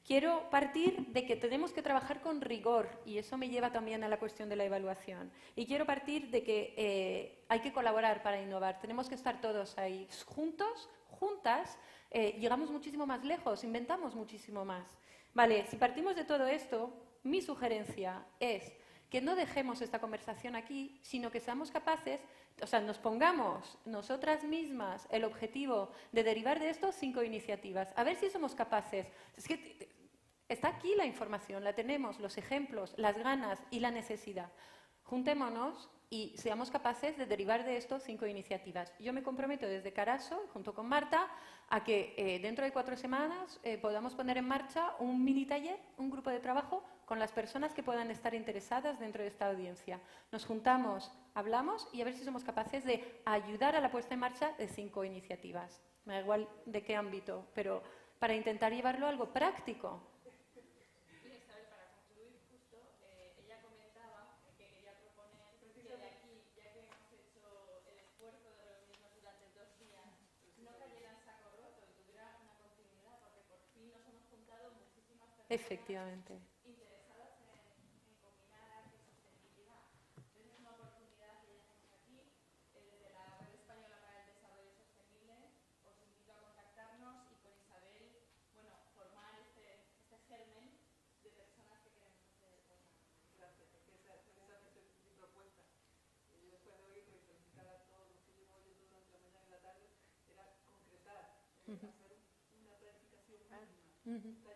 Quiero partir de que tenemos que trabajar con rigor, y eso me lleva también a la cuestión de la evaluación. Y quiero partir de que hay que colaborar para innovar. Tenemos que estar todos ahí juntos, juntas, llegamos muchísimo más lejos, inventamos muchísimo más. Vale, si partimos de todo esto, mi sugerencia es que no dejemos esta conversación aquí, sino que seamos capaces, o sea, nos pongamos nosotras mismas el objetivo de derivar de esto 5 iniciativas. A ver si somos capaces. Es que está aquí la información, la tenemos, los ejemplos, las ganas y la necesidad. Juntémonos y seamos capaces de derivar de esto 5 iniciativas. Yo me comprometo desde Caraso, junto con Marta, a que dentro de 4 semanas podamos poner en marcha un mini taller, un grupo de trabajo con las personas que puedan estar interesadas dentro de esta audiencia. Nos juntamos, hablamos y a ver si somos capaces de ayudar a la puesta en marcha de 5 iniciativas. Me da igual de qué ámbito, pero para intentar llevarlo a algo práctico. Efectivamente. Interesadas en combinar arte y sostenibilidad. Entonces es una oportunidad que ya tenemos aquí. Desde la Red Española para el Desarrollo Sostenible os invito a contactarnos y con Isabel, bueno, formar este germen de personas que queremos hacer cosas. Gracias, porque esa es mi propuesta. Yo después de oírlo y felicitar a todos los que llevo oyendo durante la mañana y la tarde, era concretar, hacer una planificación mínima.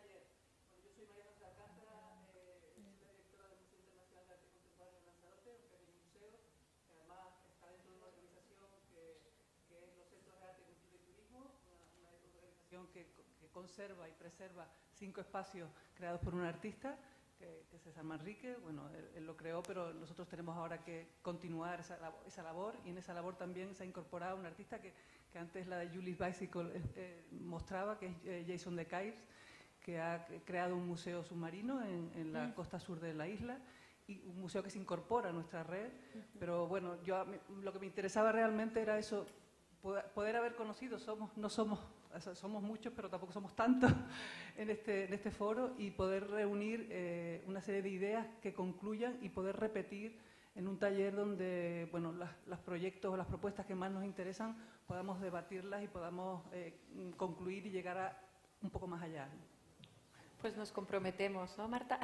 Que conserva y preserva 5 espacios creados por un artista, que es César Manrique. Bueno, él lo creó, pero nosotros tenemos ahora que continuar esa labor, y en esa labor también se ha incorporado un artista que antes la de Julie's Bicycle mostraba, que es Jason de Cairs, que ha creado un museo submarino en la costa sur de la isla, y un museo que se incorpora a nuestra red. Pero bueno, lo que me interesaba realmente era eso, poder haber conocido, somos muchos, pero tampoco somos tantos en este foro, y poder reunir una serie de ideas que concluyan y poder repetir en un taller donde, bueno, los proyectos o las propuestas que más nos interesan podamos debatirlas y podamos concluir y llegar un poco más allá. Pues nos comprometemos, ¿no, Marta?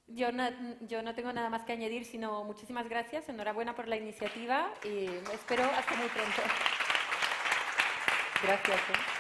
Yo no tengo nada más que añadir, sino muchísimas gracias, enhorabuena por la iniciativa y espero hasta muy pronto. Gracias.